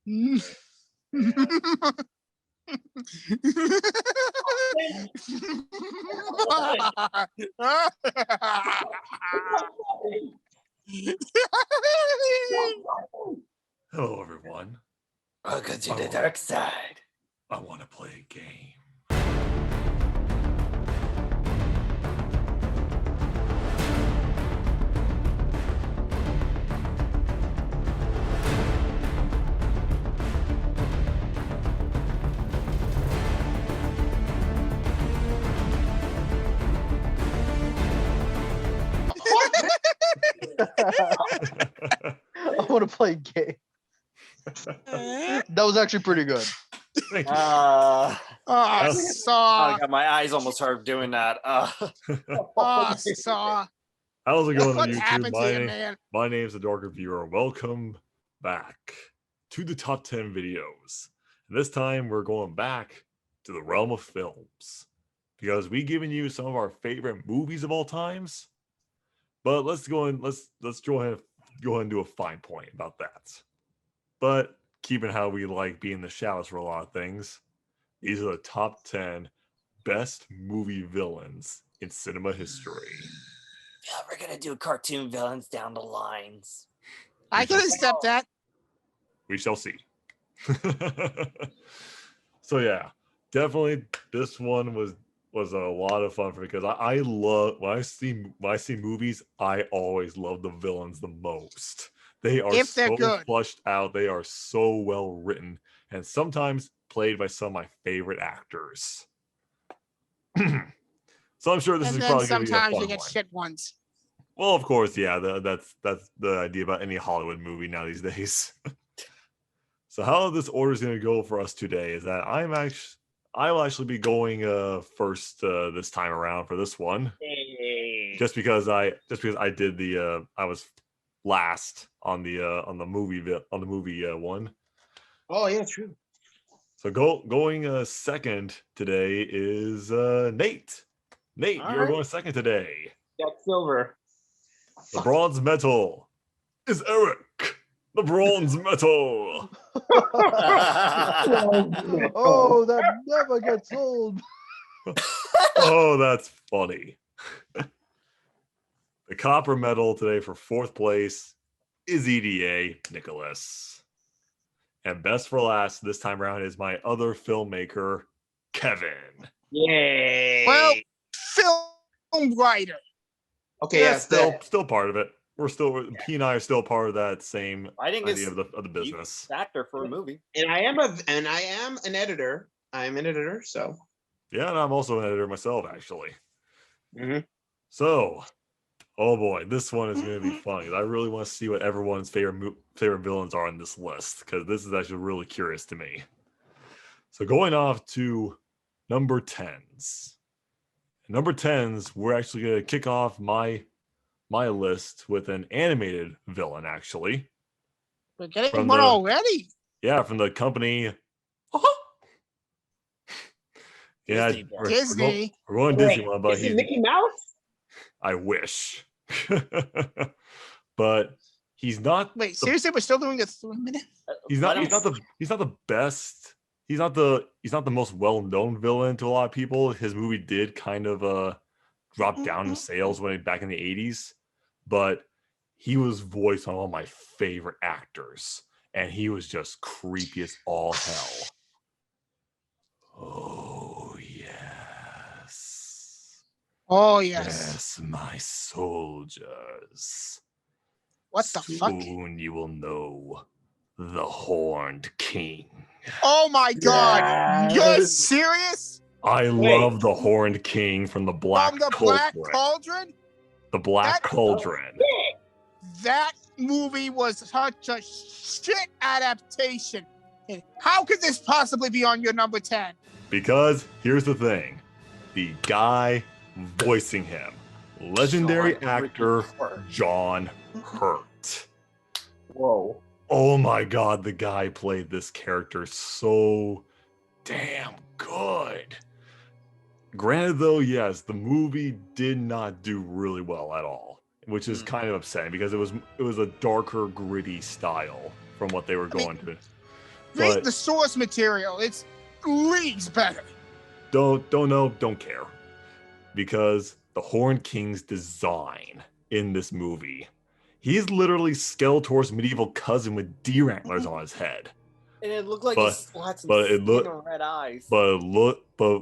Hello, everyone. Welcome to the dark side. I want to play a game. I want to play a game. That was actually pretty good. Thank you. I Saw. got my eyes almost hurt doing that. Saw. How's it going on What YouTube? happened to you, man? My name's the Darker Viewer. Welcome back to the top 10 videos. And this time we're going back to the realm of films because we've given you some of our favorite movies of all times. But let's go ahead and do a fine point about that. But keeping how we like being the shadows for a lot of things, these are the top 10 best movie villains in cinema history. Yeah, we're gonna do cartoon villains down the lines. I can accept that. We shall see. So yeah, definitely this one was a lot of fun for me because I love when I see movies, I always love the villains the most. They are If they're so good. flushed out, they are so well written, and sometimes played by some of my favorite actors. So I'm sure this And is then probably going to be a sometimes fun you get one. shit ones. Well, of course, yeah, that's the idea about any Hollywood movie now these days. So how this order is going to go for us today is that I will actually be going first this time around for this one, just because I did the I was last on the movie one. Oh yeah, true. So going second today is Nate. Nate, All you're right. going second today. Got silver. The bronze medal is Eric. The bronze medal. Oh, that never gets old. Oh, that's funny. The copper medal today for fourth place is EDA Nicholas. And best for last this time around is my other filmmaker, Kevin. Yay. Well, film writer. Okay, Yeah, yeah, still part of it. P and I are still part of that same I think idea it's of the business. actor for a movie. And I am an editor. I'm an editor, so. Yeah, and I'm also an editor myself, actually. Mhm. So, oh boy, this one is going to be fun. I really want to see what everyone's favorite villains are on this list because this is actually really curious to me. So going off to number 10s. Number 10s, we're actually going to kick off my list with an animated villain, actually. We're getting From one the- already. Yeah, from the company. Yeah, Disney. we're going Disney one, but Is it Mickey Mouse? I wish. But he's not. Wait, seriously, we're still doing a 3 minute? He's not the best. He's not the most well-known villain to a lot of people. His movie did kind of drop down in sales back in the 80s, but he was voiced by one of my favorite actors, and he was just creepy as all hell. Oh yes. Oh, yes. Yes, my soldiers. What the fuck? Soon you will know the Horned King. Oh my god. You're serious? I love the Horned King from the Black From the Cauldron. Black Cauldron? The Black Cauldron. That movie was such a shit adaptation. And how could this possibly be on your number 10? Because here's the thing. The guy voicing him, legendary actor John Hurt. Whoa. Oh my god, the guy played this character so damn good. Granted though, yes, the movie did not do really well at all, which is kind of upsetting because it was a darker, gritty style from what they were going to. Read But- the source material. It's leagues better. Don't know, don't care. Because the Horn King's design in this movie, he's literally Skeletor's medieval cousin with deer antlers on his head. And it looked like But- he still had some but it skin look- and red eyes. But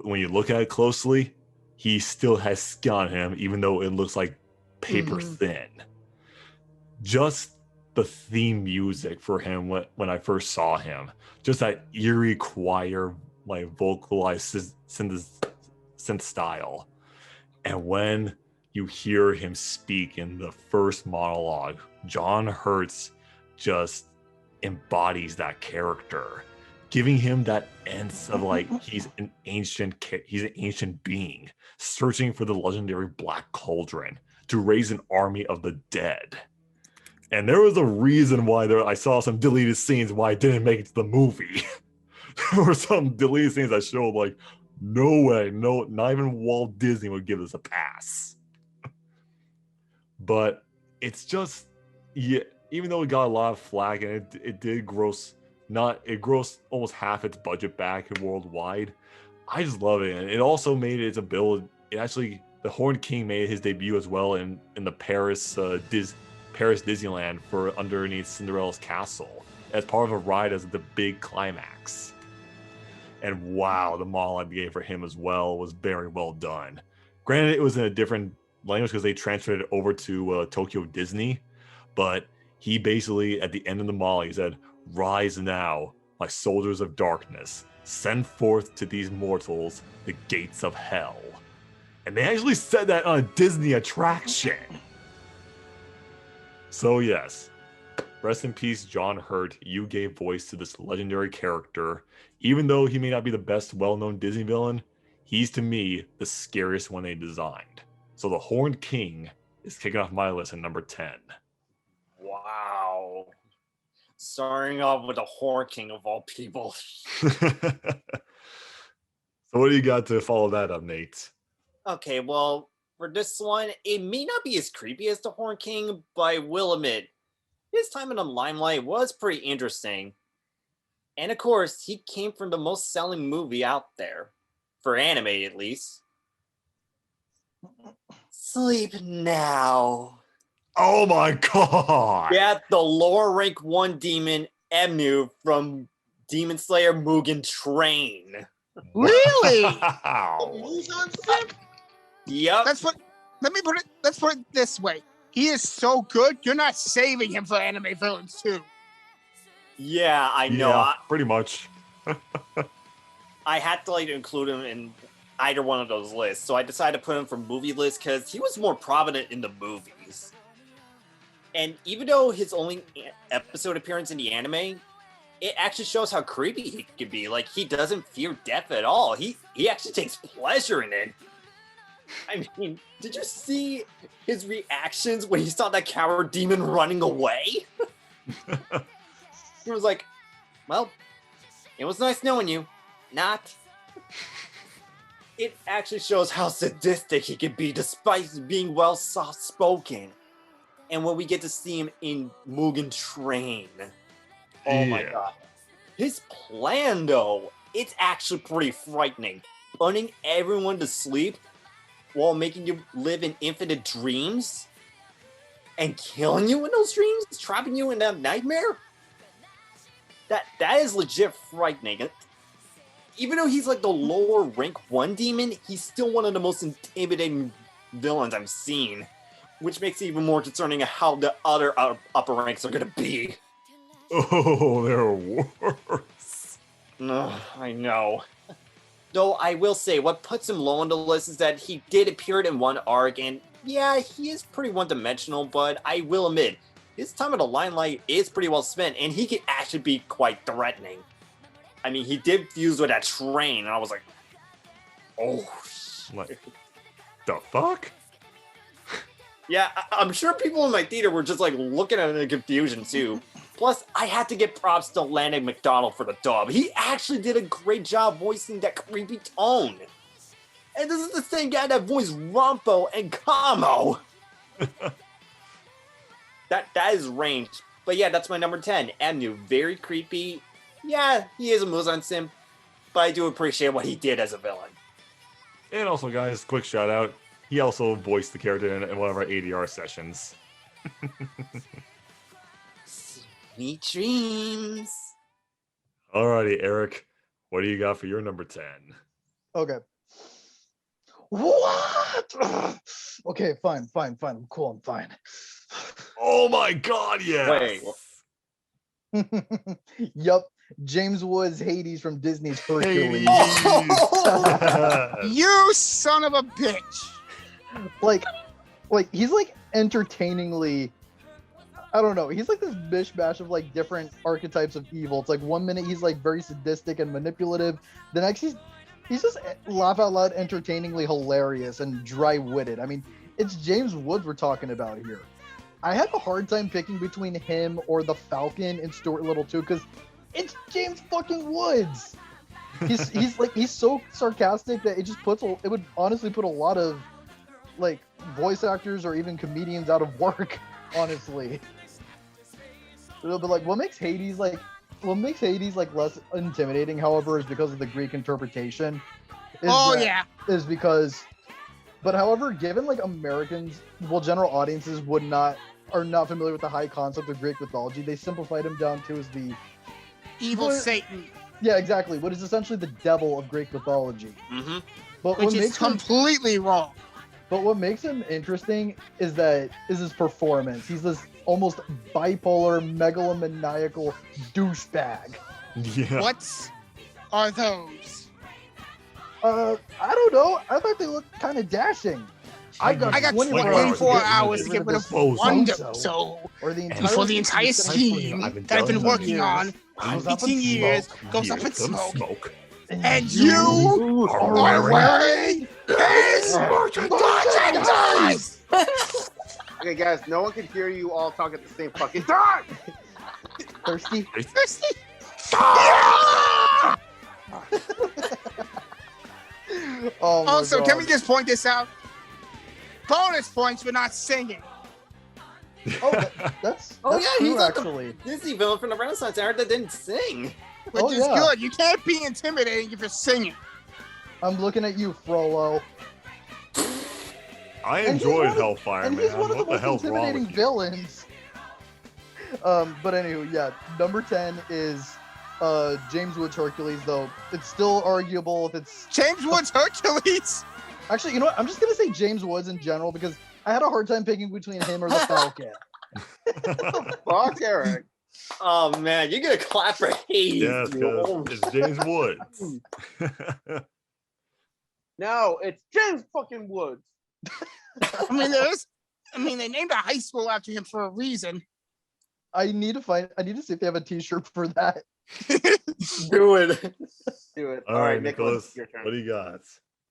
when you look at it closely, he still has skin on him, even though it looks like paper thin. Just the theme music for him when I first saw him, just that eerie choir, like vocalized synth style. And when you hear him speak in the first monologue, John Hurts just embodies that character, giving him that sense of like he's an ancient being searching for the legendary Black Cauldron to raise an army of the dead. And there was a reason why I saw some deleted scenes why it didn't make it to the movie. There were some deleted scenes that showed like, no way, no, not even Walt Disney would give this a pass. But it's just, yeah, even though it got a lot of flack and it did gross, it grossed almost half its budget back worldwide. I just love it. And it also made its ability, the Horned King made his debut as well in the Paris Disneyland for underneath Cinderella's castle as part of a ride as the big climax. And wow, the monologue they gave for him as well was very well done. Granted, it was in a different language because they transferred it over to Tokyo Disney, but he basically, at the end of the monologue, he said, "Rise now, my soldiers of darkness, send forth to these mortals the gates of hell." And they actually said that on a Disney attraction. So yes, rest in peace, John Hurt. You gave voice to this legendary character. Even though he may not be the best well-known Disney villain, he's to me the scariest one they designed. So the Horned King is kicking off my list at number 10. Wow. Starting off with the Horn King of all people. So what do you got to follow that up, Nate? Okay, well, for this one, it may not be as creepy as the Horn King, but I will admit, his time in the limelight was pretty interesting. And of course, he came from the most selling movie out there, for anime at least. Sleep now. Oh my god! Yeah, the lower rank 1 demon, Emnu, from Demon Slayer Mugen Train. Really? Wow. Yep. Let's put it this way. He is so good, you're not saving him for anime villains too. Yeah, I know. Yeah, pretty much. I had to include him in either one of those lists, so I decided to put him for movie list because he was more prominent in the movies. And even though his only episode appearance in the anime, it actually shows how creepy he can be. Like, he doesn't fear death at all. He actually takes pleasure in it. I mean, did you see his reactions when he saw that coward demon running away? He was like, well, it was nice knowing you. Not. It actually shows how sadistic he can be despite being well soft-spoken. And when we get to see him in Mugen Train, oh my Yeah. god. His plan, though, it's actually pretty frightening. Putting everyone to sleep while making you live in infinite dreams and killing you in those dreams, trapping you in that nightmare. That is legit frightening. Even though he's like the lower rank 1 demon, he's still one of the most intimidating villains I've seen, which makes it even more concerning how the other upper ranks are gonna be. Oh, they're worse. Ugh, I know. Though I will say, what puts him low on the list is that he did appear in one arc, and yeah, he is pretty one-dimensional, but I will admit, his time in the limelight is pretty well spent, and he can actually be quite threatening. I mean, he did fuse with that train, and I was like, oh, Like, the fuck? yeah, I'm sure people in my theater were just looking at it in confusion too. Plus, I had to give props to Landon McDonald for the dub. He actually did a great job voicing that creepy tone. And this is the same guy that voiced Rompo and Kamo. that is range. But yeah, that's my number 10. Amnu, very creepy. Yeah, he is a Muzan simp, but I do appreciate what he did as a villain. And also, guys, quick shout out. He also voiced the character in one of our ADR sessions. Sweet dreams. Alrighty, Eric, what do you got for your number 10? Okay. What? Ugh. Okay, fine. I'm cool. I'm fine. Oh my god, yes! Wait. Yup. James Woods Hades from Disney's Hercules. You son of a bitch. like he's like entertainingly, I don't know, he's like this mishmash of like different archetypes of evil. It's like one minute he's like very sadistic and manipulative, the next he's just laugh out loud entertainingly hilarious and dry-witted. I mean, it's James Woods we're talking about here. I had a hard time picking between him or the Falcon in Stuart Little 2 because it's James fucking Woods. He's so sarcastic that it would honestly put a lot of like voice actors or even comedians out of work, honestly. But like what makes Hades like less intimidating, however, is because of the Greek interpretation. Is because, but however, given like Americans, well, general audiences are not familiar with the high concept of Greek mythology, they simplified him down to as the Evil Satan. Yeah, exactly. What is essentially the devil of Greek mythology. Mm-hmm. But Which is completely wrong. But what makes him interesting is his performance. He's this almost bipolar, megalomaniacal douchebag. Yeah. What are those? I don't know. I thought they looked kind of dashing. I got 24 hours to get rid of one so or the before the entire scheme that I've been working on for 18 years goes up in smoke. And you are wearing his merchandise! Okay, guys, no one can hear you all talk at the same fucking time. Thirsty? Oh also, God. can we just point this out? Bonus points for not singing. Oh, that's Oh, yeah, true, he's like actually. the Disney villain from the Renaissance era that didn't sing. Which is good. You can't be intimidating if you're singing. I'm looking at you, Frollo. I And he's enjoyed one of- Hellfire, and man. he's one of the What the most hell's wrong intimidating with you? villains. But anywho, yeah, number 10 is James Woods Hercules, though it's still arguable if it's James Woods Hercules. actually, you know what? I'm just gonna say James Woods in general because I had a hard time picking between him or the Falcon. Fuck Eric. Oh man, you're gonna clap for Hades. Yes, yo. because it's James Woods. No, it's James fucking Woods. I mean, they named a high school after him for a reason. I need to see if they have a T-shirt for that. Do it. Do it. All right, Nicholas, Nicholas, your turn. what do you got?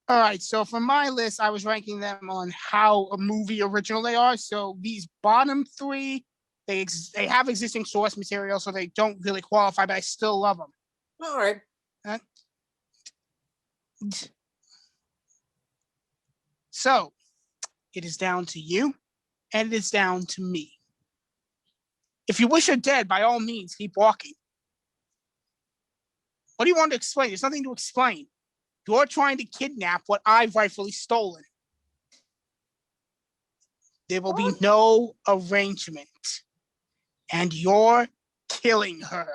All right, so for my list, I was ranking them on how a movie original they are. So these bottom three, they have existing source material, so they don't really qualify, but I still love them. All right. So it is down to you, and it is down to me. If you wish her dead, by all means, keep walking. What do you want to explain? There's nothing to explain. You're trying to kidnap what I've rightfully stolen. There will be no arrangement. And you're killing her.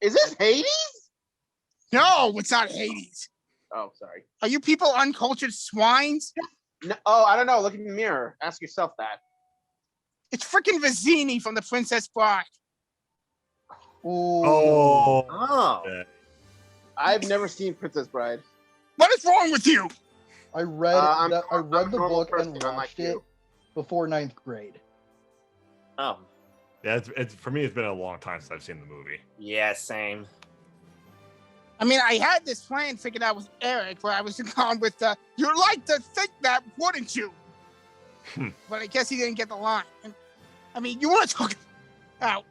Is this Hades? No, it's not Hades. Oh, sorry. Are you people uncultured swines? No, oh, I don't know. Look in the mirror. Ask yourself that. It's freaking Vizzini from The Princess Bride. Ooh. Oh, Oh. yeah. I've never seen Princess Bride. What is wrong with you? I read I'm the a normal book person, and unlike watched it you. before 9th grade. Oh. Yeah, it's for me. It's been a long time since I've seen the movie. Yeah, same. I mean, I had this plan figured out with Eric, where I was gone with you'd like to think that, wouldn't you? But I guess he didn't get the line. And, I mean, you want to talk about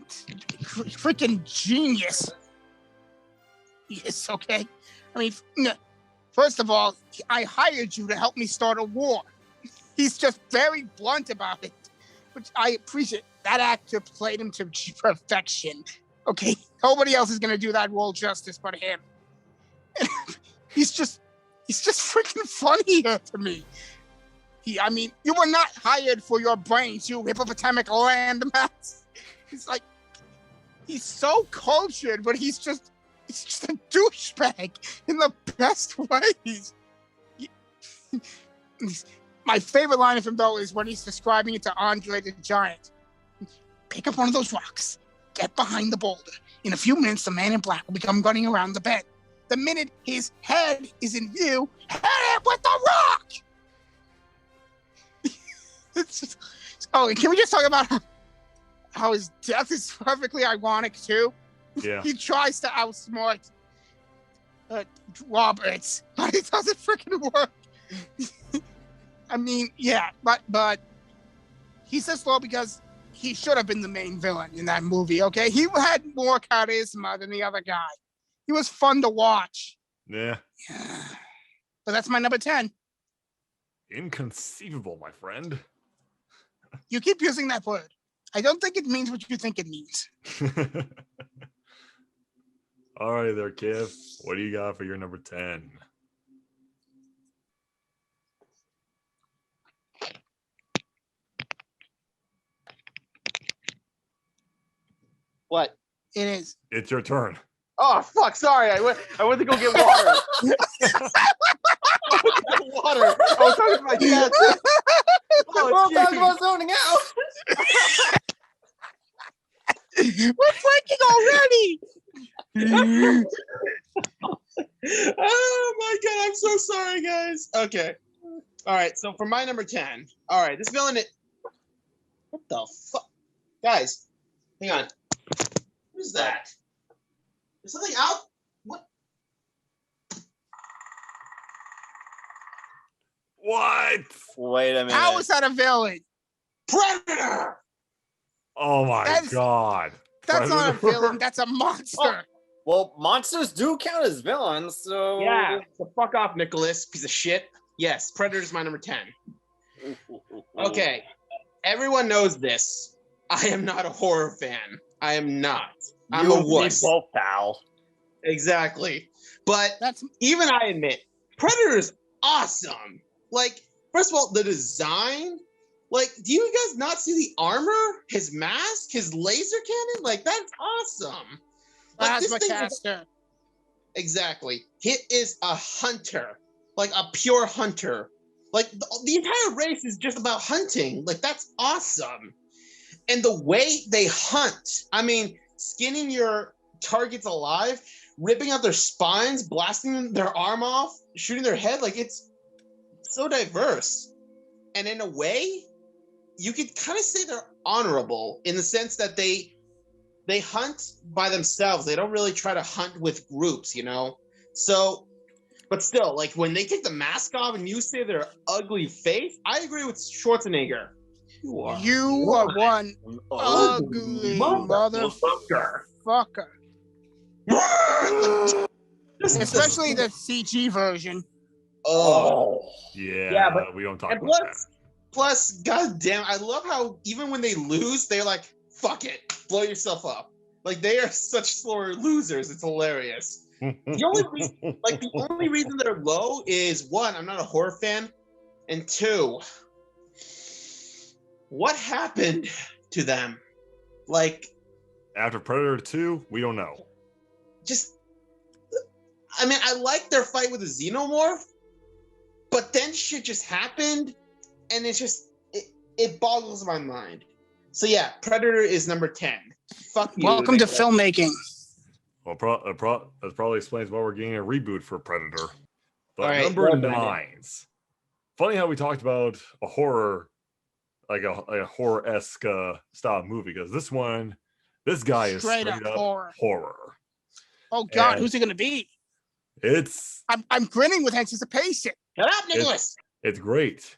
freaking genius. Yes, okay. I mean, first of all, I hired you to help me start a war. He's just very blunt about it, which I appreciate. That actor played him to perfection. Okay, nobody else is gonna do that role justice but him. And he's just freaking funny here to me. I mean, you were not hired for your brains, you hippopotamic landmass. It's like he's so cultured, but he's just a douchebag in the best ways. My favorite line of him though is when he's describing it to Andre the Giant. Pick up one of those rocks. Get behind the boulder. In a few minutes, the man in black will become running around the bed. The minute his head is in view, hit him with the rock! And can we just talk about how his death is perfectly ironic, too? Yeah. He tries to outsmart Roberts, but it doesn't freaking work. I mean, yeah, but he's this low because he should have been the main villain in that movie, okay? He had more charisma than the other guy. He was fun to watch. Yeah. But that's my number 10. Inconceivable, my friend. You keep using that word. I don't think it means what you think it means. All right there, Kev. What do you got for your number 10? What? It is. It's your turn. Oh fuck! Sorry, I went to go get water. Water. I was talking to my dad. Oh, we're talking about zoning out. We're breaking already. Oh my god, I'm so sorry, guys. Okay. All right, so for my number 10. All right, this villain what the fuck? Guys, hang on. What is that? Is something out? What? What? Wait a minute. How is that a villain? Predator! Oh my god. That's not a Predator? villain. That's a monster. Well, monsters do count as villains, so Yeah, so fuck off, Nicholas, piece of shit. Yes, Predator's my number 10. Okay, everyone knows this. I am not a horror fan. I am not. I'm you a and me wuss. both, pal. Exactly. But That's even I admit, Predator is awesome. Like, first of all, the design. Like, do you guys not see the armor, his mask, his laser cannon? Like, that's awesome. Like, plasma thing is- caster. exactly. He is a hunter, like a pure hunter. Like, the entire race is just about hunting. Like, that's awesome. And the way they hunt, I mean, skinning your targets alive, ripping out their spines, blasting their arm off, shooting their head, like, it's so diverse. And in a way, you could kind of say they're honorable in the sense that they hunt by themselves. They don't really try to hunt with groups, you know? So, but still, like, when they take the mask off and you say their ugly face, I agree with Schwarzenegger. You are one ugly motherfucker. motherfucker. Especially the CG version. Oh. Yeah, Yeah, but- we don't talk And about that. plus, goddamn, I love how even when they lose, they're like, fuck it, blow yourself up. Like, they are such slower losers. It's hilarious. The only reason they're low is, one, I'm not a horror fan, and two, what happened to them? Like, After Predator 2, we don't know. just, I mean, I like their fight with the Xenomorph, but then shit just happened, and it's just, it boggles my mind. So yeah, Predator is number 10. Fuck you. Welcome to Nicholas. filmmaking. Well, that probably explains why we're getting a reboot for Predator. But All right, number well done, 9's. Funny how we talked about a horror, like a horror-esque style movie, because this guy is Straight straight up up horror. Oh God, And- who's it gonna be? It's I'm grinning with anticipation. Shut up, Nicholas. it's great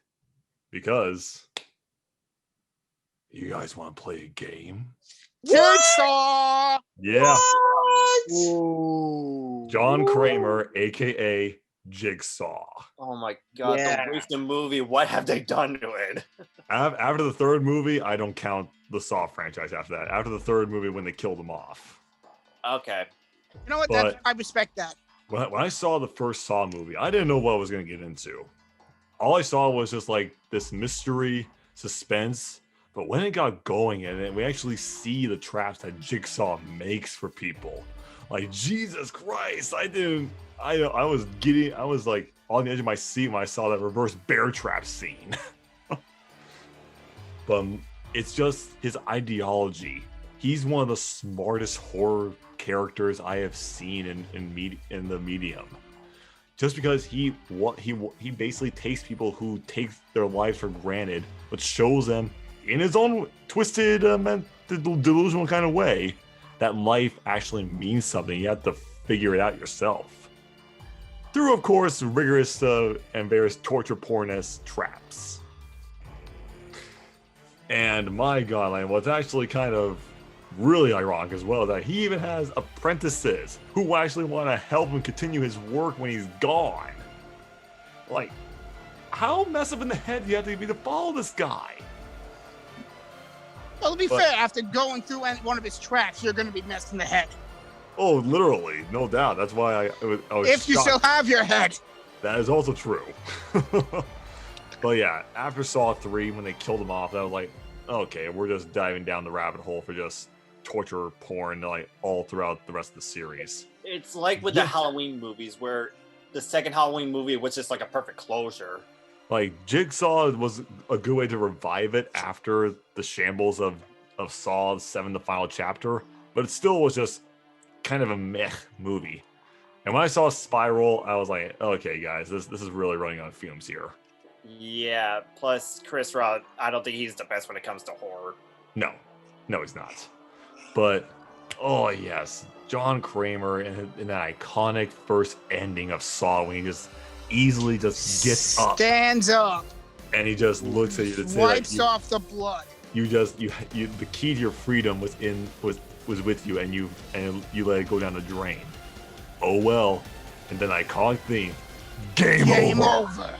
because you guys want to play a game? Jigsaw. Yeah, Ooh. John Kramer, aka Jigsaw. Oh my god, Yeah. the recent movie. What have they done to it? After the third movie, I don't count the Saw franchise after that. After the third movie, when they killed him off. Okay. You know what? But- I respect that. When I saw the first Saw movie, I didn't know what I was going to get into. All I saw was just like this mystery, suspense. But when it got going and we actually see the traps that Jigsaw makes for people, like Jesus Christ, I was like on the edge of my seat when I saw that reverse bear trap scene. But it's just his ideology. He's one of the smartest horror characters I have seen in the medium. Just because he basically takes people who take their lives for granted, but shows them in his own twisted, delusional kind of way that life actually means something. You have to figure it out yourself. Through, of course, rigorous and various torture porn-esque traps. And my God, like, what's actually kind of really ironic as well, that he even has apprentices who actually want to help him continue his work when he's gone. Like, how messed up in the head do you have to be to follow this guy? Well, to be fair, after going through one of his traps, you're going to be messed in the head. Oh, literally, no doubt. That's why I was If you shocked. still have your head. That is also true. But yeah, after Saw 3, when they killed him off, I was like, okay, we're just diving down the rabbit hole for just torture porn, like, all throughout the rest of the series. It's like with the Halloween movies, where the second Halloween movie was just like a perfect closure. Like, Jigsaw was a good way to revive it after the shambles of Saw 7, the final chapter, but it still was just kind of a meh movie. And when I saw Spiral, I was like, okay, guys, this is really running on fumes here. Yeah, plus Chris Rock, I don't think he's the best when it comes to horror. No, he's not. But, oh yes, John Kramer in that iconic first ending of Saw, when he just easily just gets up. Stands up. And he just looks at you and wipes off the blood. You the key to your freedom was with you, and you let it go down the drain. Oh well. And then iconic theme. Game over.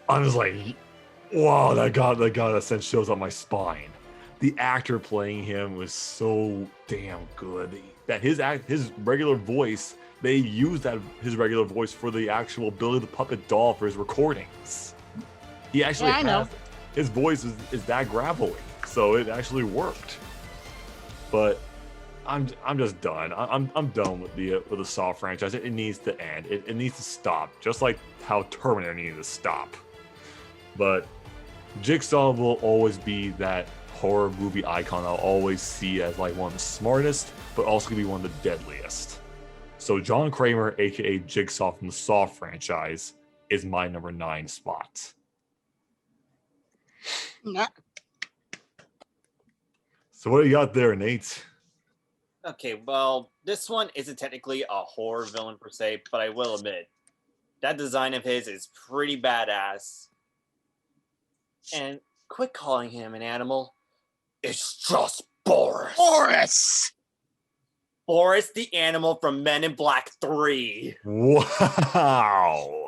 I was like, wow, that sent chills up my spine. The actor playing him was so damn good that his regular voice, they used his regular voice for the actual Billy the Puppet Doll for his recordings. He actually his voice is that gravelly, so it actually worked. But I'm just done. I'm done with the Saw franchise. It needs to end. It needs to stop, just like how Terminator needed to stop. But Jigsaw will always be that horror movie icon I'll always see as like one of the smartest, but also gonna be one of the deadliest. So John Kramer, aka Jigsaw from the Saw franchise, is my number 9 spot. Nah. So what do you got there, Nate? Okay, well, this one isn't technically a horror villain per se, but I will admit, that design of his is pretty badass. And quit calling him an animal. It's just Boris. Boris the animal from Men in Black 3. Wow.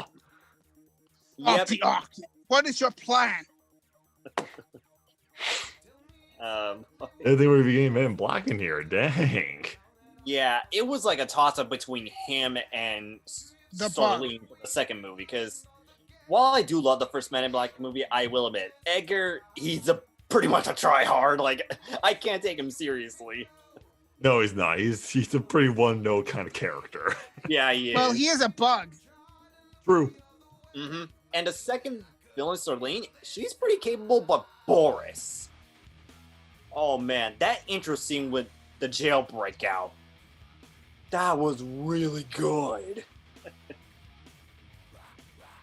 Yep. What is your plan? I didn't think we were getting Men in Black in here. Dang. Yeah, it was like a toss-up between him and Starlene for the second movie, because while I do love the first Men in Black movie, I will admit, Edgar, he's pretty much a try-hard. Like, I can't take him seriously. No, he's not. He's a pretty one-note kind of character. Yeah, he is. Well, he is a bug. True. Mm-hmm. And the second villain, Starlene, she's pretty capable, but Boris. Oh, man, that intro scene with the jail breakout, that was really good.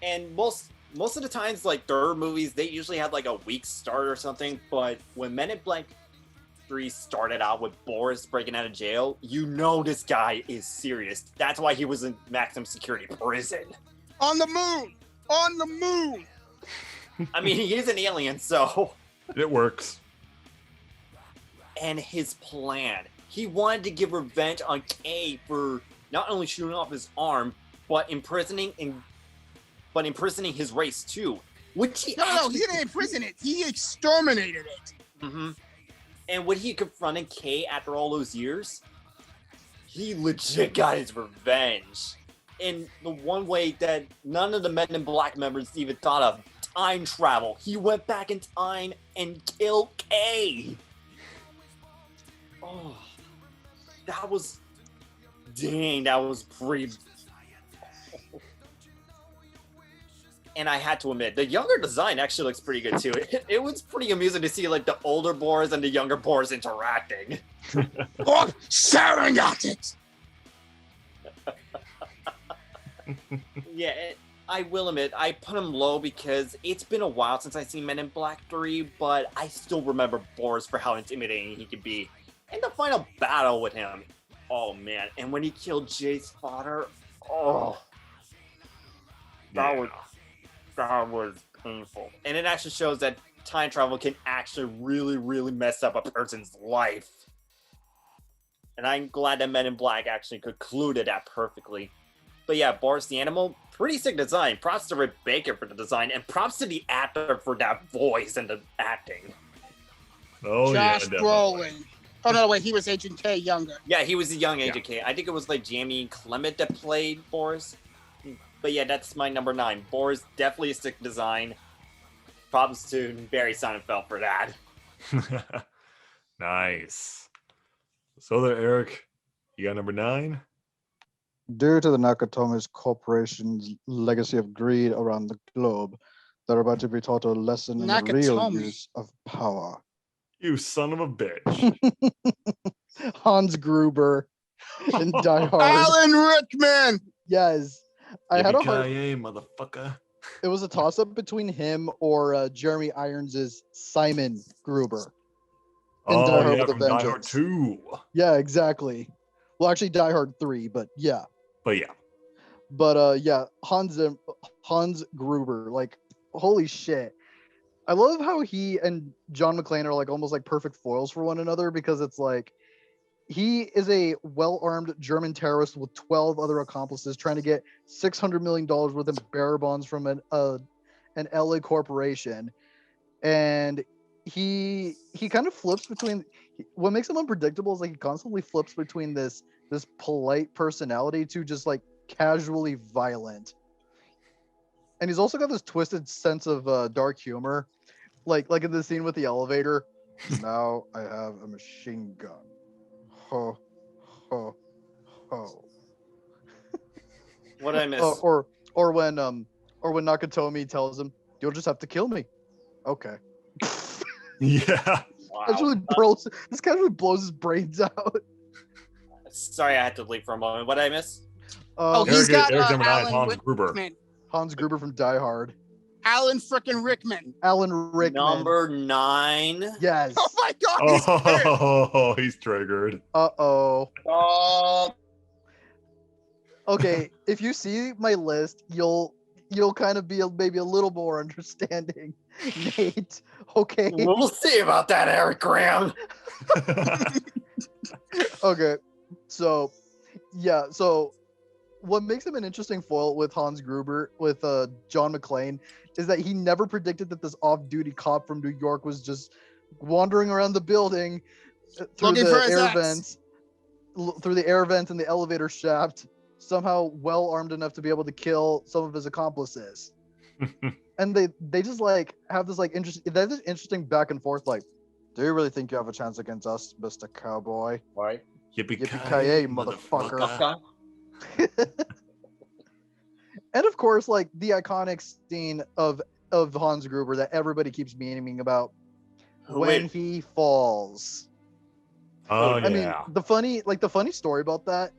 And most of the times, like, their movies, they usually have like a weak start or something, but when Men in Black 3 started out with Boris breaking out of jail, you know this guy is serious. That's why he was in maximum security prison. On the moon! On the moon! I mean, he is an alien, so... It works. And his plan. He wanted to give revenge on Kay for not only shooting off his arm, but imprisoning his race too. Which he No, he didn't imprison it. He exterminated it. Mm-hmm. And when he confronted Kay after all those years, he legit got his revenge. In the one way that none of the Men in Black members even thought of, time travel. He went back in time and killed Kay. Oh, that was pretty. And I had to admit, the younger design actually looks pretty good too. It was pretty amusing to see like the older boars and the younger boars interacting. Oh, staring at it. Yeah, I will admit, I put him low because it's been a while since I've seen Men in Black 3, but I still remember Boris for how intimidating he could be. And the final battle with him, oh man. And when he killed Jay's father, oh. That was painful. And it actually shows that time travel can actually really, really mess up a person's life. And I'm glad that Men in Black actually concluded that perfectly. But yeah, Boris the Animal, pretty sick design. Props to Rick Baker for the design, and props to the actor for that voice and the acting. Oh, Josh yeah, Brolin. Oh no, wait, he was Agent K younger. Yeah, he was the young Agent K. I think it was like Jamie Clement that played Boris. But yeah, that's my number 9. Boris, definitely a sick design. Props to Barry Sonnenfeld for that. Nice. So there, Eric, you got number 9? Due to the Nakatomi's corporation's legacy of greed around the globe, they're about to be taught a lesson in the real Nakatomi. use of power. You son of a bitch. Hans Gruber in Die Hard. Alan Rickman. Yes. I had a hard. Yippee-ki-yay, motherfucker. It was a toss-up between him or Jeremy Irons' Simon Gruber. In Die Oh, Hard yeah, with a from Die Hard Vengeance. 2. Yeah, exactly. Well, actually, Die Hard 3, but yeah. But yeah. But yeah, Hans Gruber, like, holy shit. I love how he and John McClane are like almost like perfect foils for one another, because it's like he is a well-armed German terrorist with 12 other accomplices trying to get $600 million worth of bearer bonds from an LA corporation. And he kind of flips between, what makes him unpredictable is like he constantly flips between this polite personality to just like casually violent. And he's also got this twisted sense of dark humor, like in the scene with the elevator. Now I have a machine gun. Ho, ho, ho. What did I miss? Or when Nakatomi tells him, "You'll just have to kill me." Okay. Yeah. Wow. This casually blows his brains out. Sorry, I had to leave for a moment. What did I miss? Oh, he's got Eric's number 9 is Alan Hans Gruber. Rickman. Hans Gruber from Die Hard. Alan frickin' Rickman. Alan Rickman. Number 9. Yes. Oh my God, he's pissed. Oh, he's triggered. Uh-oh. Oh, Okay, if you see my list, you'll kind of be maybe a little more understanding, Nate. Okay. we'll see about that, Eric Graham. Okay. So, yeah. So, what makes him an interesting foil with Hans Gruber, with John McClane, is that he never predicted that this off-duty cop from New York was just wandering around the building through Looking for the his air ex. vents, through the air vents and the elevator shaft, somehow well armed enough to be able to kill some of his accomplices. And they just like have this like interesting back and forth, like, do you really think you have a chance against us, Mr. Cowboy? Right. Yippee-ki-yay, motherfucker. And of course, like the iconic scene of Hans Gruber that everybody keeps memeing about, when he falls. Oh, yeah. I mean, the funny story about that,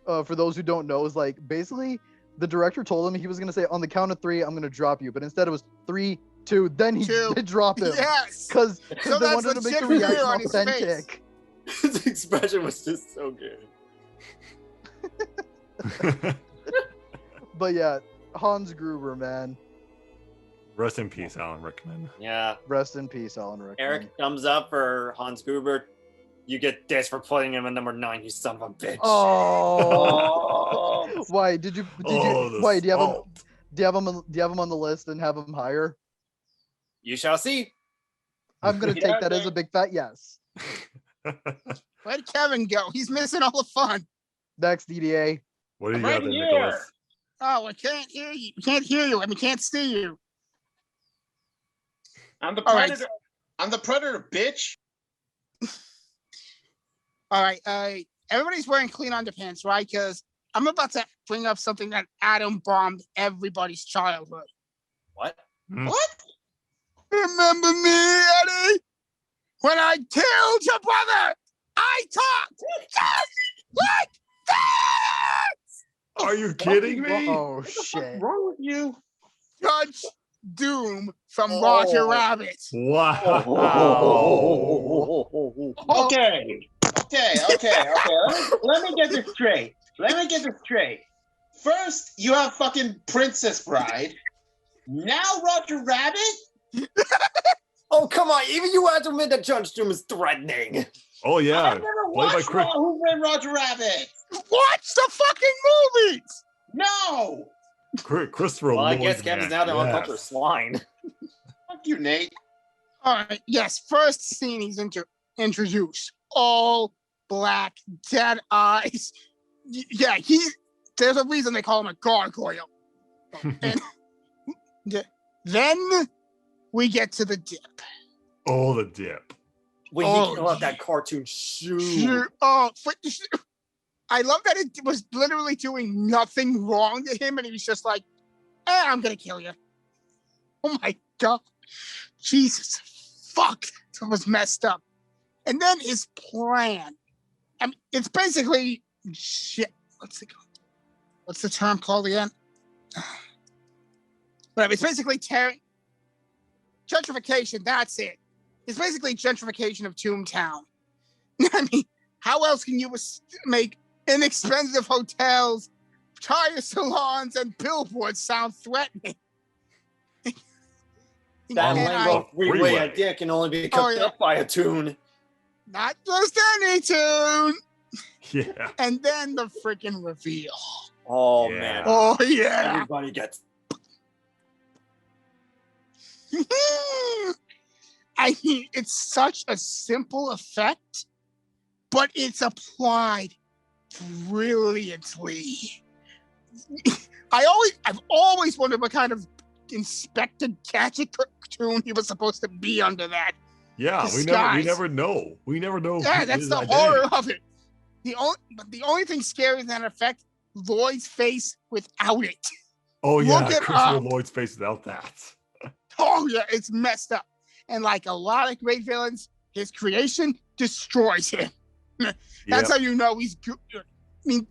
for those who don't know, is like basically the director told him he was gonna say, on the count of 3, I'm gonna drop you, but instead it was 3, 2, then he did drop him. Yes. Because So they that's wanted to make the legit fear reaction on his face. authentic. His expression was just so good. But yeah, Hans Gruber, man. Rest in peace, Alan Rickman. Yeah. Rest in peace, Alan Rickman. Eric, thumbs up for Hans Gruber. You get this for putting him at number 9, you son of a bitch. Oh. Oh. Why did you The why do you have him salt. do you have him on the list and have him higher? You shall see. I'm gonna Yeah, take that as okay. a big fat yes. Where'd Kevin go? He's missing all the fun. Next, DDA. What do you I'm got right there, here. Nicholas? Oh, I can't hear you. We can't hear you. I mean, can't see you. I'm the All right. predator. I'm the predator, bitch. All right. Everybody's wearing clean underpants, right? Because I'm about to bring up something that Adam bombed everybody's childhood. What? What? Remember me, Eddie? When I killed your brother, I talked just like that! Are you kidding me? Oh What the shit. fuck's wrong with you? Judge Doom from Oh. Roger Rabbit. Wow. Okay. Let me get this straight. First, you have fucking Princess Bride. Now Roger Rabbit? Oh, come on. Even you had to admit that Judge Doom is threatening. Oh yeah. I've never Played by watched Chris. Who Framed Roger Rabbit. Watch the fucking movies! No. Christopher Well, I Lloyd, guess Kevin's man. now the uncultured swine. Fuck you, Nate. All right, yes, first scene he's introduced. All black, dead eyes. Yeah, there's a reason they call him a gargoyle. And then we get to the dip. Oh, the dip. When Oh, he came out that cartoon shoe. I love that it was literally doing nothing wrong to him, and he was just like, I'm gonna kill you. Oh my god. Jesus. Fuck. That was messed up. And then his plan. I mean, it's basically shit. What's the term called again? Whatever. It's basically gentrification. That's it. It's basically gentrification of Toontown. I mean, how else can you make inexpensive hotels, tire salons, and billboards sound threatening? That And Lambo freeway freeway. idea can only be cooked up by a tune. Not just any tune. Yeah. And then the freaking reveal. Oh, Yeah. man. Oh yeah. Everybody gets. I mean, it's such a simple effect, but it's applied brilliantly. I've always wondered what kind of Inspector Gadget cartoon he was supposed to be under that. Yeah, we Disguise. never know. We never know. Yeah, who that's his the identity horror is. of it. The only thing scary than that effect, Lloyd's face without it. Oh yeah, Look it Christopher up. Lloyd's face without that. Oh yeah, it's messed up. And like a lot of great villains, his creation destroys him. That's Yep. how you know he's good. I mean,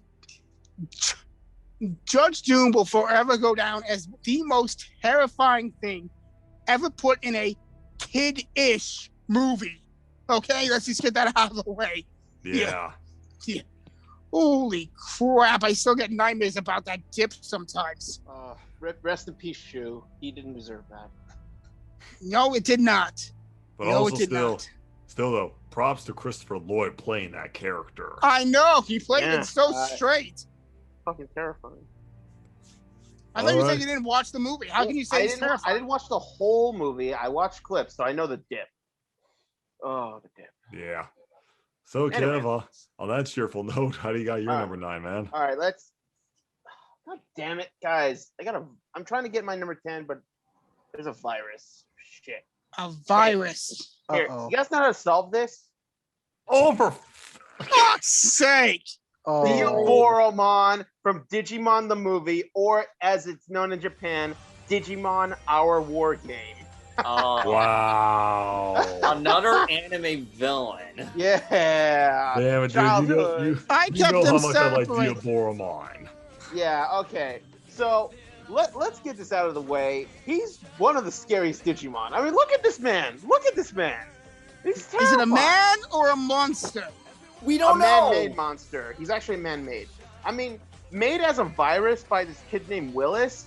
Judge Doom will forever go down as the most terrifying thing ever put in a kid-ish movie. Okay, let's just get that out of the way. Yeah. Holy crap, I still get nightmares about that dip sometimes. Rest in peace, Shu. He didn't deserve that. No, it did not. But No, also it did not. still though, props to Christopher Lloyd playing that character. I know, he played Yeah, it so straight. Fucking terrifying. I thought you Alright. said you didn't watch the movie. How can you say I it's didn't, I terrifying? didn't watch the whole movie. I watched clips, so I know the dip. Oh, the dip. Yeah. So Anyway. Kev, on that cheerful note, how do you got your Alright. number 9, man? All right, let's. God damn it, guys! I'm trying to get my number 10, but there's a virus. Shit. A virus. Here, Uh-oh. you guys know how to solve this? Oh, for Fuck's sake! Oh. Theoboromon from Digimon the movie, or as it's known in Japan, Digimon Our War Game. wow. Another anime villain. Yeah. Damn it, dude! Childhood. I You kept know them how much I like separate. Diaboromon. Yeah, okay. So let's get this out of the way. He's one of the scariest Digimon. I mean, look at this man. Look at this man. He's Is it a terrifying. man or a monster? We A don't know. man-made monster. He's actually man-made. I mean, made as a virus by this kid named Willis.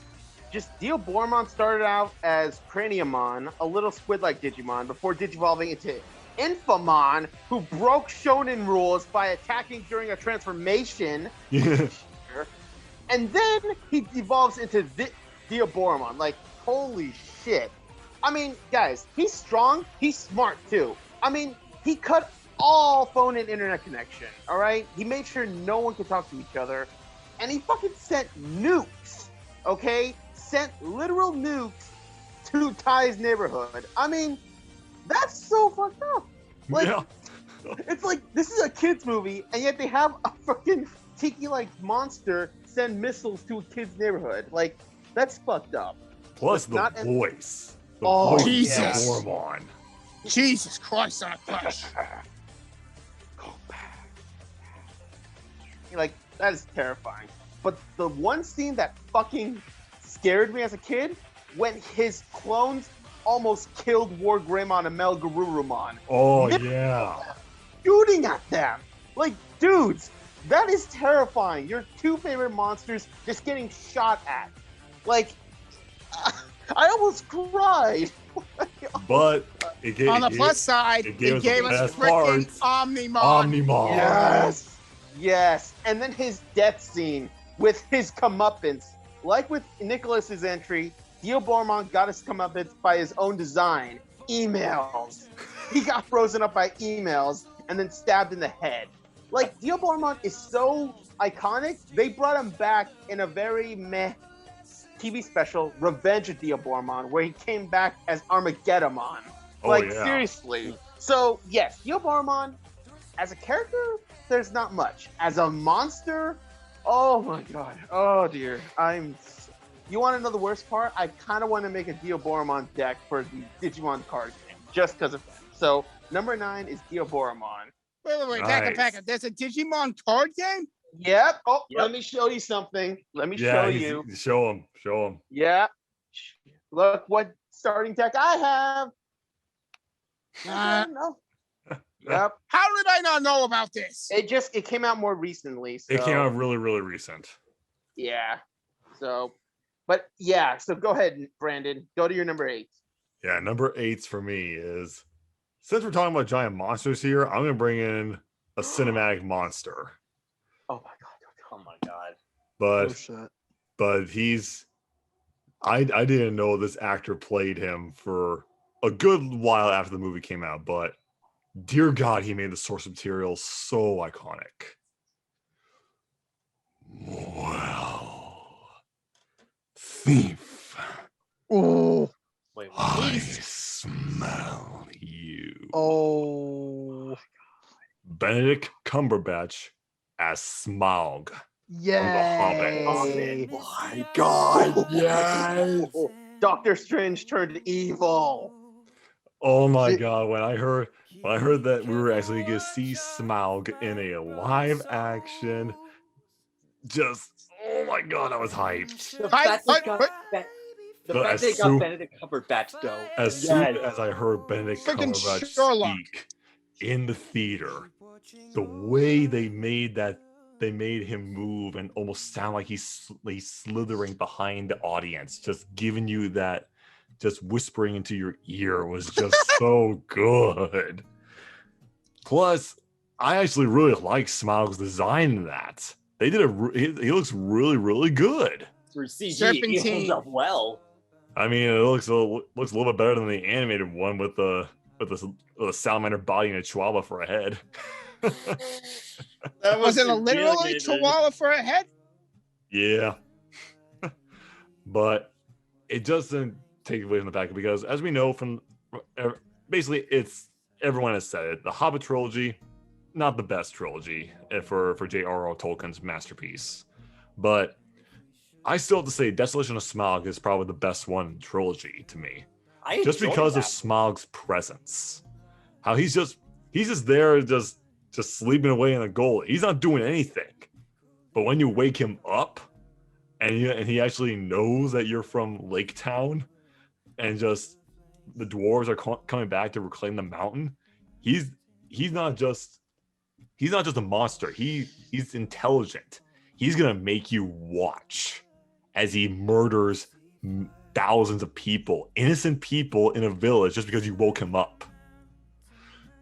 Just Diaboromon started out as Craniumon, a little squid-like Digimon, before digivolving into Infamon, who broke Shonen rules by attacking during a transformation. Yeah. And then he evolves into Diaboromon. Like, holy shit. I mean, guys, he's strong. He's smart, too. I mean, he cut all phone and internet connection. All right, he made sure no one could talk to each other, and he fucking sent nukes. Okay, sent literal nukes to Ty's neighborhood. I mean, that's so fucked up. Like, Yeah. it's like this is a kids movie, and yet they have a fucking tiki-like monster send missiles to a kid's neighborhood. Like, that's fucked up. Plus It's the not- voice. The Oh, voice Jesus. of Gormon. Jesus Christ on a crush. Go back. Like, that is terrifying. But the one scene that fucking scared me as a kid, when his clones almost killed War Greymon and Melgarurumon, Oh Nip- yeah. shooting at them. Like, dudes, that is terrifying. Your two favorite monsters just getting shot at. Like, I almost cried. But it gave, On the it gave- plus side, it it gave gave us the us best freaking parts. Omnimon. Omnimon. Yes. Yes. And then his death scene with his comeuppance. Like with Nicholas's entry, Theobormon got his comeuppance by his own design. Emails. He got frozen up by emails and then stabbed in the head. Like, Theobormon is so iconic, they brought him back in a very meh TV special, Revenge of Theobormon, where he came back as Armageddonmon. Oh, Like, yeah. seriously. So, yes, Theobormon, as a character, there's not much. As a monster, oh my god. Oh dear. You want to know the worst part? I kind of want to make a Theobormon deck for the Digimon card game, just because of that. So, number 9 is Theobormon. Wait, Nice. back up. There's a Digimon card game? Yep. Oh, Yep. let me show you something. Let me Yeah, show he's- you. show him. Show him. Yeah. Look what starting deck I have. No. Yep. How did I not know about this? It came out more recently. So, It came out really, really recent. Yeah. So, but yeah. So go ahead, Brandon. Go to your number 8. Yeah, number 8 for me is, since we're talking about giant monsters here, I'm gonna bring in a cinematic monster. Oh my god. Oh my god. But Oh shit. I didn't know this actor played him for a good while after the movie came out, but dear God, he made the source material so iconic. Well, thief, Oh. Wait, I smell you. Oh. Benedict Cumberbatch as Smaug. Yay. Hobbit. my god. Yes. Doctor Strange turned evil. Oh my See- God! When I heard that we were actually gonna see Smaug in a live action, just oh my God, I was hyped. The Hi- fact they hi- got, hi- Ben- the But fact as they got soon- Benedict Cumberbatch though. As yes. soon as I heard Benedict Freaking Cumberbatch Sherlock. speak in the theater, the way they made him move and almost sound like he's slithering behind the audience, just giving you that, just whispering into your ear was just so good. Plus, I actually really like Smaug's design in that. They did he looks really, really good. For CG, it Serpentine. holds up well. I mean, it looks a little bit better than the animated one with the salamander body and a chihuahua for a head. That Was it a really literally good. chihuahua for a head? Yeah. But it doesn't take away from the fact, because as we know from basically everyone has said it, the Hobbit trilogy, not the best trilogy for J.R.R. Tolkien's masterpiece. But I still have to say Desolation of Smaug is probably the best one in the trilogy to me. I Just enjoyed because of that. Smaug's presence. How he's just there just sleeping away in a goal. He's not doing anything. But when you wake him up and he actually knows that you're from Lake Town and just the dwarves are coming back to reclaim the mountain, he's not just a monster. He's intelligent. He's gonna make you watch as he murders thousands of people, innocent people in a village, just because you woke him up.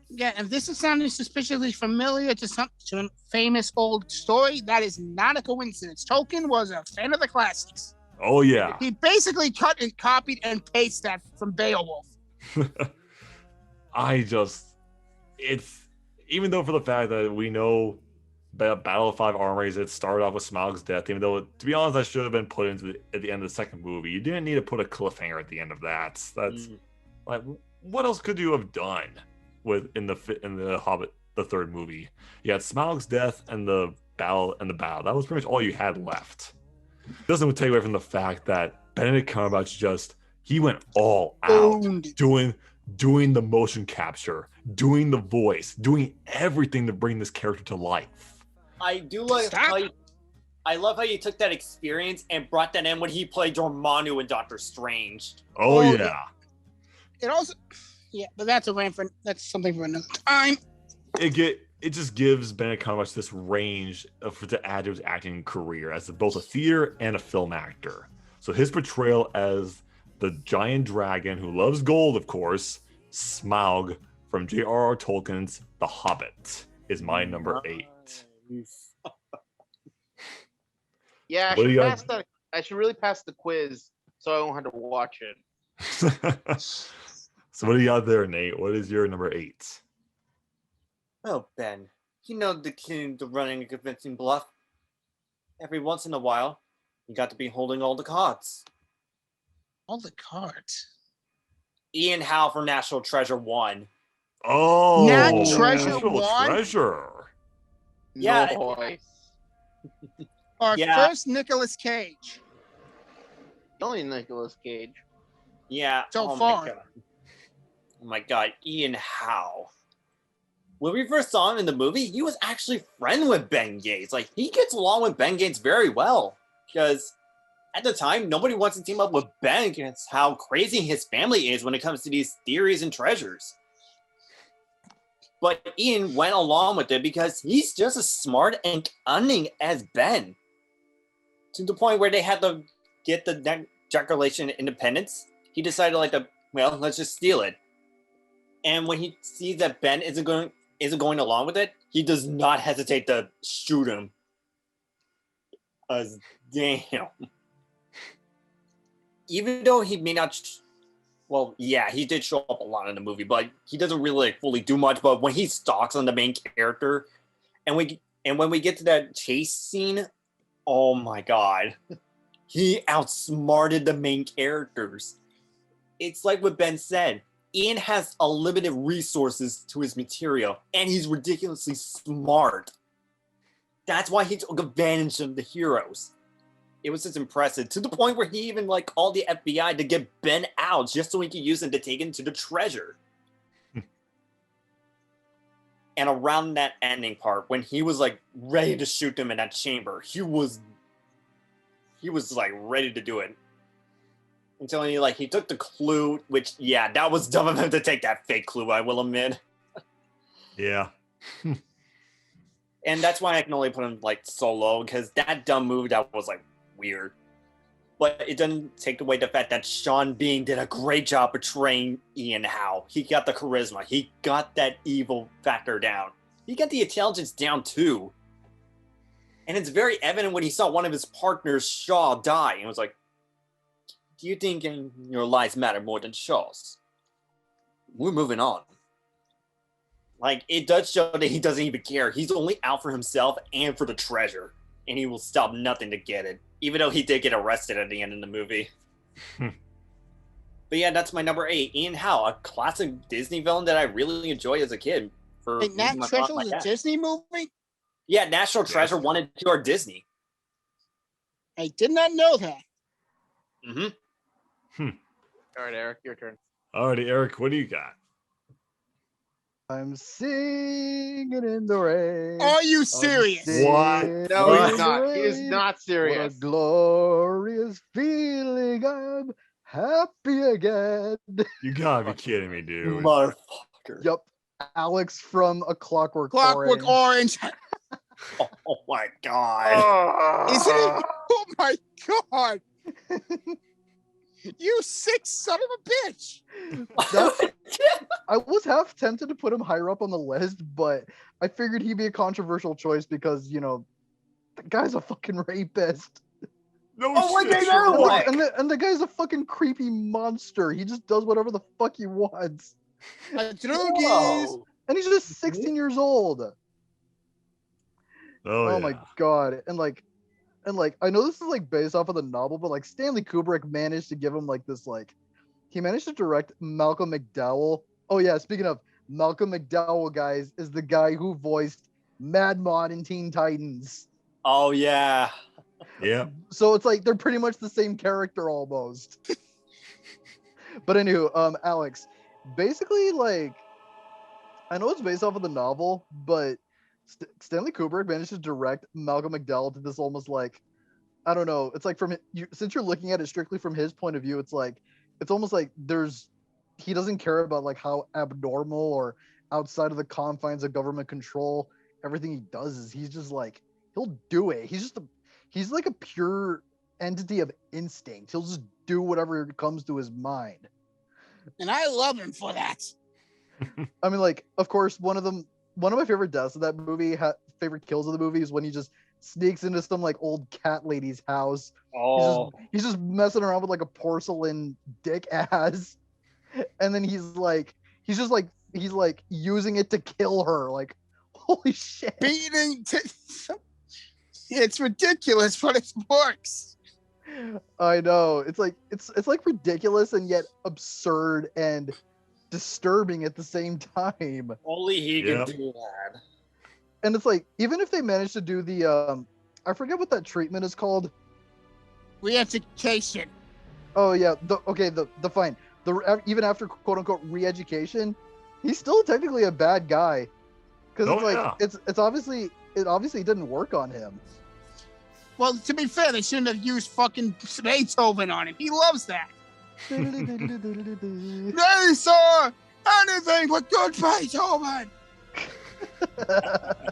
Yeah, if this is sounding suspiciously familiar to a famous old story, that is not a coincidence. Tolkien was a fan of the classics. Oh yeah. He basically cut and copied and pasted that from Beowulf. even though for the fact that we know Battle of Five Armories, it started off with Smaug's death, even though, to be honest, that should have been put into at the end of the second movie. You didn't need to put a cliffhanger at the end of that. That's like, what else could you have done in the Hobbit, the third movie? You had Smaug's death and the battle. That was pretty much all you had left. It doesn't take away from the fact that Benedict Cumberbatch he went all out doing the motion capture, doing the voice, doing everything to bring this character to life. I do like I love how you took that experience and brought that in when he played Dormammu in Doctor Strange. Oh yeah. It also, but that's something for another time. It just gives Benedict Cumberbatch this range to add to his acting career as both a theater and a film actor. So his portrayal as the giant dragon who loves gold, of course, Smaug from J.R.R. Tolkien's The Hobbit, is my number 8. Yeah, I should really pass the quiz so I won't have to watch it. So what do you got there, Nate? What is your number 8? Oh, Ben, you know the key to running a convincing bluff. Every once in a while, you got to be holding all the cards. All the cards? Ian Howe for National Treasure 1. Oh, National Treasure National 1? Treasure. Yeah. Noise. Our first Nicolas Cage. Only Nicolas Cage. Yeah. So far. Oh my god, Ian Howe. When we first saw him in the movie, he was actually friends with Ben Gates. Like, he gets along with Ben Gates very well. Because at the time, nobody wants to team up with Ben because how crazy his family is when it comes to these theories and treasures. But Ian went along with it because he's just as smart and cunning as Ben. To the point where they had to get the Declaration of Independence, he decided let's just steal it. And when he sees that Ben isn't going along with it, he does not hesitate to shoot him. Damn. Even though he may not, he did show up a lot in the movie, but he doesn't really fully do much. But when he stalks on the main character, and when we get to that chase scene, oh my god, he outsmarted the main characters. It's like what Ben said. Ian has unlimited resources to his material, and he's ridiculously smart. That's why he took advantage of the heroes. It was just impressive, to the point where he even called the FBI to get Ben out just so he could use him to take him to the treasure. And around that ending part, when he was ready to shoot them in that chamber, he was ready to do it. Until he took the clue, which that was dumb of him to take that fake clue, I will admit. Yeah. And that's why I can only put him solo, because that dumb move that was weird. But it doesn't take away the fact that Sean Bean did a great job portraying Ian Howe. He got the charisma. He got that evil factor down. He got the intelligence down too. And it's very evident when he saw one of his partners, Shaw, die. And was like, do you think your lives matter more than Shaw's? We're moving on. It does show that he doesn't even care. He's only out for himself and for the treasure. And he will stop nothing to get it. Even though he did get arrested at the end of the movie. But that's my number 8. Ian Howe, a classic Disney villain that I really enjoyed as a kid. Nat Treasure was a Disney movie? Yeah, National Treasure 1 and 2 are Disney. I did not know that. Mm-hmm. All right, Eric, your turn. Alrighty, Eric, what do you got? I'm singing in the rain. Are you serious? What? No, he's not. He is not serious. What a glorious feeling. I'm happy again. You gotta be kidding me, dude. Motherfucker. Yep. Alex from A Clockwork Orange. Oh my god. Is it? Oh my god. You sick son of a bitch. I was half tempted to put him higher up on the list, but I figured he'd be a controversial choice because, the guy's a fucking rapist. No shit. And the guy's a fucking creepy monster. He just does whatever the fuck he wants. Drogies. and he's just 16 years old. Oh, Oh yeah. my god. And like I know this is like based off of the novel, but like Stanley Kubrick managed to give him like this like he managed to direct Malcolm McDowell. Oh yeah, speaking of Malcolm McDowell, guys, is the guy who voiced Mad Mod in Teen Titans. Oh yeah. Yeah. So it's like they're pretty much the same character almost. But anywho, Alex, basically like I know it's based off of the novel, but Stanley Kubrick managed to direct Malcolm McDowell to this almost like I don't know. It's like from you since you're looking at it strictly from his point of view, it's like it's almost like he doesn't care about like how abnormal or outside of the confines of government control everything he does is. He's just like he'll do it. He's like a pure entity of instinct. He'll just do whatever comes to his mind. And I love him for that. I mean, like, of course, one of my favorite deaths of that movie, favorite kills of the movie, is when he just sneaks into some like old cat lady's house. Oh. He's just messing around with like a porcelain dick ass, and then he's just like using it to kill her. Like, holy shit! It's ridiculous, but it works. I know. It's like ridiculous and yet absurd and disturbing at the same time. Only he can Yep. do that. And it's like even if they manage to do the I forget what that treatment is called. Re-education. Oh yeah, the fine. Even after quote unquote re-education, he's still technically a bad guy. Because Oh, it's like yeah. it obviously didn't work on him. Well, to be fair, they shouldn't have used fucking Beethoven on him. He loves that. They saw anything but good Beethoven.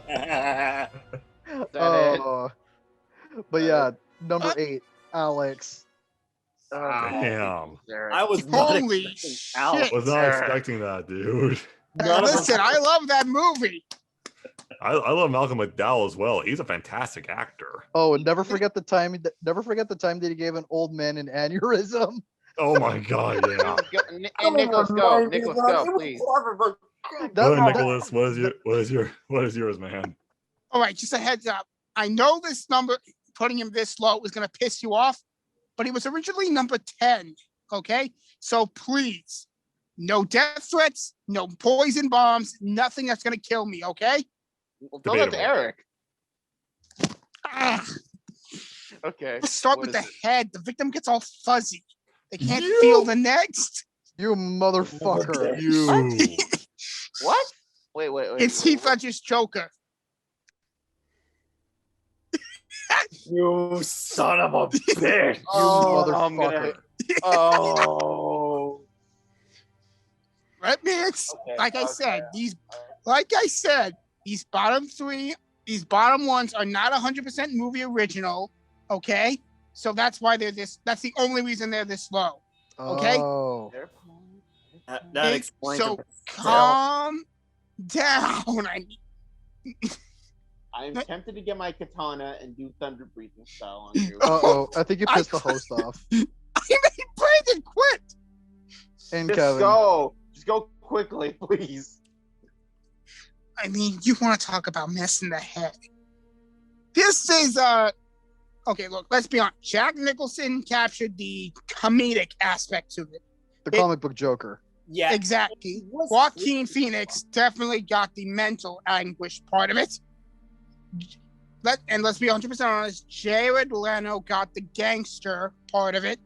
That Oh, but yeah, number 8, Alex. Damn. I was not Holy expecting shit. Alex. Was not expecting that, dude. None of us- Listen, I love that movie. I love Malcolm McDowell as well. He's a fantastic actor. Oh, and never forget the time that he gave an old man an aneurysm. Oh my god, yeah. And Nicholas, go. Nicholas, go, please. That- Go ahead, Nicholas. What is yours, man? All right, just a heads up. I know this number, putting him this low, is going to piss you off, but he was originally number 10. Okay, so please, no death threats, no poison bombs, nothing that's going to kill me. Okay. Well, tell that to Debatable. Eric. Ah, Okay. let's start what with is the it? head. The victim gets all fuzzy. They can't You- feel the next. You motherfucker. You. What? Wait. It's Heath Ledger's Joker. You son of a bitch. Oh, You I'm gonna- motherfucker. Oh. Right, man? It's Okay, like I okay. said, these bottom three, these bottom ones are not 100% movie original. Okay, so that's why they're this. That's the only reason they're this low. Okay. Oh. That Okay, explains so it. calm down. I'm tempted to get my katana and do thunder breathing style on you. Uh-oh. I think you pissed the host off. I made Brandon quit. And Just Kevin. go. Just go quickly, please. I mean, you want to talk about messing the head? This is okay. Look, let's be honest. Jack Nicholson captured the comedic aspect to it. The comic book Joker. Yeah. Exactly. It was- Joaquin Phoenix definitely got the mental anguish part of it. Let's be 100% honest. Jared Leto got the gangster part of it.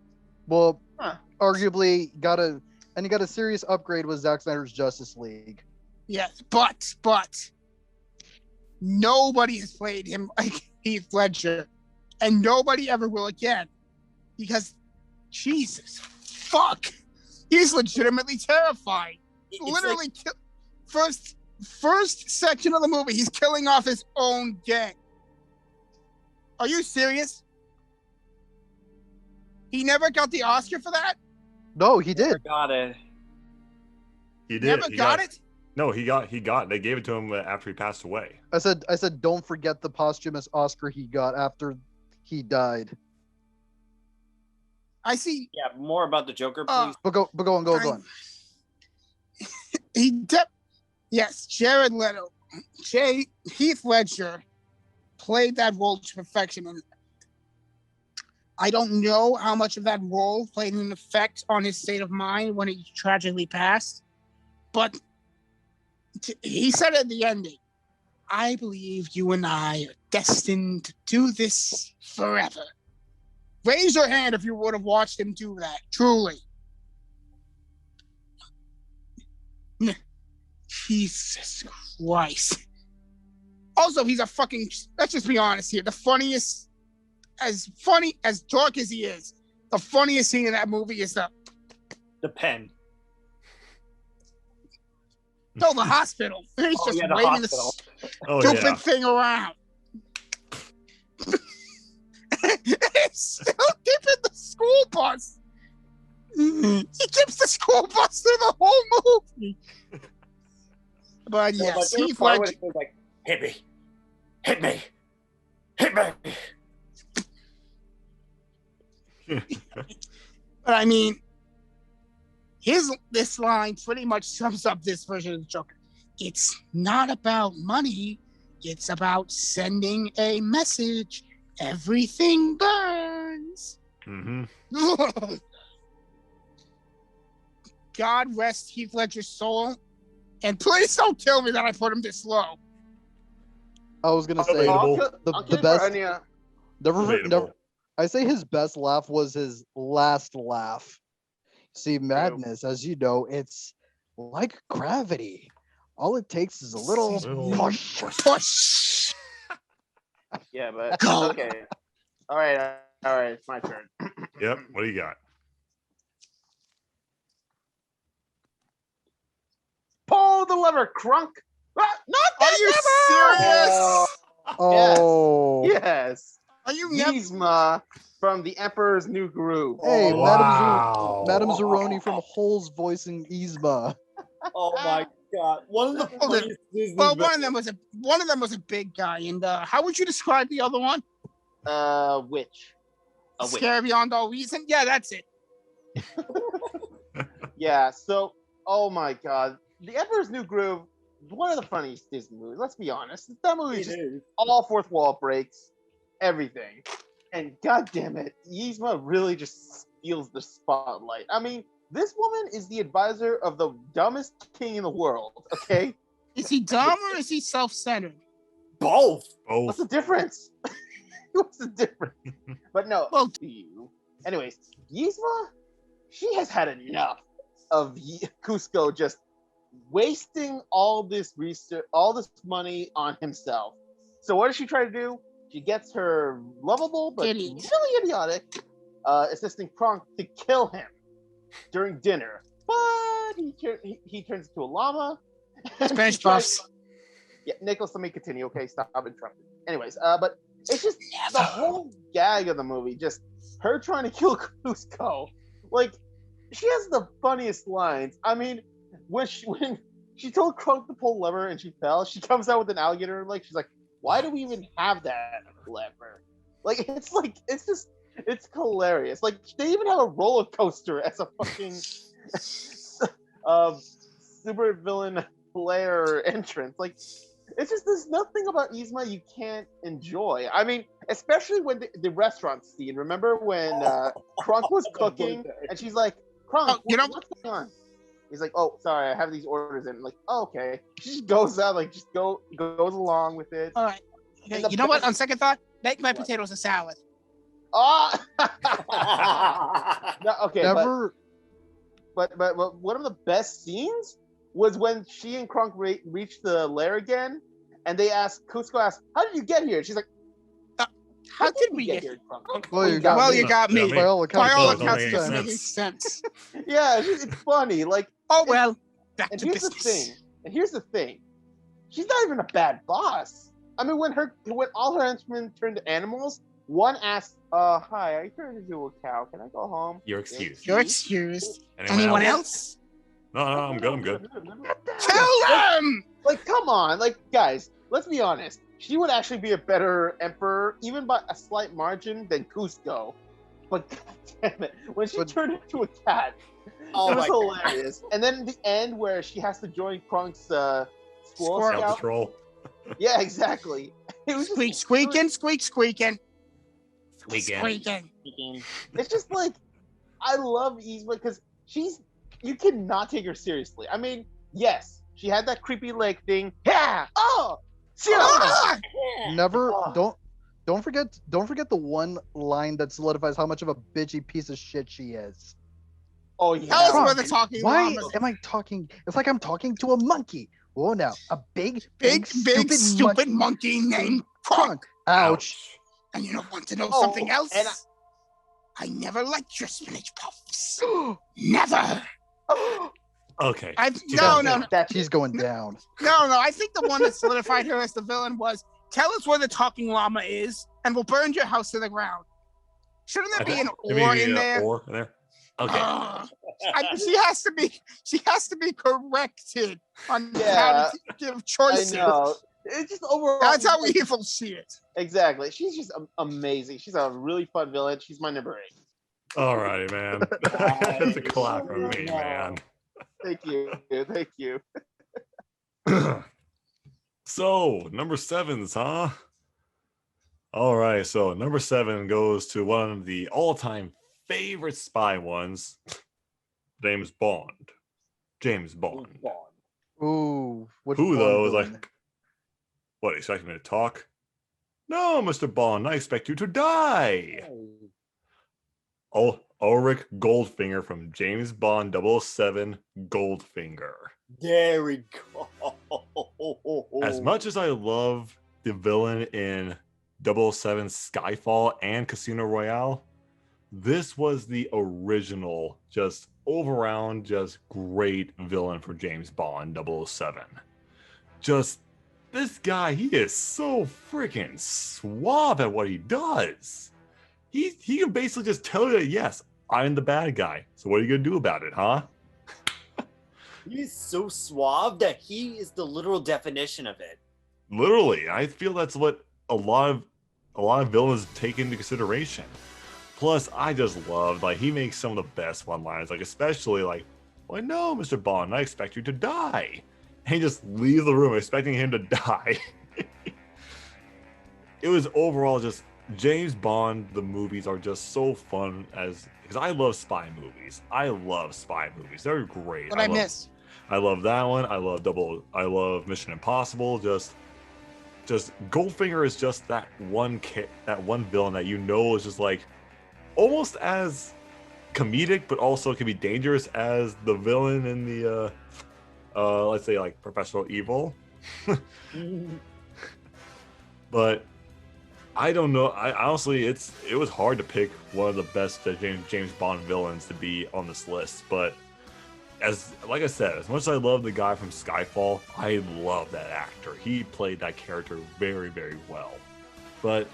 Well, Huh. arguably got a serious upgrade with Zack Snyder's Justice League. Yes, but nobody has played him like Heath Ledger, and nobody ever will again, because Jesus, fuck, he's legitimately terrifying. It's Literally, first section of the movie, he's killing off his own gang. Are you serious? He never got the Oscar for that? No, he Never did. got it. He did. Never He got it? No, he got. They gave it to him after he passed away. I said, don't forget the posthumous Oscar he got after he died. I see. Yeah, more about the Joker, Uh, please. But go on. He Yes, Jared Leto. Heath Ledger played that role to perfection. And I don't know how much of that role played an effect on his state of mind when he tragically passed. But he said at the ending, I believe you and I are destined to do this forever. Raise your hand if you would have watched him do that, truly. Jesus Christ. Also, he's a fucking, let's just be honest here, the funniest, as dark as he is, the funniest scene in that movie is the pen. No, the hospital. He's just the waving hospital. Oh, stupid yeah. thing around. He's still keeping the school bus. He keeps the school bus through the whole movie. But yes, Heath Ledger. Like, hit me, hit me, hit me. But I mean, this line pretty much sums up this version of the Joker. It's not about money. It's about sending a message. Everything burns. Mm-hmm. God rest Heath Ledger's soul. And please don't tell me that I put him this low. I was gonna say Debatable. the best. Never. I say his best laugh was his last laugh. See, madness, as you know, it's like gravity. All it takes is a little push. Push. Yeah, but Go. okay. All right, it's my turn. Yep. What do you got? Pull the lever, Crunk. Ah, not that Are you lever! serious? Oh. Yes. Are you never? Yzma from The Emperor's New Groove. Hey, Wow. Madame Zeroni from Holes voicing Yzma. Oh my god! One of the Hold it. funniest Disney Well, villains- one of them was a big guy, and how would you describe the other one? Which? A witch. Scary beyond all reason. Yeah, that's it. Yeah, so, oh my god. The Emperor's New Groove, one of the funniest Disney movies, let's be honest. That movie is just all fourth wall breaks, everything. And god damn it, Yzma really just steals the spotlight. I mean, this woman is the advisor of the dumbest king in the world, okay? Is he dumb or is he self-centered? both. What's Both. the difference? What's the difference? But no, Well, anyways, Yzma, she has had enough of Cusco just wasting all this research, all this money on himself. So what does she try to do? She gets her lovable but Idiot. really idiotic assistant Kronk to kill him during dinner. But he turns into a llama. and Spanish she tries- buffs. Yeah, Nicholas, let me continue. Okay, stop interrupting. Anyways, but it's just the whole gag of the movie, just her trying to kill Cusco. Like, she has the funniest lines. I mean, when she told Kronk to pull lever and she fell, she comes out with an alligator in her leg. She's like, "Why do we even have that lever?" It's hilarious. Like, they even have a roller coaster as a fucking super villain player entrance. Like, it's just, there's nothing about Yzma you can't enjoy. I mean, especially when the restaurant scene. Remember when Kronk was cooking and she's like, "Kronk, what's going on?" He's like, "Oh, sorry, I have these orders in." I'm like, "Oh, okay." She just goes out, like, just goes along with it. All right. Okay, you know what? On second thought, make my potatoes a salad. Oh! No, okay, Never. but one of the best scenes was when she and Kronk reached the lair again, and Cusco asked, "How did you get here?" She's like, How did we get here, Kronk?" Well, you got Well, me. you got me. Yeah, By all By all Doesn't accounts, make it doesn't any make any sense. Yeah, it's funny. Like, Oh well, back and to here's business. the thing. She's not even a bad boss. I mean, when all her henchmen turned to animals, one asked, "Hi, I turned into a cow. Can I go home?" You're excused. You're excused. Anyone else? No, I'm good. I'm good. Tell them. Like, come on, like, guys, let's be honest. She would actually be a better emperor, even by a slight margin, than Cusco. But god damn it, when she turned into a cat, Oh it was my hilarious. And then the end where she has to join Kronk's Squirrel Squirrel. Scout. Patrol. Yeah, exactly. It was Squeak, just, squeaking, squeak, squeaking, Weekend. squeaking. It's just like I love Yzma because you cannot take her seriously. I mean, yes, she had that creepy leg thing. Yeah. Oh, see you Ah! Never Oh. don't forget the one line that solidifies how much of a bitchy piece of shit she is. Oh yeah. Tell us Come where on, the talking Why llamas am I talking? It's like I'm talking to a monkey. Oh no, a big big, stupid monkey named Crunk. Ouch. And you don't want to know Oh, something else? and I never liked your spinach puffs. Never. Okay. No. That's She's going down. No. I think the one that solidified her as the villain was tell us where the talking llama is, and we'll burn your house to the ground. Shouldn't there be an or in there? Or in there. Okay. She has to be corrected on how Yeah, to give I choices. know. It's just overall. That's how evil she is. Exactly. She's just amazing. She's a really fun villain. She's my number 8. All right, man. That's a clap from me, man. Thank you. Thank you. So, number 7s, huh? All right, so number 7 goes to one of the all-time favorite spy ones, James Bond. James Bond. Ooh, which Who, Bond though, is villain? like, what, expect me to talk? No, Mr. Bond, I expect you to die. Oh, Ulrich Goldfinger from James Bond 007 Goldfinger. There we go. As much as I love the villain in 007 Skyfall and Casino Royale, this was the original, just all-around, just great villain for James Bond 007. Just, this guy, he is so freaking suave at what he does. He can basically just tell you, yes, I'm the bad guy. So what are you going to do about it, huh? He's so suave that he is the literal definition of it. Literally, I feel that's what a lot of villains take into consideration. Plus, I just love, like, he makes some of the best one-liners, like, especially, like, well, no, Mr. Bond, I expect you to die. And he just leaves the room expecting him to die. It was overall just, James Bond, the movies are just so fun because I love spy movies. I love spy movies. They're great. What I miss? I love that one. I love Mission Impossible. Just Goldfinger is just that one villain that you know is just like almost as comedic, but also can be dangerous as the villain in the let's say like Professional Evil. But I don't know. I honestly, it was hard to pick one of the best James Bond villains to be on this list, but. Like I said, as much as I love the guy from Skyfall, I love that actor. He played that character very, very well. But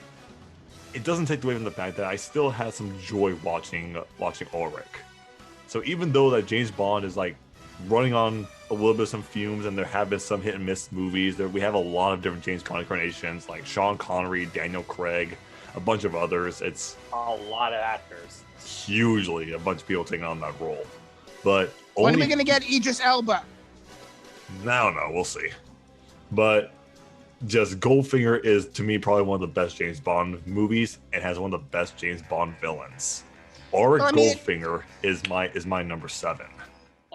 it doesn't take away from the fact that I still had some joy watching Ulrich. So even though that James Bond is like running on a little bit of some fumes, and there have been some hit and miss movies, we have a lot of different James Bond incarnations, like Sean Connery, Daniel Craig, a bunch of others. It's A lot of actors. hugely a bunch of people taking on that role. But When are we gonna get Idris Elba? I don't know. We'll see. But just Goldfinger is, to me, probably one of the best James Bond movies and has one of the best James Bond villains. Ulrich Goldfinger is my number 7.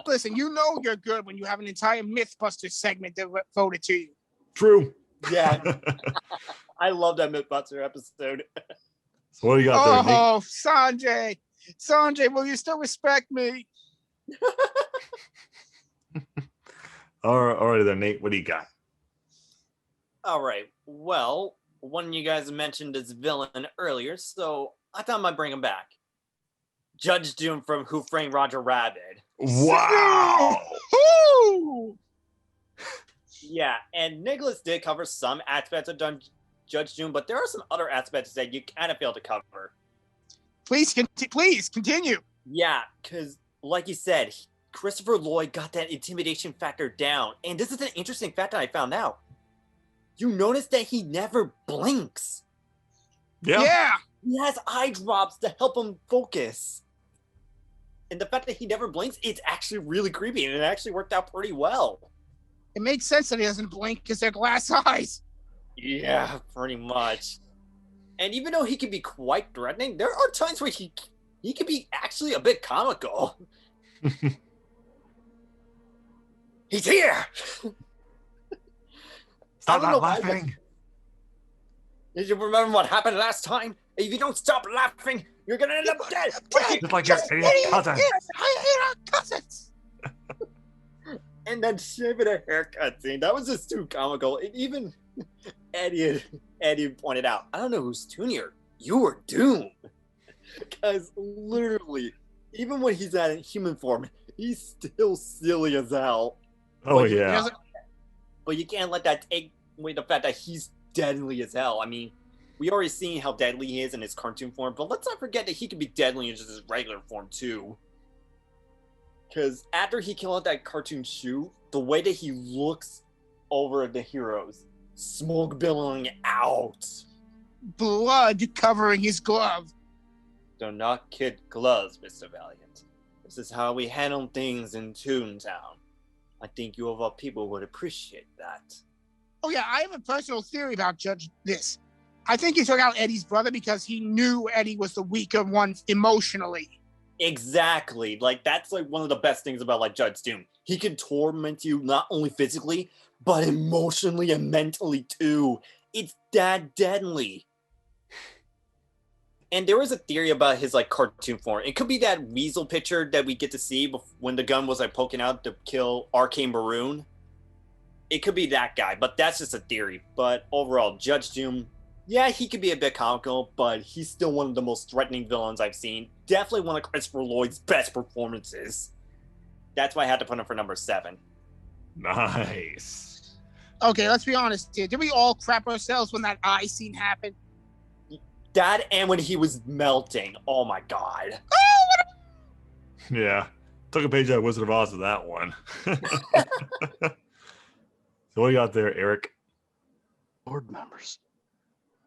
Listen, you know you're good when you have an entire Mythbusters segment devoted to you. True. Yeah. I love that Mythbuster episode. So what do you got there, Nick? Oh, Sanjay, will you still respect me? All right, then, Nate. What do you got? All right. Well, one of you guys mentioned this villain earlier, so I thought I might bring him back. Judge Doom from Who Framed Roger Rabbit. Wow. Woo! Yeah, and Nicholas did cover some aspects of Judge Doom, but there are some other aspects that you kind of failed to cover. Please continue. Yeah, because like you said, Christopher Lloyd got that intimidation factor down. And this is an interesting fact that I found out. You notice that he never blinks. Yeah. He has eye drops to help him focus. And the fact that he never blinks, it's actually really creepy, and it actually worked out pretty well. It makes sense that he doesn't blink because they're glass eyes. Yeah, pretty much. And even though he can be quite threatening, there are times where he can be actually a bit comical. He's here! Stop I don't know why, laughing. Did you remember what happened last time? If you don't stop laughing, you're gonna end up dead. Just like your idiot cousin. Yes, I hate our cousins. And then shaving a haircut scene, that was just too comical. And even Eddie pointed out, I don't know who's tunnier. You were doomed. Because literally, even when he's at human form, he's still silly as hell. Oh But yeah. But you can't let that take away the fact that he's deadly as hell. I mean, we already seen how deadly he is in his cartoon form, but let's not forget that he can be deadly in just his regular form too. Because after he killed that cartoon shoe, the way that he looks over the heroes, smoke billowing out. Blood covering his glove. Do not kid gloves, Mr. Valiant. This is how we handle things in Toontown. I think you of all people would appreciate that. Oh yeah, I have a personal theory about Judge this. I think he took out Eddie's brother because he knew Eddie was the weaker one emotionally. Exactly. Like, that's like one of the best things about like Judge Doom. He can torment you not only physically, but emotionally and mentally too. It's that deadly. And there was a theory about his like cartoon form. It could be that weasel picture that we get to see when the gun was like poking out to kill Arcane Maroon. It could be that guy, but that's just a theory. But overall, Judge Doom, yeah, he could be a bit comical, but he's still one of the most threatening villains I've seen. Definitely one of Christopher Lloyd's best performances. That's why I had to put him for number 7. Nice. Okay, let's be honest here. Did we all crap ourselves when that eye scene happened? That and when he was melting. Oh my god. Yeah. Took a page out of Wizard of Oz with that one. So what do you got there, Eric? Board members,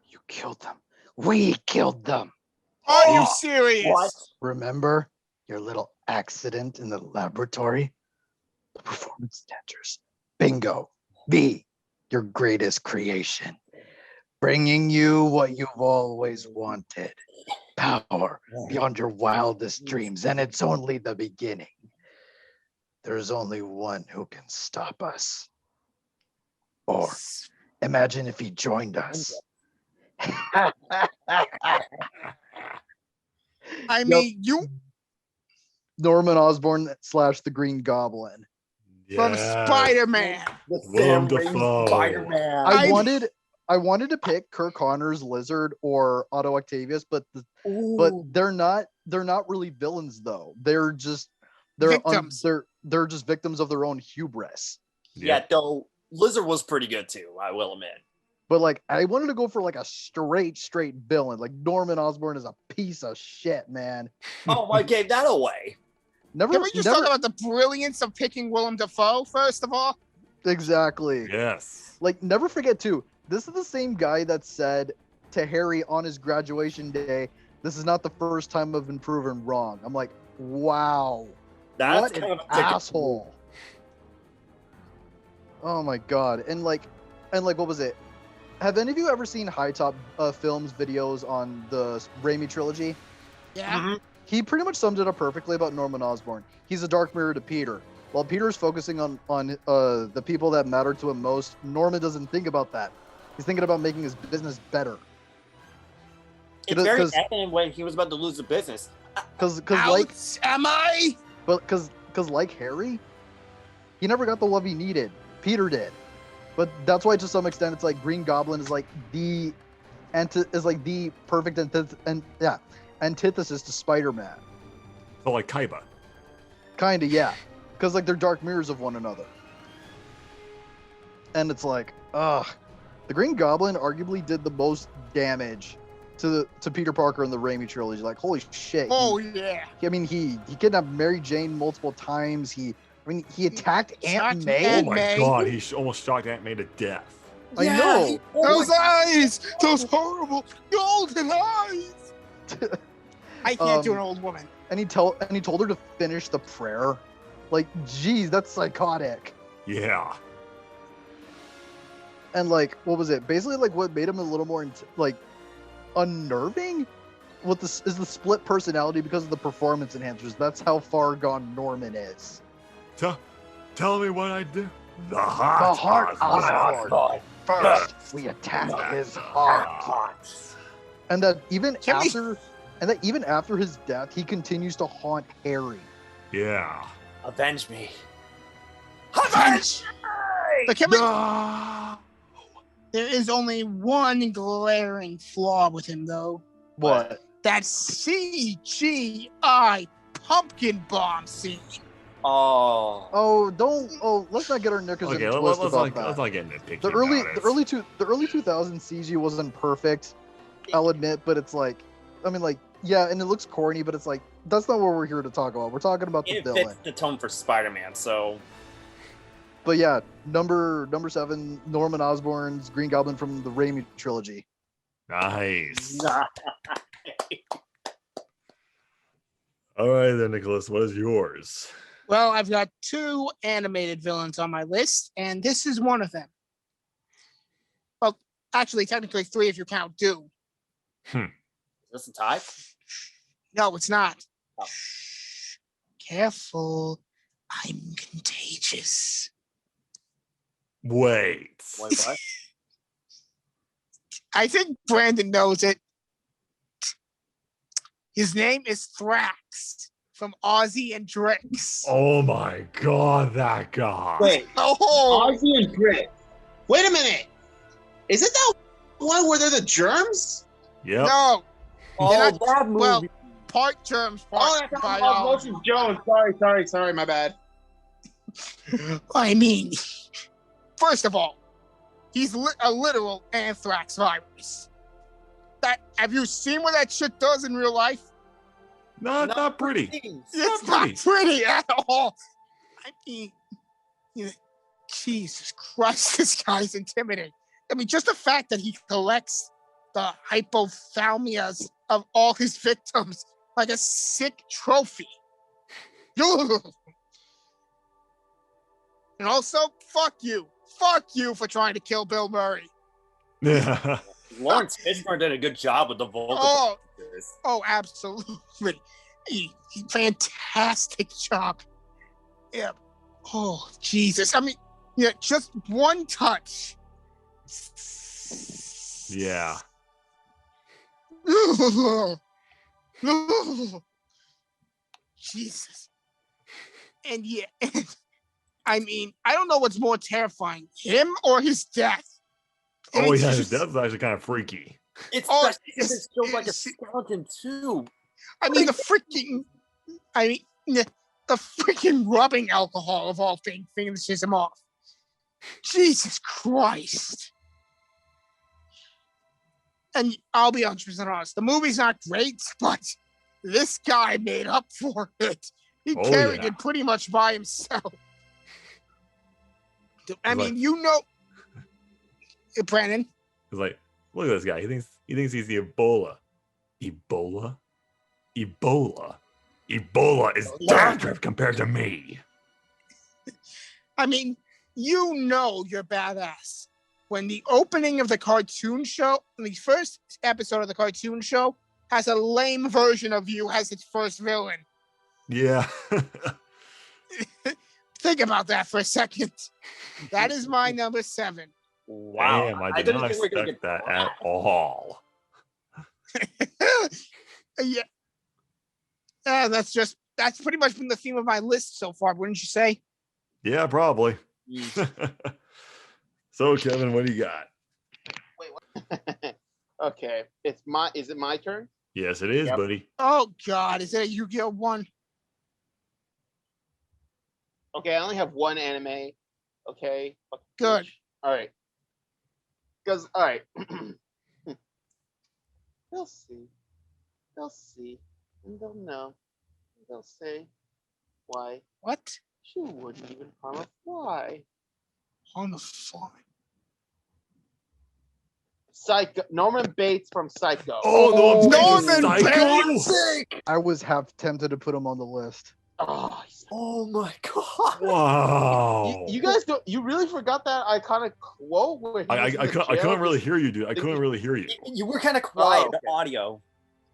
you killed them. We killed them. Are you serious? What? Remember your little accident in the laboratory? The performance tenters. Bingo. B, your greatest creation. Bringing you what you've always wanted. Power beyond your wildest dreams. And it's only the beginning. There's only one who can stop us. Or imagine if he joined us. I mean, you Norman Osborn / the Green Goblin. from Yeah. Spider-Man. The Willem Sam Raimi Dafoe. Spider-Man. I wanted to pick Kirk Connor's Lizard or Otto Octavius, but they're not really villains though. They're just Victims. they're just victims of their own hubris. Yeah, though Lizard was pretty good too, I will admit. But like I wanted to go for like a straight villain. Like Norman Osborn is a piece of shit, man. Oh, I gave that away. Can we just talk about the brilliance of picking Willem Dafoe, first of all? Exactly. Yes. Like never forget too, this is the same guy that said to Harry on his graduation day, "This is not the first time I've been proven wrong." I'm like, wow. That's What kind an of a ticket. asshole. Oh my god. And like what was it? Have any of you ever seen High Top Films videos on the Raimi trilogy? Yeah. Mhm. He pretty much summed it up perfectly about Norman Osborn. He's a dark mirror to Peter. While Peter's focusing on the people that matter to him most, Norman doesn't think about that. He's thinking about making his business better. It's very evident when he was about to lose the business. Cause like Am I? But cause like Harry, he never got the love he needed. Peter did. But that's why to some extent it's like Green Goblin is like the perfect antithesis to Spider-Man. So like Kaiba. Kinda, yeah. Because like they're dark mirrors of one another. And it's like, ugh. The Green Goblin arguably did the most damage to Peter Parker in the Raimi trilogy. Like, holy shit. Oh yeah. He kidnapped Mary Jane multiple times. He attacked Aunt May. Oh Aunt my May. god, he almost shocked Aunt May to death. I know. Those eyes, those horrible golden eyes. I can't do an old woman. And he told her to finish the prayer. Like, geez, that's psychotic. Yeah. and like what was it? Basically, like what made him a little more like unnerving with this is the split personality because of the performance enhancers. That's how far gone Norman is. Tell me what I do. The heart Osborn. First, we attack his heart. And that even after his death, he continues to haunt Harry. Yeah. Avenge me. Avenge! But there is only one glaring flaw with him, though. What? That CGI pumpkin bomb scene. Let's not get our knickers in a twist let's about that. not get nitpicky. The early 2000s CG wasn't perfect, I'll admit, but it's like, I mean, like, yeah, and it looks corny, but it's like that's not what we're here to talk about. We're talking about the villain. It fits the tone for Spider-Man, so. But yeah, number 7, Norman Osborn's Green Goblin from the Raimi trilogy. Nice. All right then, Nicholas, what is yours? Well, I've got 2 animated villains on my list, and this is one of them. Well, actually, technically 3 if you count Doom. Is this a tie? No, it's not. Oh. Shh. Careful. I'm contagious. Wait, what? I think Brandon knows it. His name is Thrax from Ozzy and Drix. Oh my god, that guy. Wait, Oh, Ozzy and Grit. Wait a minute. Is it that one where they're the germs? Yep. no. Oh, that movie. Well, part germs, part that's biology. Osmosis Jones. Sorry, my bad. I mean, first of all, he's a literal anthrax virus. Have you seen what that shit does in real life? Not pretty. It's not pretty at all. I mean, Jesus Christ, this guy's intimidating. I mean, just the fact that he collects the hypothalamias of all his victims like a sick trophy. And also, fuck you. Fuck you for trying to kill Bill Murray. Yeah. Lawrence Fishburne did a good job with the vocal. Oh, absolutely. Fantastic job. Yeah. Oh, Jesus. I mean, yeah, just one touch. Yeah. Jesus. And yeah, I mean, I don't know what's more terrifying, him or his death. Oh It's yeah, just- that's actually kind of freaky. It's Oh, especially because it's still like a skeleton too. I mean, the freaking rubbing alcohol of all things finishes him off. Jesus Christ. And I'll be 100% honest, the movie's not great, but this guy made up for it. He Oh, carried yeah. it pretty much by himself. I He's mean, like- you know, Brandon. It's like, look at this guy. He thinks he's the Ebola. Ebola is dirt trip compared to me. I mean, you know you're badass when the opening of the cartoon show, the first episode of the cartoon show, has a lame version of you as its first villain. Yeah. Think about that for a second. That is my number 7. Wow. Damn, I did not think we were gonna expect get that at all. Yeah. That's pretty much been the theme of my list so far, wouldn't you say? Yeah, probably. Mm. So, Kevin, what do you got? Okay, is it my turn? Yes, it is, Yep. buddy. Oh God, is it a Yu-Gi-Oh 1? Okay, I only have one anime. Okay. Good. All right. Because all right. They'll see. They'll see. And they'll know. They'll say, why? What? She wouldn't even harm a fly. On the fly. Psycho. Norman Bates from Psycho. Oh, Norman Psycho? Bates! I was half tempted to put him on the list. Oh, Oh my god. Wow. you guys don't. You really forgot that iconic quote where he was in the I jail couldn't really just hear you, dude. I thinking- couldn't really hear you. You were kind of quiet, okay. the audio.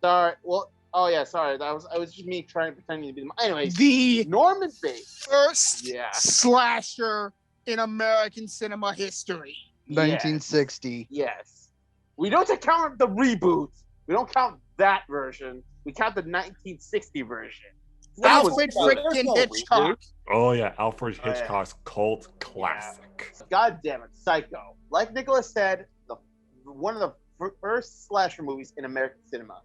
Sorry. Well, oh yeah, sorry. That was just me trying to pretend to be. Anyways, The Norman Bates. first Yeah. slasher in American cinema history. 1960. Yes. We don't count the reboot. We don't count that version. We count the 1960 version. That was Alfred good. freaking no Hitchcock. Oh yeah, Alfred Oh, yeah. Hitchcock's cult classic. God damn it, Psycho. Like Nicholas said, one of the first slasher movies in American cinema.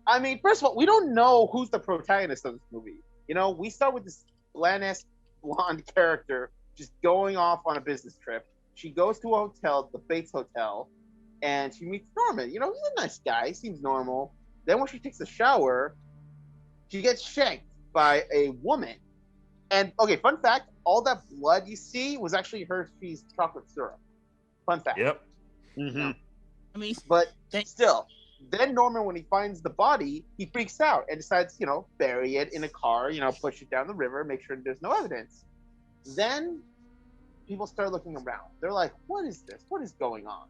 I mean, first of all, we don't know who's the protagonist of this movie. You know, we start with this bland-ass blonde character just going off on a business trip. She goes to a hotel, the Bates Hotel, and she meets Norman. You know, he's a nice guy. He seems normal. Then when she takes a shower, she gets shanked by a woman. And, okay, fun fact, all that blood you see was actually Hershey's chocolate syrup. Fun fact. Yep. Mm-hmm. I mean, But Thank- still, then Norman, when he finds the body, he freaks out and decides, you know, bury it in a car, you know, push it down the river, make sure there's no evidence. Then people start looking around. They're like, what is this? What is going on?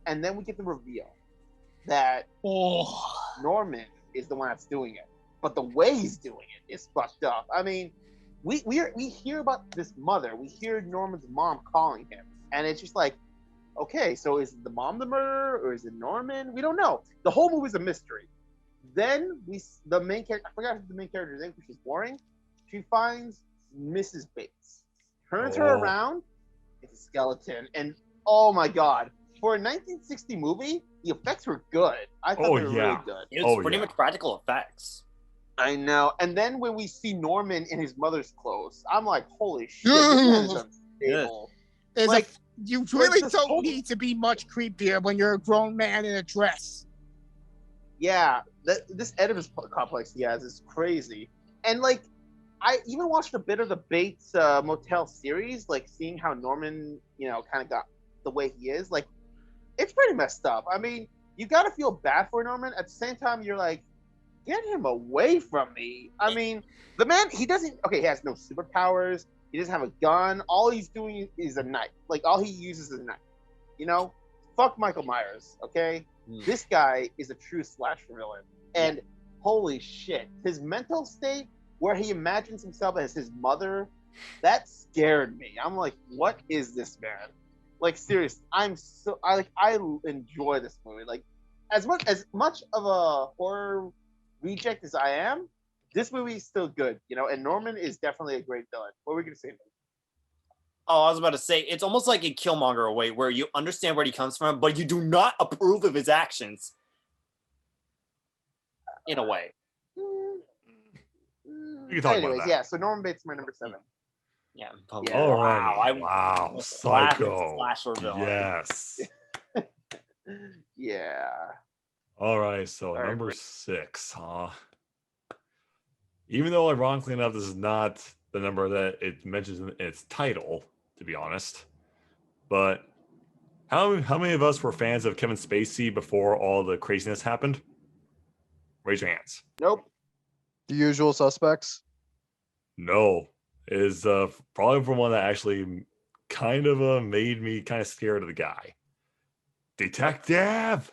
And then we get the reveal that oh, Norman is the one that's doing it. But the way he's doing it is fucked up. I mean, we hear about this mother. We hear Norman's mom calling him. And it's just like, okay, so is the mom the murderer or is it Norman? We don't know. The whole movie's a mystery. Then the main character, I forgot the main character's name because she's boring. She finds Mrs. Bates, turns her Oh. around, it's a skeleton, and oh my god, for a 1960 movie, the effects were good. I thought Oh, they were yeah. really good. It was Oh, pretty yeah. much practical effects. I know. And then when we see Norman in his mother's clothes, I'm like, holy shit, this man is unstable. there's Like, you really this don't whole- need to be much creepier when you're a grown man in a dress. Yeah, this Oedipus complex he has is crazy. And like, I even watched a bit of the Bates Motel series, like seeing how Norman, you know, kind of got the way he is. Like, it's pretty messed up. I mean, you got to feel bad for Norman. At the same time, you're like, get him away from me. I mean, the man, he has no superpowers. He doesn't have a gun. All he's doing is a knife. Like, all he uses is a knife. You know? Fuck Michael Myers, okay? This guy is a true slasher villain. And holy shit, his mental state where he imagines himself as his mother, that scared me. I'm like, what is this man? Like, seriously, I enjoy this movie. Like, as much of a horror reject as I am, this movie is still good, you know, and Norman is definitely a great villain. What were we gonna say? Oh, I was about to say, it's almost like in Killmonger away, where you understand where he comes from, but you do not approve of his actions. In a way. You can talk about that. Yeah, so Norman Bates is my number 7. Yeah. Yeah. All Wow. right. Wow. Psycho. Slasher villain. Yes. Yeah. All right. So All right, number Rick. 6, huh? Even though, ironically enough, this is not the number that it mentions in its title, to be honest. But how many of us were fans of Kevin Spacey before all the craziness happened? Raise your hands. Nope. The Usual Suspects. No, it is probably for one that actually kind of made me kind of scared of the guy. Detective!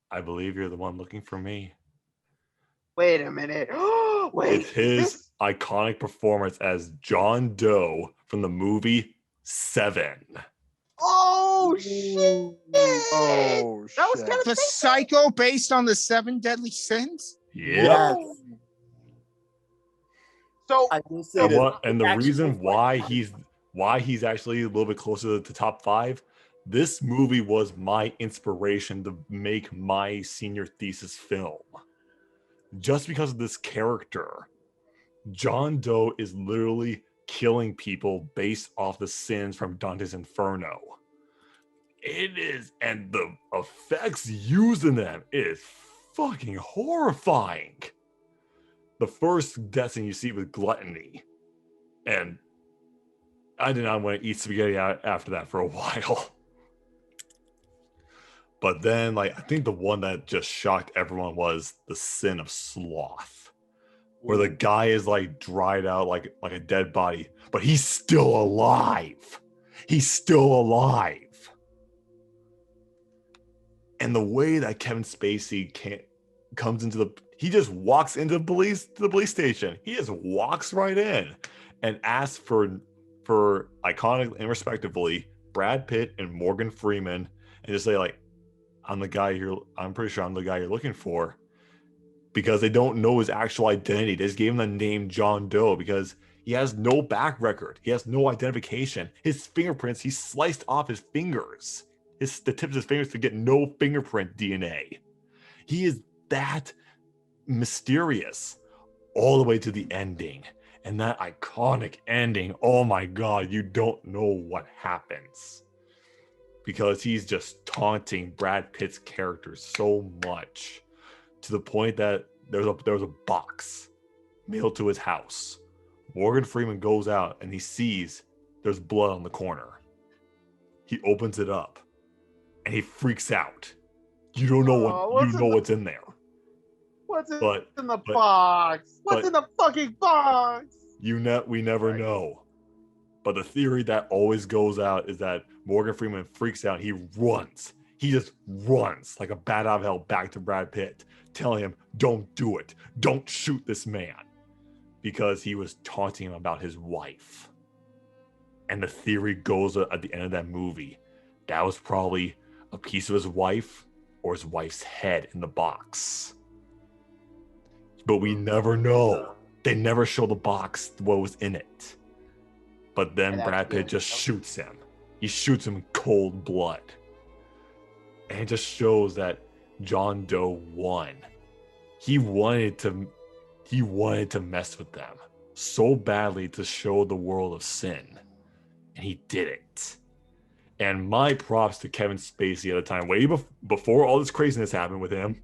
I believe you're the one looking for me. Wait a minute. Wait. It's his iconic performance as John Doe from the movie 7. Oh shit! Oh That was shit. kind of The Psycho based on the 7 Deadly Sins? Yeah. So I will say And, this, the actually reason was like- why he's actually a little bit closer to top 5, this movie was my inspiration to make my senior thesis film. Just because of this character, John Doe is literally killing people based off the sins from Dante's Inferno. It is, and the effects used in them is fucking horrifying. The first death scene you see with gluttony, and I did not want to eat spaghetti after that for a while. But then, like, I think the one that just shocked everyone was the sin of sloth. where the guy is like dried out like a dead body, but he's still alive. He's still alive. And the way that Kevin Spacey comes into he just walks into the police station. He just walks right in and asks for iconic and respectively Brad Pitt and Morgan Freeman, and just say like, I'm pretty sure I'm the guy you're looking for, because they don't know his actual identity. They just gave him the name John Doe because he has no back record. He has no identification. His fingerprints, he sliced off his fingers, the tips of his fingers, to get no fingerprint DNA. He is that mysterious all the way to the ending. And that iconic ending, oh my God, you don't know what happens. Because he's just taunting Brad Pitt's character so much, to the point that there was a box mailed to his house. Morgan Freeman goes out and he sees there's blood on the corner. He opens it up and he freaks out. You don't know what's in there. What's in the box? What's in the fucking box? We never know. But the theory that always goes out is that Morgan Freeman freaks out. He runs. He just runs like a bat out of hell back to Brad Pitt, telling him, don't do it. Don't shoot this man. Because he was taunting him about his wife. And the theory goes at the end of that movie, that was probably a piece of his wife or his wife's head in the box. But we never know. They never show the box, what was in it. But then Brad Pitt just shoots him. He shoots him in cold blood. And it just shows that John Doe won. He wanted to mess with them so badly to show the world of sin. And he did it. And my props to Kevin Spacey at the time, way before all this craziness happened with him.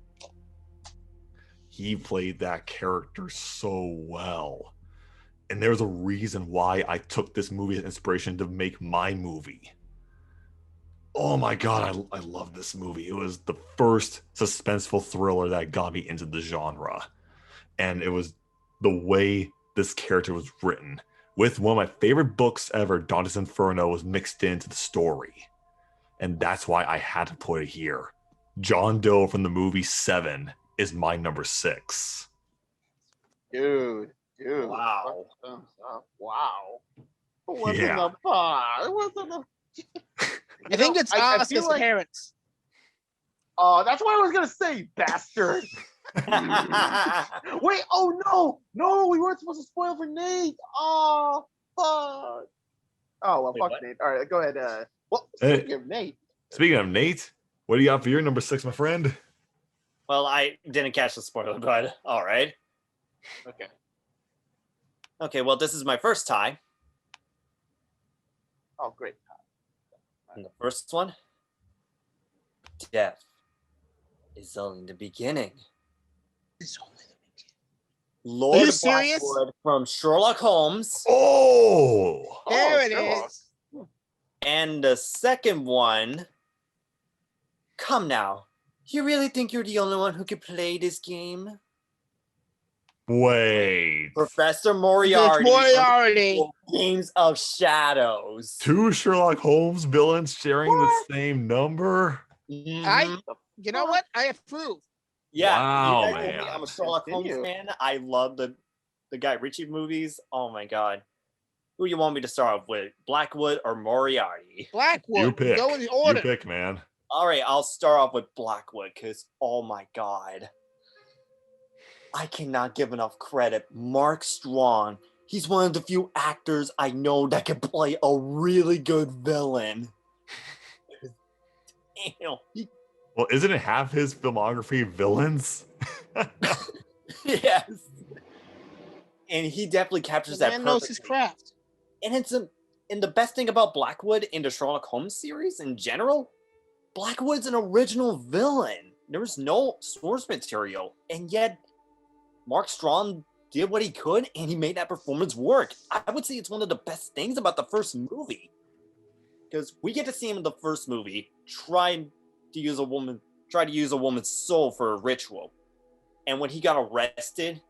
He played that character so well. And there's a reason why I took this movie as inspiration to make my movie. Oh my God, I love this movie. It was the first suspenseful thriller that got me into the genre. And it was the way this character was written, with one of my favorite books ever, Dante's Inferno, was mixed into the story. And that's why I had to put it here. John Doe from the movie Seven is my number 6. Dude. Wow. Wow. What's in Yeah. the box? What's in the... I think it's I Oscar's feel like- parents. Oh, that's what I was gonna say, bastard. Wait, oh no, we weren't supposed to spoil for Nate. Oh, fuck. Oh well, Wait, fuck what? Nate. All right, go ahead. Well, Hey. speaking of Nate, Speaking of Nate, what do you got for your number 6, my friend? Well, I didn't catch the spoiler, but all right. okay. Okay, well, this is my first tie. Oh, great. And the first one, death is only the beginning. It's only the Lord you serious? Blackwood from Sherlock Holmes. Oh! There it Sherlock. is. And the second one, come now. You really think you're the only one who can play this game? Wait. Professor Moriarty. It's Moriarty. from Games of Shadows. 2 Sherlock Holmes villains sharing the same number? Mhm. You know what? I approve. Yeah, Wow, you guys know me, man. I'm a Sherlock Holmes Continue. fan. I love the Guy Ritchie movies. Oh my god. Who you want me to start off with? Blackwood or Moriarty? Blackwood. You pick. Go in the You order. pick, man. All right, I'll start off with Blackwood because oh my god. I cannot give enough credit. Mark Strong. He's one of the few actors I know that can play a really good villain. Damn. Well, isn't it half his filmography villains? Yes. And he definitely captures The that man knows his perfectly. craft. And the best thing about Blackwood in the Sherlock Holmes series in general, Blackwood's an original villain. There was no source material, and yet Mark Strong did what he could, and he made that performance work. I would say it's one of the best things about the first movie, because we get to see him in the first movie try to use a woman's soul for a ritual, and when he got arrested,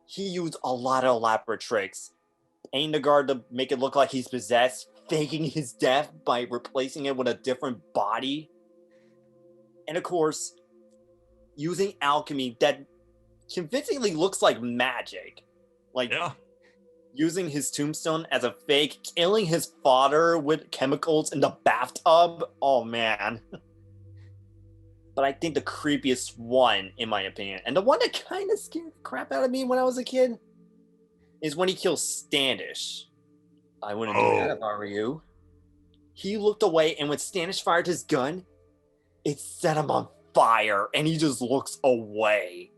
he used a lot of elaborate tricks. Painting the guard to make it look like he's possessed, faking his death by replacing it with a different body. And of course, using alchemy that convincingly looks like magic. Like Yeah. using his tombstone as a fake, killing his father with chemicals in the bathtub. Oh man. But I think the creepiest one, in my opinion, and the one that kind of scared the crap out of me when I was a kid, is when he kills Standish. I wouldn't do that if I were you. He looked away, and when Standish fired his gun, it set him on fire, and he just looks away.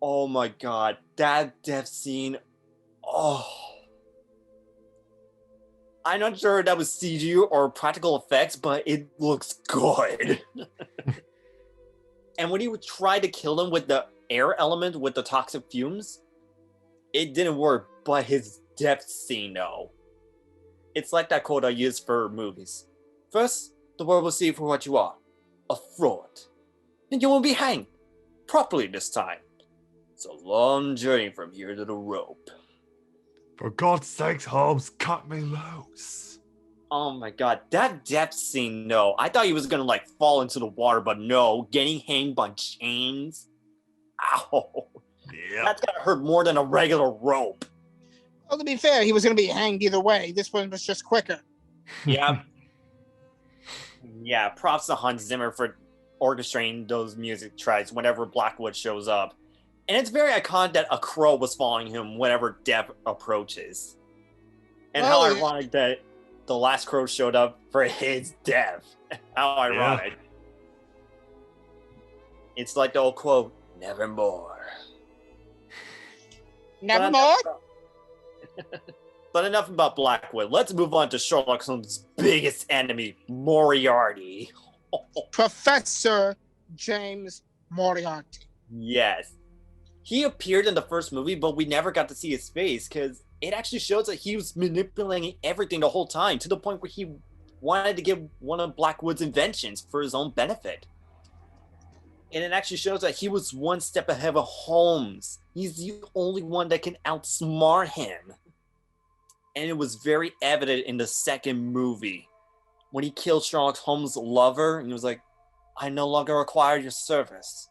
Oh my god, that death scene. Oh. I'm not sure that was CG or practical effects, but it looks good. And when he would try to kill him with the air element with the toxic fumes, it didn't work, but his death scene, though. It's like that quote I use for movies. First, the world will see you for what you are, a fraud. And you will be hanged, properly this time. It's a long journey from here to the rope. For God's sakes, Holmes, cut me loose. Oh my god, that death scene, no. I thought he was gonna like fall into the water, but no, getting hanged by chains. Ow. Yeah. That's gotta hurt more than a regular rope. Well, to be fair, he was going to be hanged either way. This one was just quicker. Yeah. Yeah, props to Hans Zimmer for orchestrating those music tracks whenever Blackwood shows up. And it's very iconic that a crow was following him whenever death approaches. And how ironic that the last crow showed up for his death. How ironic. Yeah. It's like the old quote, nevermore. Nevermore? But enough about Blackwood. Let's move on to Sherlock Holmes' biggest enemy, Moriarty. Professor James Moriarty. Yes. He appeared in the first movie, but we never got to see his face because it actually shows that he was manipulating everything the whole time to the point where he wanted to get one of Blackwood's inventions for his own benefit. And it actually shows that he was one step ahead of Holmes. He's the only one that can outsmart him. And it was very evident in the second movie when he killed Sherlock Holmes' lover. And he was like, I no longer require your service.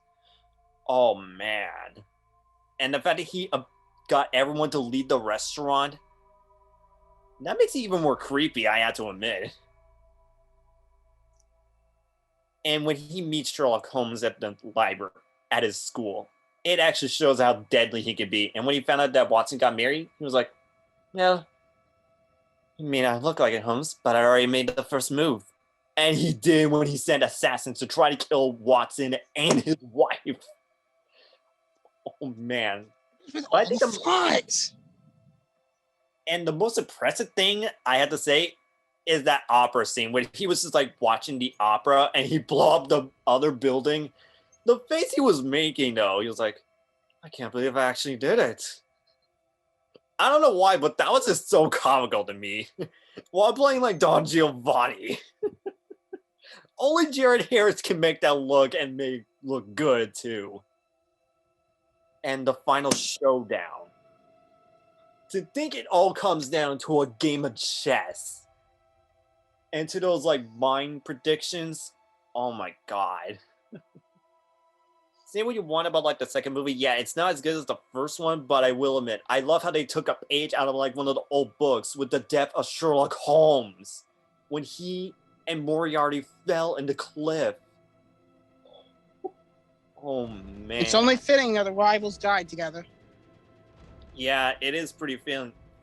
Oh, man. And the fact that he got everyone to leave the restaurant, that makes it even more creepy, I have to admit. And when he meets Sherlock Holmes at the library, at his school, it actually shows how deadly he could be. And when he found out that Watson got married, he was like, well, you may not look like it, Holmes, but I already made the first move. And he did when he sent assassins to try to kill Watson and his wife. Oh, man. I think and the most impressive thing I had to say is that opera scene when he was just like watching the opera and he blew up the other building. The face he was making, though, he was like, I can't believe I actually did it. I don't know why, but that was just so comical to me. While playing like Don Giovanni. Only Jared Harris can make that look and make look good, too. And the final showdown. To think it all comes down to a game of chess. And to those like mind predictions, oh my god. Say what you want about like the second movie, yeah, it's not as good as the first one, but I will admit, I love how they took a page out of like one of the old books with the death of Sherlock Holmes when he and Moriarty fell in the cliff. Oh man. It's only fitting that the rivals died together. Yeah, it is pretty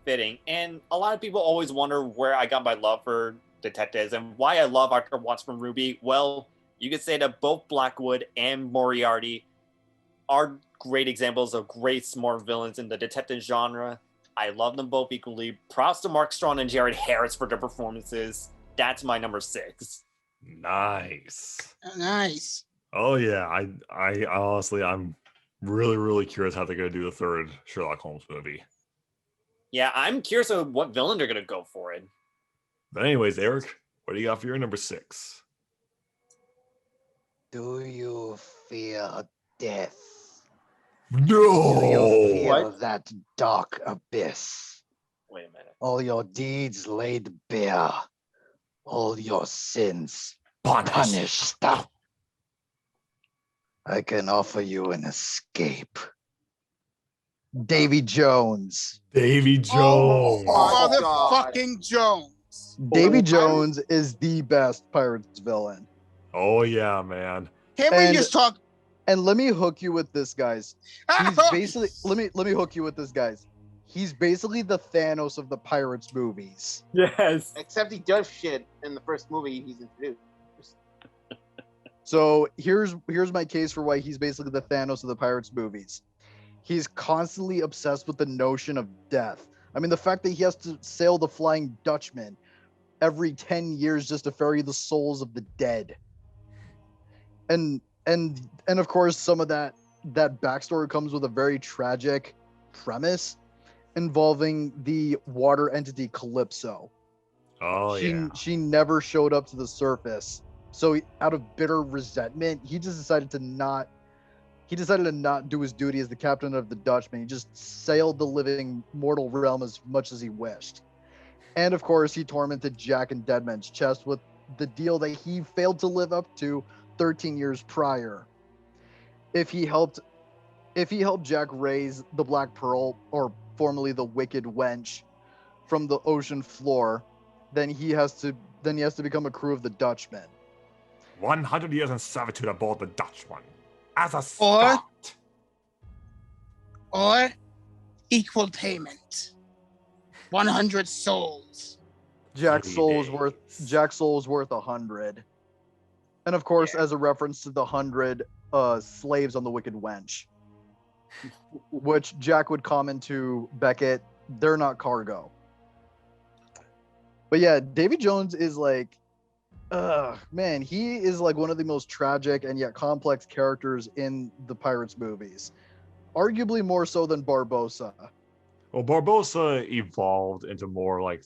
fitting. And a lot of people always wonder where I got my love for detectives and why I love Arthur Watson from Ruby. Well, you could say that both Blackwood and Moriarty are great examples of great smart villains in the detective genre. I love them both equally. Props to Mark Strong and Jared Harris for their performances. That's my number 6. Nice. Nice. Oh yeah, I honestly, I'm really curious how they're gonna do the third Sherlock Holmes movie. Yeah, I'm curious of what villain they're gonna go for it. But anyways, Eric, what do you got for your number 6? Do you fear death? Do you No. feel What? that dark abyss? Wait a minute. All your deeds laid bare, all your sins Punished. punished. I can offer you an escape. Davy Jones. Davy Jones. my God. Motherfucking Jones. Davy Oh, Jones is the best Pirates villain. Oh yeah, man. Can we And- just talk? And let me hook you with this, guys. He's basically let me hook you with this, guys. He's basically the Thanos of the Pirates movies. Yes. Except he does shit in the first movie he's introduced. So here's my case for why he's basically the Thanos of the Pirates movies. He's constantly obsessed with the notion of death. I mean, the fact that he has to sail the Flying Dutchman every 10 years just to ferry the souls of the dead. And of course, some of that backstory comes with a very tragic premise involving the water entity Calypso. Oh yeah. She never showed up to the surface. So out of bitter resentment, he just decided to not do his duty as the captain of the Dutchman. He just sailed the living mortal realm as much as he wished. And of course, he tormented Jack in Deadman's Chest with the deal that he failed to live up to 13 years prior. If he helped Jack raise the Black Pearl, or formerly the Wicked Wench, from the ocean floor, then he has to become a crew of the Dutchman. 100 years in servitude aboard the Dutchman. As a Or- start. Or equal payment. 100 souls. Jack's 30 soul is worth 100. And of course, as a reference to the 100 slaves on the Wicked Wench, which Jack would comment to Beckett, they're not cargo. But yeah, Davy Jones is like, man, he is like one of the most tragic and yet complex characters in the Pirates movies. Arguably more so than Barbossa. Well, Barbossa evolved into more like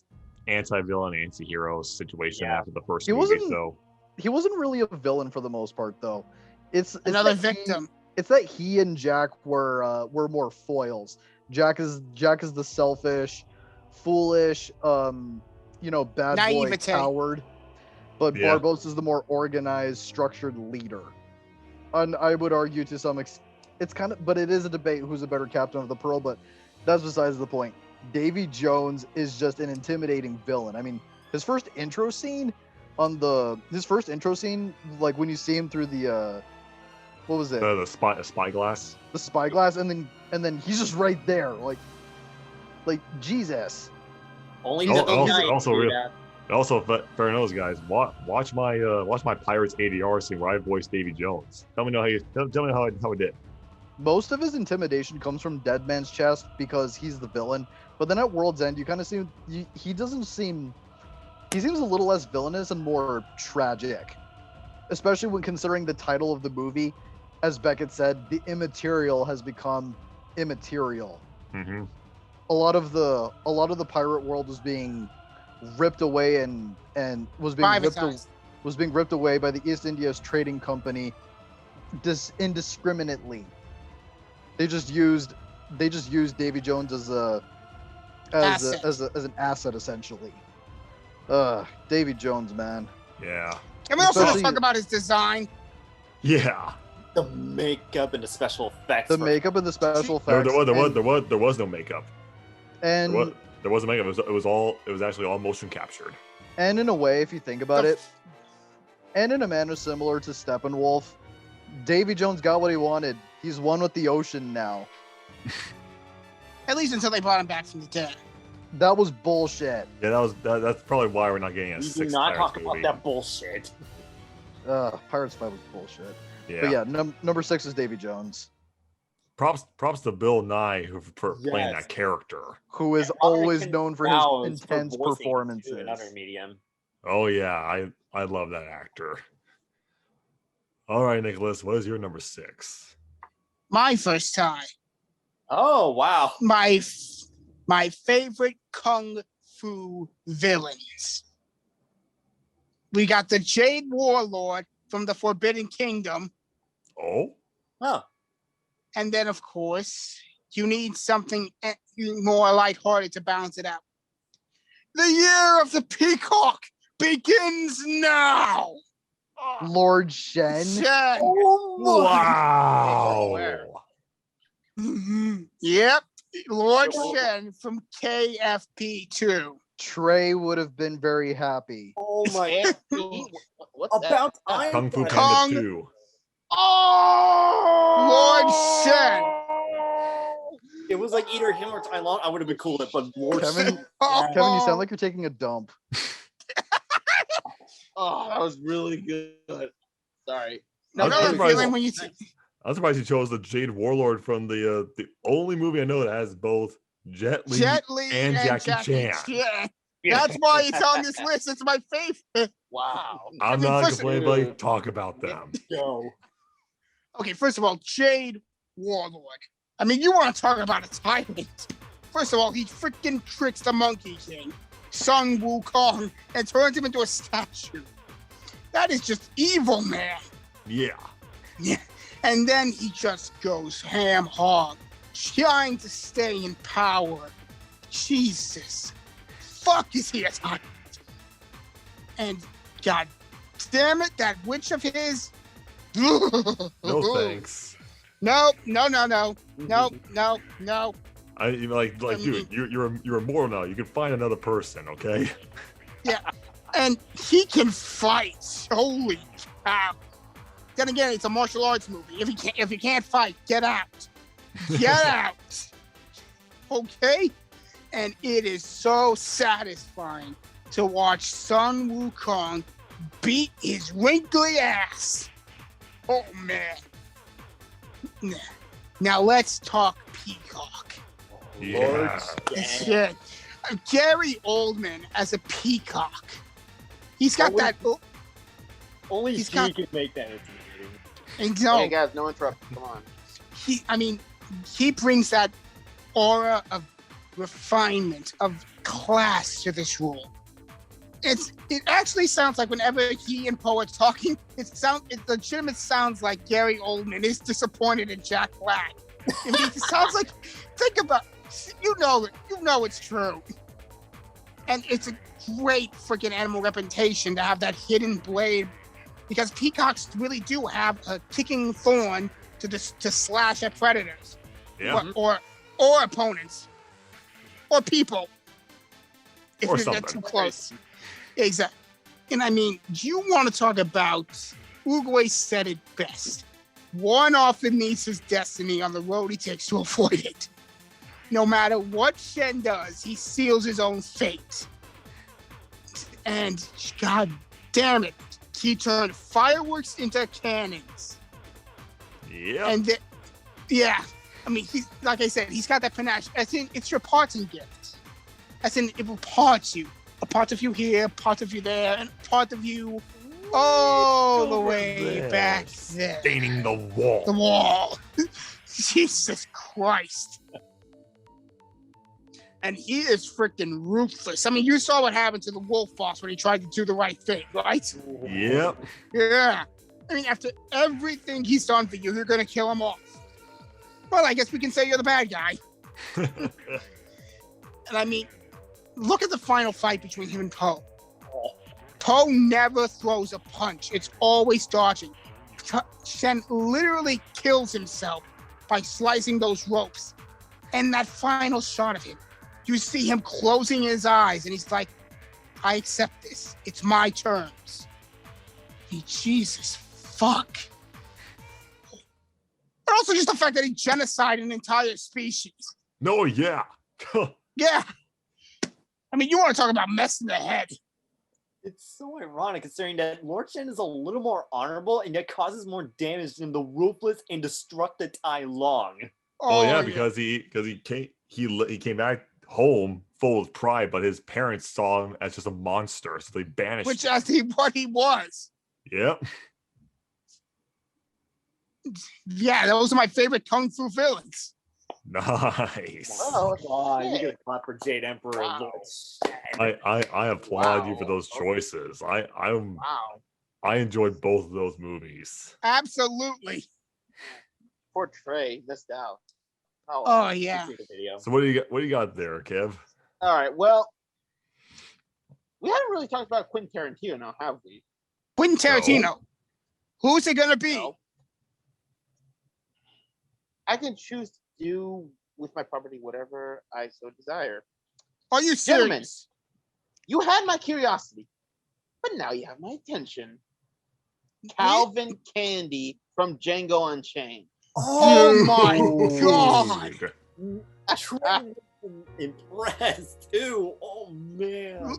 anti-villain, anti-hero situation Yeah. after the first He movie. wasn't- So He wasn't really a villain for the most part, though. It's Another that victim. It's that he and Jack were more foils. Jack is the selfish, foolish, bad Naivete. boy, coward. But Yeah. Barbossa's the more organized, structured leader. And I would argue to some extent, but it is a debate who's a better captain of the Pearl. But that's besides the point. Davy Jones is just an intimidating villain. I mean, his first intro scene, like when you see him through the what was it? the spyglass. The spyglass, and then he's just right there, like Jesus. Only Oh, the also- Giants also do real- that. Also, fair nose, guys. Watch my Pirates ADR scene where I voice Davy Jones. Tell me how it did. Most of his intimidation comes from Deadman's Chest because he's the villain. But then at World's End, you kind of see he seems a little less villainous and more tragic, especially when considering the title of the movie. As Beckett said, the immaterial has become immaterial. Mm-hmm. A lot of the pirate world was being ripped away and was being ripped away by the East India's Trading Company indiscriminately. They just used Davy Jones as an asset essentially. Davy Jones, man. Yeah. Can we also Especially- talk about his design? Yeah. The makeup and the special effects. The for- makeup and the special There effects. was no makeup. and There wasn't makeup. It was actually all motion captured. and in a way, if you think about The it, and in a manner similar to Steppenwolf, Davy Jones got what he wanted. He's one with the ocean now. At least until they brought him back from the dead. That was bullshit. Yeah, that's probably why we're not getting a We do sixth not Pirates talk movie. about that bullshit. Pirates 5 was bullshit. Yeah. But yeah, number 6 is Davy Jones, Props to Bill Nye for playing Yes. that character. who is And always Dominic known for Crowell his is for intense voicing performances. to another medium. Oh yeah, I love that actor. All right, Nicholas, what is your number 6? My first time. Oh wow! My favorite kung fu villains. We got the Jade Warlord from the Forbidden Kingdom, Oh, Oh, And then, of course, you need something more lighthearted to balance it out. The year of the peacock begins now. Lord Shen. Shen. Oh Wow. Yep. Lord Shen from KFP2. Trey would have been very happy. Oh my! KFP? What's About that? time. Kung Fu Kong- Panda 2. Lord Shen. It was like either him or Tai Lung. I would have been cool with it, but Lord Kevin, Shen- Kevin, you sound like you're taking a dump. Oh, that was really good. Sorry. No, I'm no, the surprised- feeling when you I'm surprised you chose the Jade Warlord from the only movie I know that has both Jet Li, Jet Li and Jackie Chan. That's why it's on this list. It's my favorite. Wow. I'm mean, not first- complaining, buddy. Talk about them. Go. Okay, first of all, Jade Warlord. I mean, you want to talk about a tyrant. First of all, he freaking tricks the Monkey King, Sun Wukong, and turns him into a statue. That is just evil, man. Yeah. And then he just goes ham hog, trying to stay in power. Jesus. Fuck, is he a tyrant? And god damn it, that witch of his. No thanks. No. I even like dude, you're immortal now. You can find another person, okay? And he can fight. Holy cow. Then again, it's a martial arts movie. If you can't fight, get out. Get out. Okay? And it is so satisfying to watch Sun Wukong beat his wrinkly ass. Oh man. Now let's talk Peacock. Yeah. Shit. Gary Oldman as a peacock. He's got that. Only He's he got- can make that intimidating. And Hey guys, no interrupt. Come on. he brings that aura of refinement, of class to this role. It actually sounds like whenever he and Poe are talking, it legitimate sounds like Gary Oldman is disappointed in Jack Black. I mean, it sounds like, think about, you know it's true. And it's a great freaking animal representation to have that hidden blade, because peacocks really do have a kicking thorn to slash at predators, Yeah. or opponents, or people. If Or you get something. too close. Exactly. And I mean, you want to talk about, Uruguay said it best. One often meets his destiny on the road he takes to avoid it. No matter what Shen does, he seals his own fate. And god damn it, he turned fireworks into cannons. Yeah. And yeah, I mean, he's, like I said, he's got that panache. As in, it's your parting gift. As in, it will part you. A part of you here, part of you there, and part of you all the way back there. Staining the wall. The wall. Jesus Christ. And he is freaking ruthless. I mean, you saw what happened to the wolf boss when he tried to do the right thing, right? Yep. Yeah. I mean, after everything he's done for you, you're going to kill him off. Well, I guess we can say you're the bad guy. And I mean, look at the final fight between him and Poe. Poe never throws a punch. It's always dodging. Shen literally kills himself by slicing those ropes. And that final shot of him, you see him closing his eyes, and he's like, I accept this. It's my terms. Jesus, fuck. And also just the fact that he genocided an entire species. No, yeah. Yeah. I mean, you want to talk about mess in the head. It's so ironic considering that Lord Shen is a little more honorable and yet causes more damage than the ruthless and destructive Tai Lung. Oh yeah, because he came back home full of pride, but his parents saw him as just a monster, so they banished Which him. as what he was. Yep. Yeah, those are my favorite kung fu villains. Nice. Oh, God, you shit. get a clap for Jade Emperor and Lord Shen. I applaud you for Wow. those choices. Wow. I enjoyed both of those movies. Absolutely. portray missed out. Oh yeah. See the video. So what do you got? What do you got there, Kev? All right. Well, we haven't really talked about Quentin Tarantino, have we? Quentin Tarantino. Who's it gonna be? No. I can choose to do with my property whatever I so desire. Are you Gentlemen, serious? you had my curiosity, but now you have my attention. Calvin Candy from Django Unchained. Oh my god. Dude. Trey was impressed too. Oh man.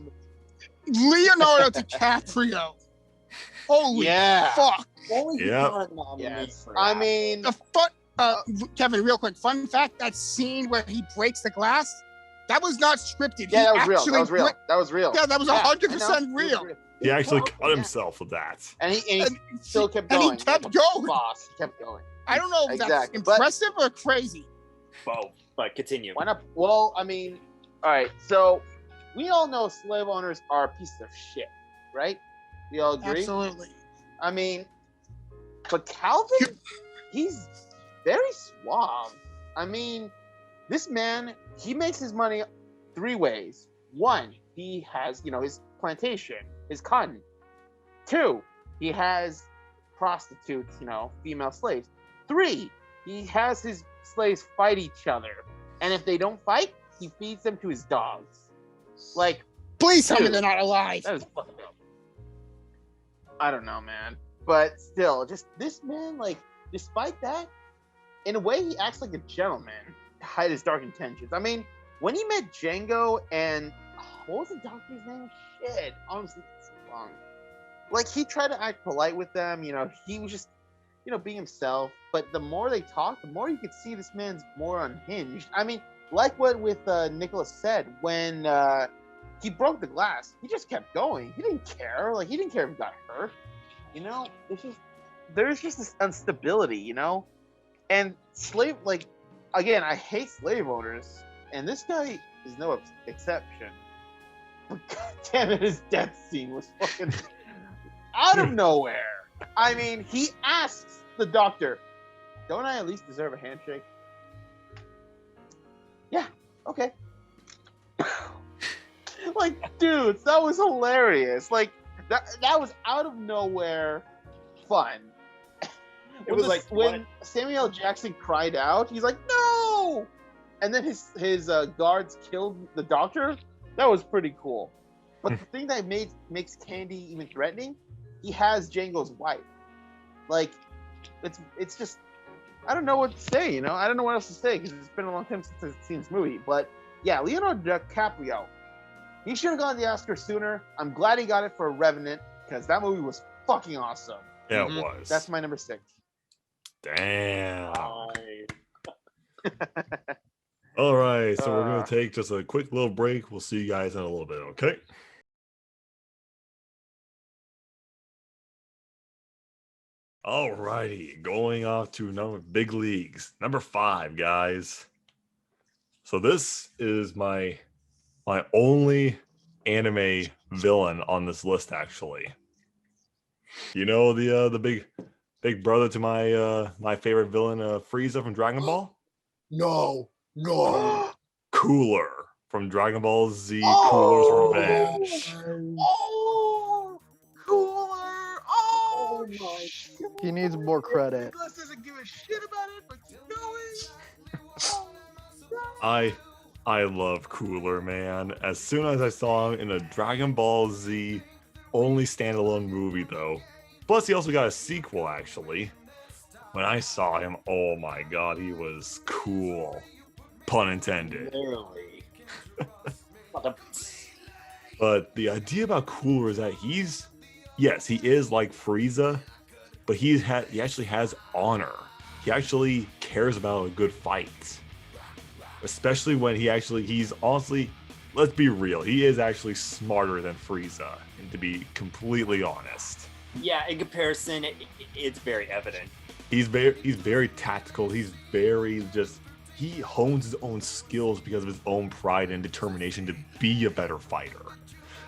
Leonardo DiCaprio. Holy Yeah. fuck. Only Yep. got nominated Yes. for I that. mean, The fun Kevin, real quick, fun fact, that scene where he breaks the glass, that was not scripted. yeah, He that was real. actually That was real. break- That was real. Yeah, that was Yeah, 100% I know. It was real. He actually cut Yeah. himself with that. And he And, still kept and going. he kept like a going. Boss. He kept going. I don't know if that's Exactly, but- impressive or crazy. Both. But continue. Why not? Well, I mean, all right. So we all know slave owners are pieces of shit, right? We all agree. Absolutely. I mean, but Calvin, he's very suave. I mean, this man, he makes his money 3 ways. 1, he has, his plantation, his cotton. 2, he has prostitutes, female slaves. 3, he has his slaves fight each other. And if they don't fight, he feeds them to his dogs. Like, Please tell me Dude. they're not alive. that is fucked up. I don't know, man. But still, just this man, like, despite that, in a way, he acts like a gentleman to hide his dark intentions. I mean, when he met Django and what was the doctor's name? Shit, honestly, it's long. Like, he tried to act polite with them. He was just, being himself. But the more they talked, the more you could see this man's more unhinged. I mean, like what with Nicholas said when he broke the glass, he just kept going. He didn't care. Like, he didn't care if he got hurt. It's just there's just this instability, And again, I hate slave owners, and this guy is no exception. But goddamn it, his death scene was fucking out of nowhere. I mean, he asks the doctor, "Don't I at least deserve a handshake?" Yeah, okay. Like, dude, that was hilarious. Like, that was out of nowhere fun. It was like when Samuel L. Jackson cried out, he's like, "No!" And then his guards killed the doctor. That was pretty cool. But the thing that makes Candy even threatening, he has Django's wife. Like, it's just, I don't know what to say. I don't know what else to say because it's been a long time since I've seen this movie. But yeah, Leonardo DiCaprio, he should have gotten the Oscar sooner. I'm glad he got it for Revenant because that movie was fucking awesome. Yeah, it was. That's my number 6. Damn. All right, so we're gonna take just a quick little break. We'll see you guys in a little bit, okay? All righty, going off to big leagues. Number 5, guys. So this is my only anime villain on this list, actually. The big brother to my favorite villain, Frieza from Dragon Ball? No. Cooler from Dragon Ball Z, Cooler's Revenge. Oh, Cooler! Oh, my He needs more credit. Nicholas doesn't give a shit about it, but you know it. I love Cooler, man. As soon as I saw him in a Dragon Ball Z only standalone movie, though. Plus, he also got a sequel, actually. When I saw him, oh my god, he was cool. Pun intended. Literally. But the idea about Cooler is that he is like Frieza, but he actually has honor. He actually cares about a good fight. Especially when he's honestly, let's be real, he is actually smarter than Frieza, and to be completely honest. Yeah, in comparison, it's very evident. He's very tactical. He hones his own skills because of his own pride and determination to be a better fighter.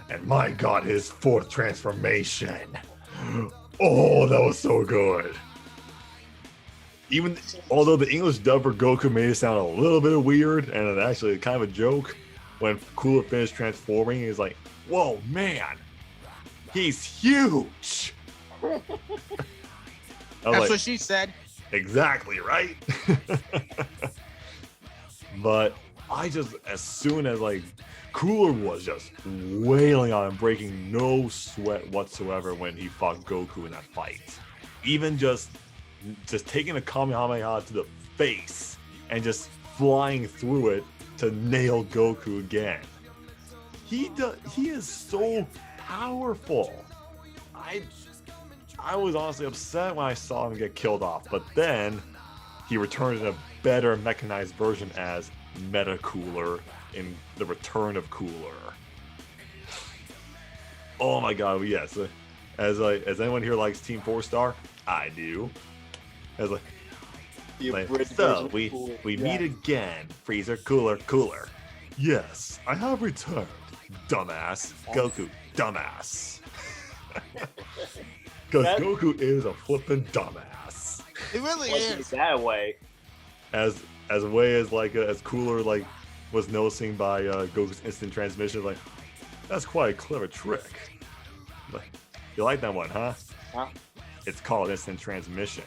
And my god, his 4th transformation. Oh, that was so good. even although the English dub for Goku made it sound a little bit weird and actually kind of a joke, when Cooler finished transforming, he's like, "Whoa, man, he's huge." I was That's like, what she said. exactly right. But I just, as soon as like Cooler was just wailing on him, breaking no sweat whatsoever when he fought Goku in that fight. Even just taking a Kamehameha to the face and just flying through it to nail Goku again. He is so powerful. I was honestly upset when I saw him get killed off, but then he returned in a better mechanized version as Meta Cooler in The Return of Cooler. Oh my god, yes. As anyone here likes Team 4-Star, I do. As like, so we meet again, Freezer, Cooler. Yes, I have returned, dumbass. Goku, dumbass. Because Goku is a flippin' dumbass. It really Like, is. that way. As a way as like as Cooler like was noticing by Goku's instant transmission, like that's quite a clever trick. Like, you like that one, huh? Huh? It's called instant transmission.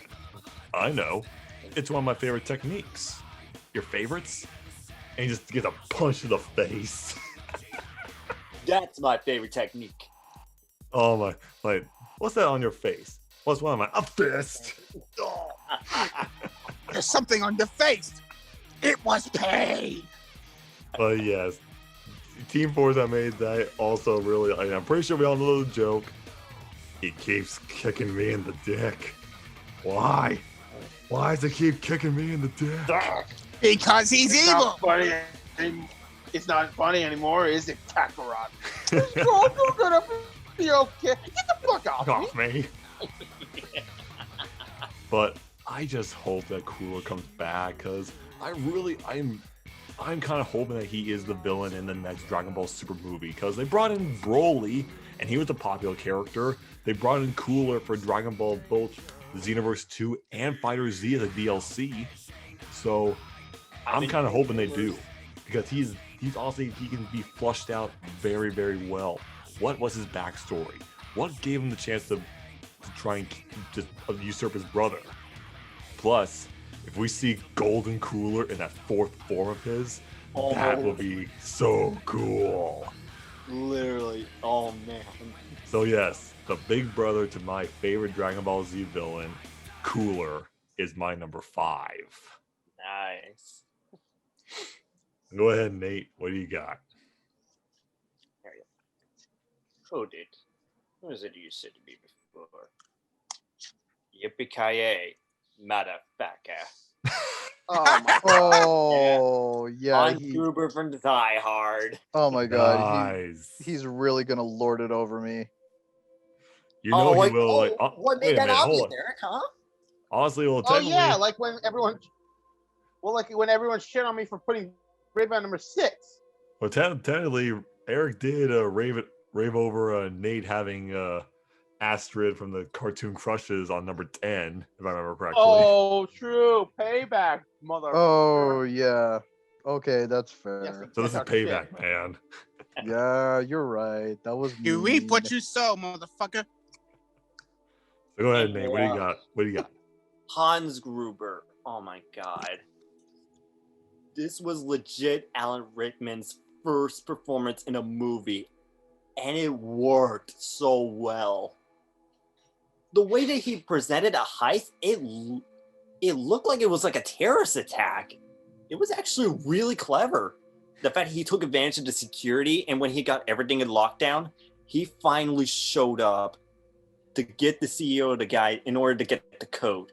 I know. It's one of my favorite techniques. Your favorites? And he just gets a punch to the face. That's my favorite technique. Oh my! Like, what's that on your face? What's one of my? A fist. Oh. There's something on your face. It was pain. But yes, Team Force that made that also really. I'm pretty sure we all know the joke. He keeps kicking me in the dick. Why? Why does he keep kicking me in the dick? Because he's It's evil. not funny. It's not funny anymore, is it, Kakarot? You're gonna be okay. Get the fuck off Fuck me. off me. But I just hope that Cooler comes back, because I'm kind of hoping that he is the villain in the next Dragon Ball Super movie, because they brought in Broly and he was a popular character. They brought in Cooler for Dragon Ball both Xenoverse 2 and Fighter Z as a DLC. So I'm kind of hoping they do, because he's honestly, he can be flushed out very, very well. What was his backstory? What gave him the chance to try and just usurp his brother? Plus, if we see Golden Cooler in that fourth form of his, that would be so cool. Literally. Oh, man. So yes, the big brother to my favorite Dragon Ball Z villain, Cooler, is my number 5. Nice. Go ahead, Nate. What do you got? Coded. What was it you said to me before? Yippee-ki-yay, motherfucker. Oh my god. Oh yeah. Hans Gruber from Die Hard. Oh my god. Nice. He's really gonna lord it over me. You know he wait, will. Like, what wait made a that minute, hold obvious, on. Eric, huh? Honestly, well, Oh technically, yeah, like when everyone shit on me for putting Rayban number 6. well, technically, Eric did rave over Nate having Astrid from the Cartoon Crushes on number 10, if I remember correctly. Oh, true. Payback, mother. Oh yeah. Okay, that's fair. Yes, So this is Talk shit. payback, man. Yeah, you're right. That was You mean. reap what you sow, motherfucker. So go ahead, Nate. What do you got? What do you got? Hans Gruber. Oh my god. This was legit Alan Rickman's first performance in a movie, and it worked so well. The way that he presented a heist, it looked like it was like a terrorist attack. It was actually really clever. The fact he took advantage of the security, and when he got everything in lockdown, he finally showed up to get the CEO of the guy in order to get the code.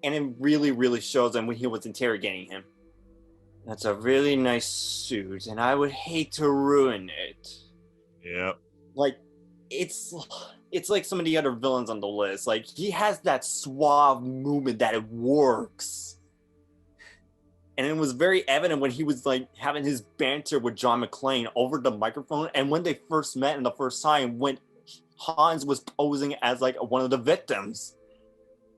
And it really, really shows him when he was interrogating him. That's a really nice suit, and I would hate to ruin it. Yep. Like, it's like some of the other villains on the list. Like, he has that suave movement that it works. And it was very evident when he was like having his banter with John McClane over the microphone. And when they first met in the first time, when Hans was posing as like one of the victims.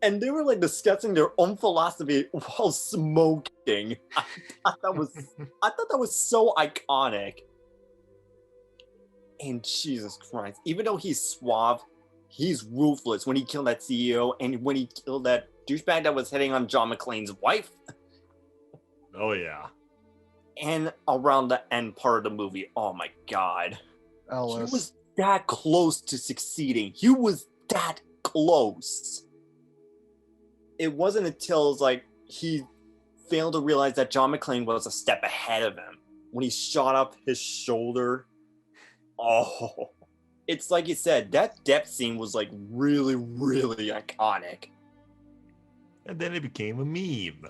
And they were like discussing their own philosophy while smoking. I thought that was so iconic. And Jesus Christ, even though he's suave, he's ruthless when he killed that CEO and when he killed that douchebag that was hitting on John McClane's wife. Oh yeah. And around the end part of the movie, oh my God. Alice. He was that close to succeeding. He was that close. It wasn't until like he failed to realize that John McClane was a step ahead of him when he shot up his shoulder. Oh, it's like you said, that depth scene was like really, really iconic. And then it became a meme.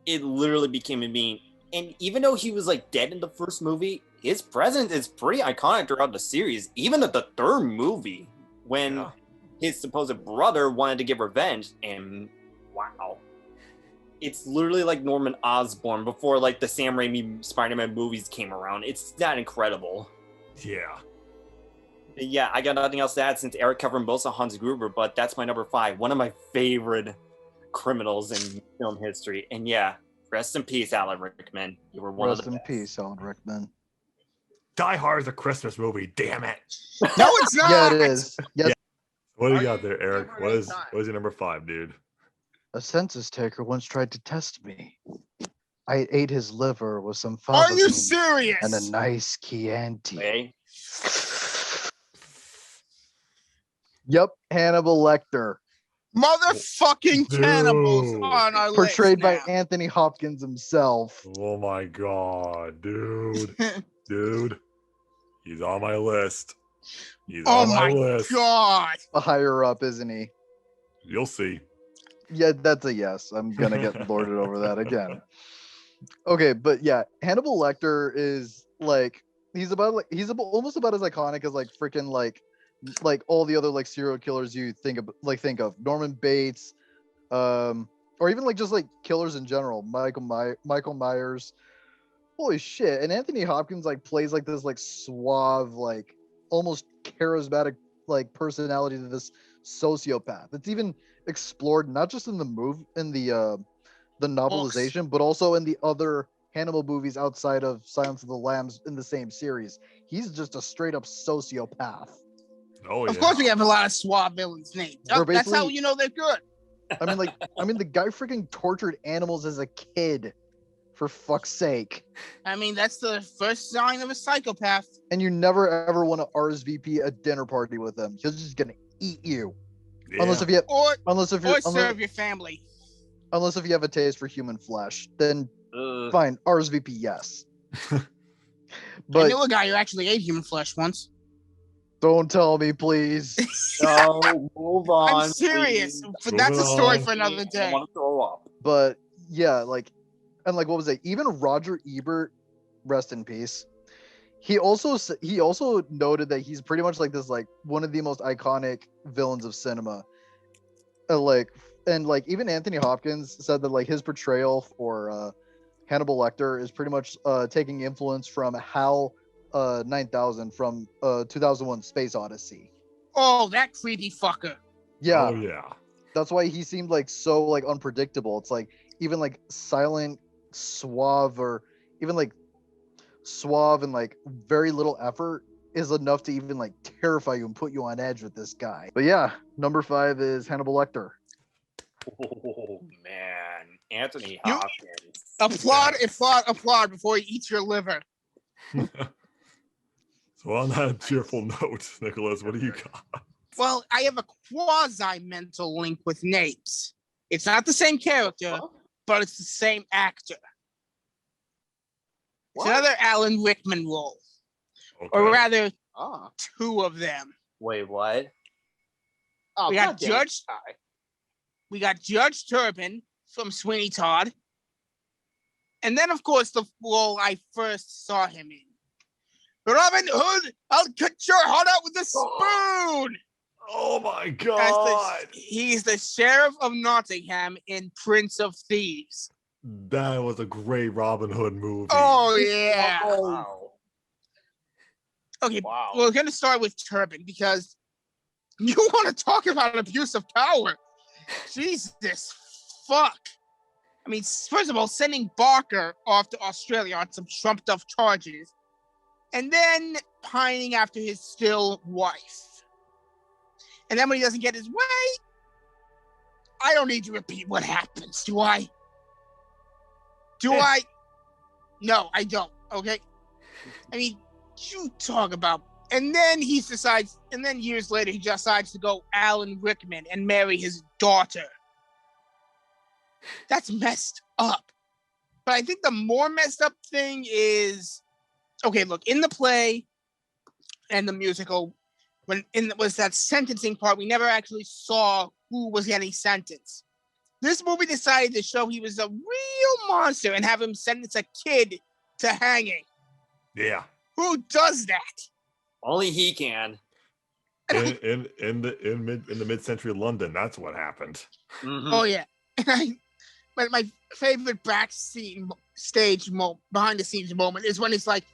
It literally became a meme. And even though he was like dead in the first movie, his presence is pretty iconic throughout the series. Even at the third movie, when his supposed brother wanted to get revenge, and wow. It's literally like Norman Osborn before like the Sam Raimi Spider-Man movies came around. It's that incredible. Yeah. Yeah, I got nothing else to add since Eric covered most of Hans Gruber, but that's my number 5. One of my favorite criminals in film history. And yeah, rest in peace, Alan Rickman. You were one of the Rest in best. peace, Alan Rickman. Die Hard is a Christmas movie. Damn it. No, it's not. Yeah, it is. Yes. What do you Are got you there, Eric? different What in is time? your number 5, dude? A census taker once tried to test me. I ate his liver with some Are fava you beans serious? and a nice Chianti. Okay? Yep, Hannibal Lecter, Motherfucking Dude. cannibals on our portrayed list by now. Anthony Hopkins himself. Oh my god, dude. Dude. He's on my list. He's Oh on my my list. God. Higher up, isn't he? You'll see. Yeah, that's a yes. I'm gonna get lorded over that again. Okay, but yeah, Hannibal Lecter is like he's almost about as iconic as like freaking like all the other like serial killers you think of Norman Bates, or even like just like killers in general, Michael Myers. Holy shit! And Anthony Hopkins like plays like this like suave, like almost charismatic like personality to this sociopath. It's even explored not just in the novelization, but also in the other Hannibal movies outside of Silence of the Lambs in the same series. He's just a straight up sociopath. Oh yeah. Of course, we have a lot of suave villains named. They're That's how basically- you know they're good. I mean, the guy freaking tortured animals as a kid, for fuck's sake. I mean, that's the first sign of a psychopath. And you never ever want to RSVP a dinner party with him. He's just gonna eat you, Yeah. unless if you Serve your family. unless if you have a taste for human flesh. Then Ugh. fine, RSVP yes. I But knew a guy who actually ate human flesh once. don't tell me, please. No, move on. I'm serious, please. but that's a Moving story on. for another I day. want to throw up. But yeah, like, and like, what was it? Even Roger Ebert, rest in peace. He also noted that he's pretty much like this, like one of the most iconic villains of cinema. And even Anthony Hopkins said that like his portrayal for Hannibal Lecter is pretty much taking influence from HAL 9000 from 2001 Space Odyssey. Oh, that creepy fucker. Yeah, Oh yeah. that's why he seemed like so like unpredictable. It's like even like silent, suave, or even like suave and like very little effort is enough to even like terrify you and put you on edge with this guy. But yeah, number 5 is Hannibal Lecter. Oh man, Anthony You- Hopkins. Applaud before he eats your liver. So on that cheerful note, Nicholas, what do you got? Well, I have a quasi-mental link with Nate. It's not the same character, but it's the same actor. It's What? another Alan Rickman role, Okay. or rather, Oh, 2 of them. Wait, what? oh We got goddamn. Judge. We got Judge Turpin from Sweeney Todd, and then of course the role I first saw him in. Robin Hood, I'll cut your heart out with a spoon. Oh my As god. he's the sheriff of Nottingham in Prince of Thieves. That was a great Robin Hood movie. Oh yeah. Wow. Okay, Wow. we're gonna start with Turpin because you want to talk about abuse of power. Jesus, fuck. I mean, first of all, sending Barker off to Australia on some trumped up charges, and then pining after his still wife. And then when he doesn't get his way, I don't need to repeat what happens, do I? Do I? No, I don't, okay? I mean, you talk about... And then and then years later, he decides to go Alan Rickman and marry his daughter. That's messed up. But I think the more messed up thing is, okay, look, in the play and the musical, was that sentencing part, we never actually saw who was getting sentenced. This movie decided to show he was a real monster and have him sentence a kid to hanging. Yeah. Who does that? Only he can. In the mid-century London, that's what happened. Mhm. Oh yeah. But my favorite stage behind the scenes moment is when it's like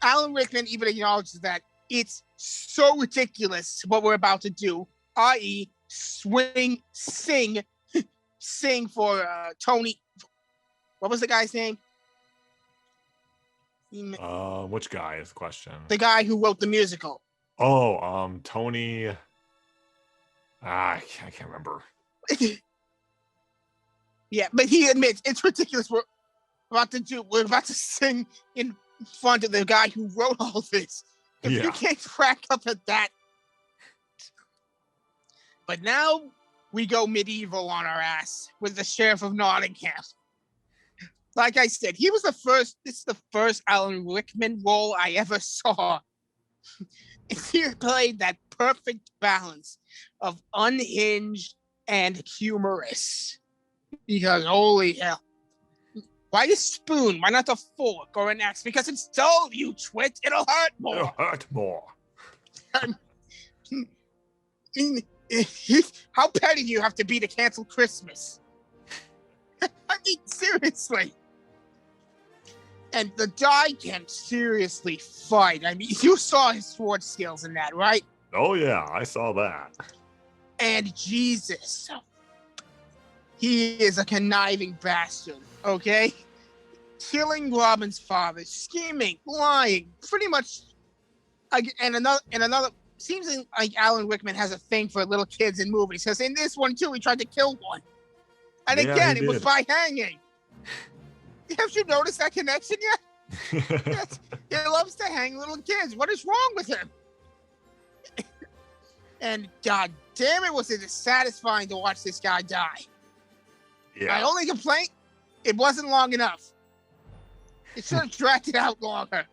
Alan Rickman even acknowledges that it's so ridiculous what we're about to do, i.e., sing for Tony. What was the guy's name? Which guy is the question? The guy who wrote the musical. Oh, Tony. I can't remember. Yeah, but he admits it's ridiculous. We're about to sing in front of the guy who wrote all this. If you can't crack up at that. But now we go medieval on our ass with the Sheriff of Nottingham. Like I said, this is the first Alan Rickman role I ever saw. He played that perfect balance of unhinged and humorous. Because holy hell. Why a spoon? Why not a fork or an axe? Because it's dull, you twit. It'll hurt more. It'll hurt more. How petty do you have to be to cancel Christmas? I mean, seriously. And the guy can seriously fight. I mean, you saw his sword skills in that, right? Oh yeah, I saw that. And Jesus, he is a conniving bastard, okay? Killing Robin's father, scheming, lying, pretty much. And another. Seems like Alan Rickman has a thing for little kids in movies. Because in this one too, he tried to kill one, and Yeah, again, he it was did. by hanging. Have you noticed that connection yet? Yes, he loves to hang little kids. What is wrong with him? And god damn it, was it satisfying to watch this guy die. My Yeah. only complaint, it wasn't long enough. It should have dragged it out longer.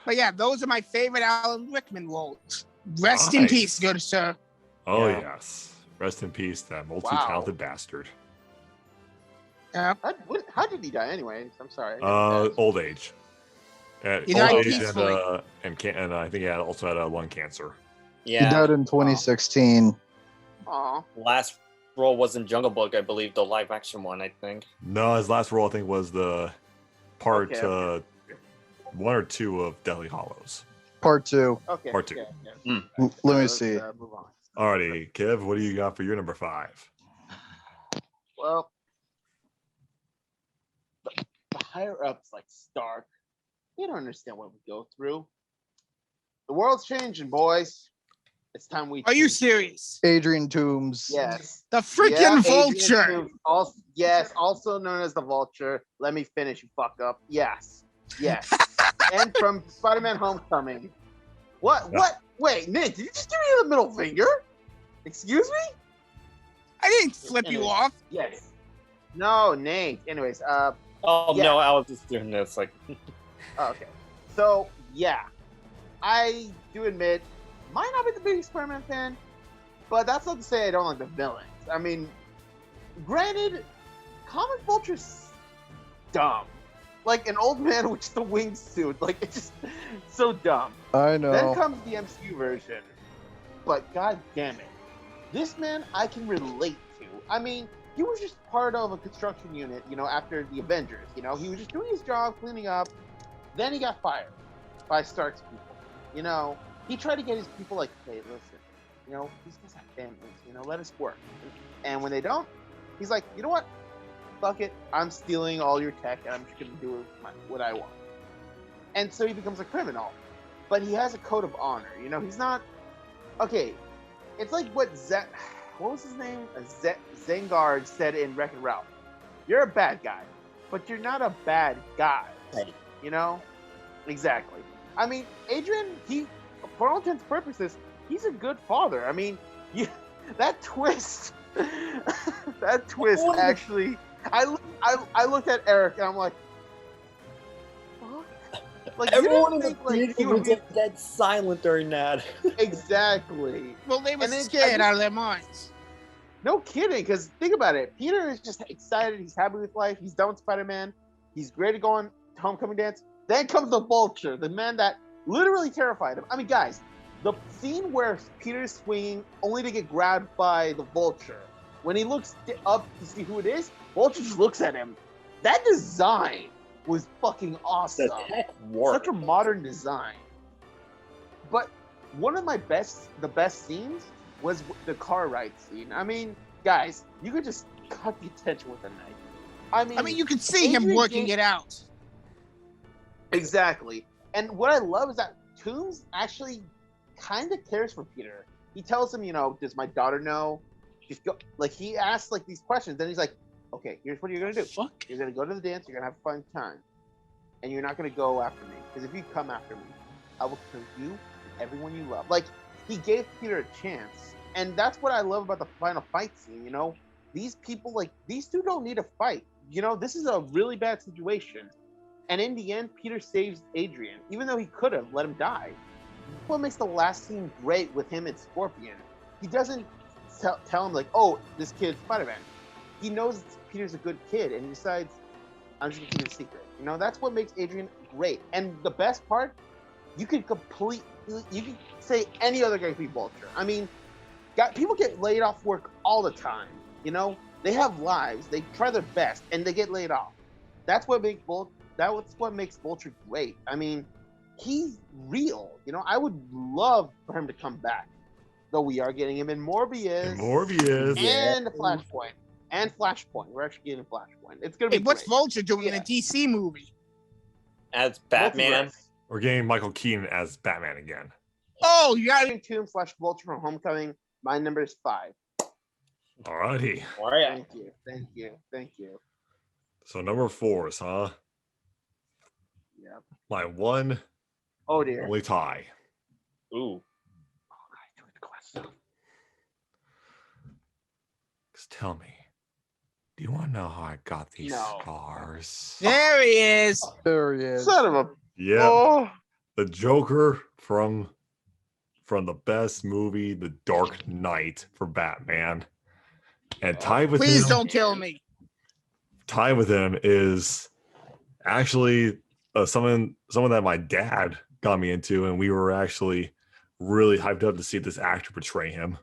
But yeah, those are my favorite Alan Rickman roles. Rest in Nice. peace, good sir. Oh Yeah. yes. Rest in peace, that multi-talented bastard. Yeah. How did he die anyway? I'm sorry. Old age. He died Old age peacefully. and I think he also had lung cancer. He Yeah. died in 2016. Aw. Last role was in Jungle Book, I believe, the live action one, I think. No, his last role I think was the part Okay. 1 or 2 of Deathly Hollows. Part 2. Okay. Part 2. okay. Let me Let's, see. move on. Alrighty, Kev, what do you got for your number 5? Well, the higher ups like Stark, they don't understand what we go through. The world's changing, boys. It's time we. Are you change. serious? Adrian Toomes. Yes. The freaking Yeah, Adrian vulture. Toomes, also known as the Vulture. Let me finish, you fuck up. Yes. And from Spider-Man: Homecoming. What? Wait, Nick, did you just give me the middle finger? Excuse me? I didn't flip you Anyways. off. Yes. No, Nate. Anyways, Oh Yeah. no, I was just doing this like okay. So yeah, I do admit, might not be the biggest Spider-Man fan, but that's not to say I don't like the villains. I mean, granted, Comic Vulture's dumb. Like an old man with just a wingsuit. Like it's just so dumb. I Then know. comes the MCU version. But god damn it. This man I can relate to. I mean, he was just part of a construction unit, after the Avengers. He was just doing his job, cleaning up. Then he got fired by Stark's people. He tried to get his people like, hey, listen, You know, these guys have families. You know, let us work. And when they don't, he's like, you know what? Fuck it. I'm stealing all your tech, and I'm just gonna do what I want. And so he becomes a criminal. But he has a code of honor. You know, he's not okay. It's like what was his name? Zengard said in Wreck-It Ralph. You're a bad guy, but you're not a bad guy. You know? Exactly. I mean, Adrian, for all intents and purposes, he's a good father. I mean, that twist, actually, I looked at Eric and I'm like, fuck? Like everyone in the theater was dead silent during that. Exactly. Well, they were scared out of their minds. No kidding, because think about it. Peter is just excited. He's happy with life. He's done with Spider-Man. He's ready to go on homecoming dance. Then comes the Vulture, the man that literally terrified him. I mean, guys, the scene where Peter's swinging only to get grabbed by the Vulture. When he looks up to see who it is, Vulture just looks at him. That design was fucking awesome. The tech worked. Such a modern design. But one of the best scenes was the car ride scene. I mean, guys, you could just cut the attention with a knife. I mean, you could see him working it out. Exactly. And what I love is that Toomes actually kind of cares for Peter. He tells him, you know, does my daughter know? Just go. Like, he asks like these questions. Then he's like, okay, here's what you're gonna do. Fuck. You're gonna go to the dance. You're gonna have a fun time, and you're not gonna go after me. Because if you come after me, I will kill you and everyone you love. Like, he gave Peter a chance, and that's what I love about the final fight scene. You know, these people, like, these two don't need a fight. You know, this is a really bad situation. And in the end, Peter saves Adrian, even though he could have let him die. What makes the last scene great with him and Scorpion? He doesn't tell him, like, oh, this kid's Spider-Man. He knows Peter's a good kid, and he decides, I'm just gonna keep it a secret. You know, that's what makes Adrian great. And the best part, you could say any other guy could be Vulture. I mean, people get laid off work all the time. You know, they have lives. They try their best, and they get laid off. That's what makes Vulture great. I mean, he's real. You know, I would love for him to come back. Though we are getting him in Morbius. And Flashpoint. And Flashpoint. We're actually getting Flashpoint. It's gonna be what's great. Vulture doing in a DC movie? As Batman. Multiverse. We're getting Michael Keaton as Batman again. Oh, you got it. Toomes/Vulture from Homecoming. My number is 5. Alrighty. All right. Thank you. So number 4s, huh? Yeah. My one Oh dear. only tie. Ooh. Just tell me, do you want to know how I got these No. scars? There he is. There he is. Son of a. Yeah, Oh. the Joker from the best movie, The Dark Knight, for Batman, and tied with Please him, don't kill me. tied with him is actually someone that my dad got me into, and we were actually really hyped up to see this actor portray him.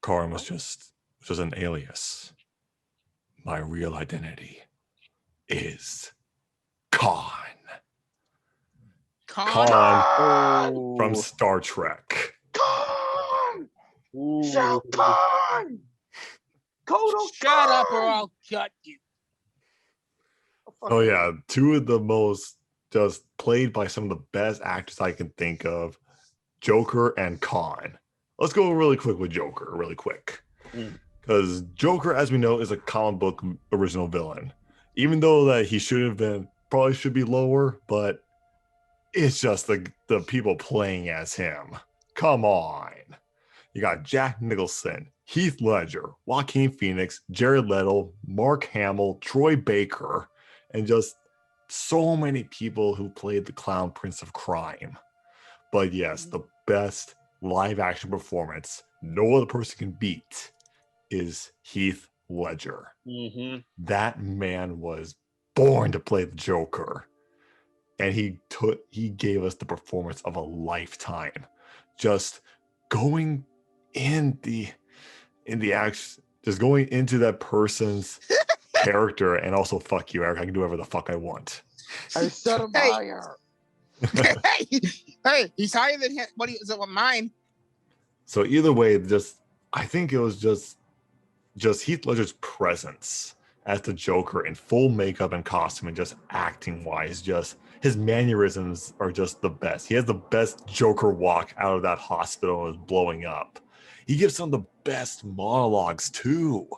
Karin was just an alias. My real identity is Khan. Khan Oh. from Star Trek. Khan! Ooh. Shao Kahn! Kodo Shut up or Khan! I'll cut you. Oh yeah, two of the most just played by some of the best actors I can think of, Joker and Khan. Let's go really quick with Joker, really quick. Because Joker, as we know, is a comic book original villain. Even though that he should have been, probably should be lower, but it's just the people playing as him. Come on. You got Jack Nicholson, Heath Ledger, Joaquin Phoenix, Jared Leto, Mark Hamill, Troy Baker, and just so many people who played the Clown Prince of Crime. But yes, the best live action performance no other person can beat is Heath Ledger. Mm-hmm. That man was born to play the Joker, and he gave us the performance of a lifetime. Just going in the action, just going into that person's character, and also fuck you, Eric. I can do whatever the fuck I want. I set him Hey. fire. Hey, he's higher than him. What is it? Mine? So either way, just I think it was just Heath Ledger's presence as the Joker in full makeup and costume and just acting wise, just his mannerisms are just the best. He has the best Joker walk out of that hospital and is blowing up. He gives some of the best monologues too.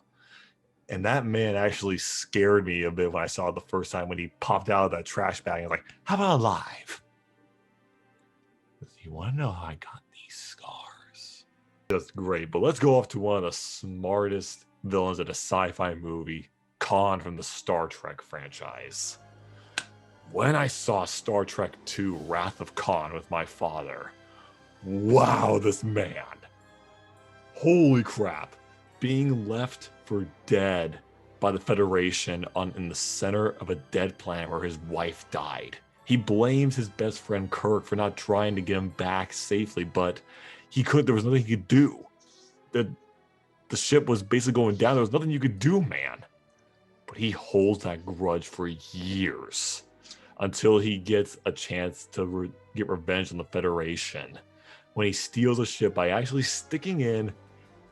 And that man actually scared me a bit when I saw it the first time when he popped out of that trash bag and was like, how about alive? You want to know how I got these scars? Just great. But let's go off to one of the smartest villains in a sci-fi movie, Khan from the Star Trek franchise. When I saw Star Trek II Wrath of Khan with my father, wow, this man. Holy crap. Being left for dead by the Federation in the center of a dead planet where his wife died. He blames his best friend Kirk for not trying to get him back safely, but there was nothing he could do. The ship was basically going down. There was nothing you could do, man. But he holds that grudge for years until he gets a chance to get revenge on the Federation when he steals a ship by actually sticking in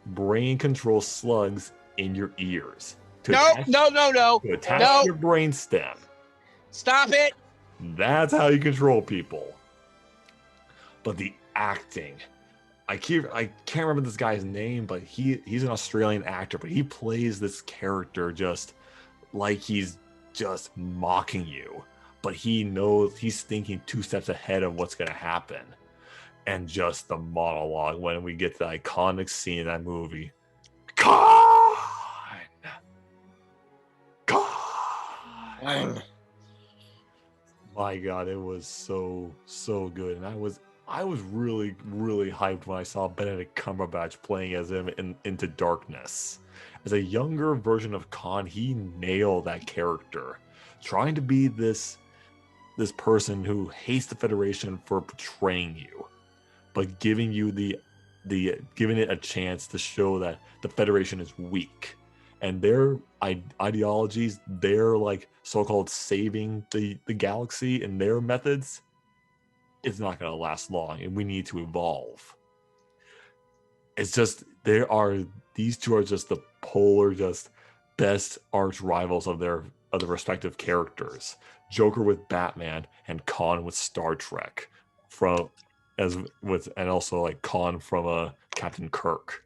brain control slugs in your ears. No. To attach your brain stem. Stop it. That's how you control people. But the acting, I can't remember this guy's name, but he's an Australian actor, but he plays this character just like he's just mocking you, but he knows he's thinking 2 steps ahead of what's going to happen. And just the monologue when we get the iconic scene in that movie. Khan! My God, it was so good, and I was really hyped when I saw Benedict Cumberbatch playing as him in Into Darkness. As a younger version of Khan, he nailed that character, trying to be this person who hates the Federation for betraying you, but giving you giving it a chance to show that the Federation is weak. And their ideologies, their like so-called saving the galaxy and their methods, it's not going to last long, and we need to evolve. It's just these two are just the polar, just best arch rivals of the respective characters. Joker with Batman and Khan with Star Trek, and also like Khan from Captain Kirk.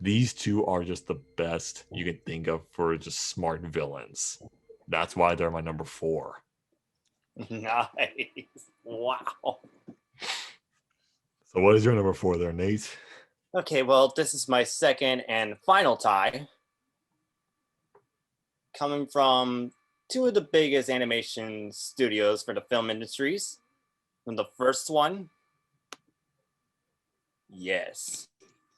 These two are just the best you can think of for just smart villains. That's why they're my number 4. Nice. Wow. So what is your number 4 there, Nate? Okay, well, this is my second and final tie. Coming from 2 of the biggest animation studios for the film industries. From the first one, yes,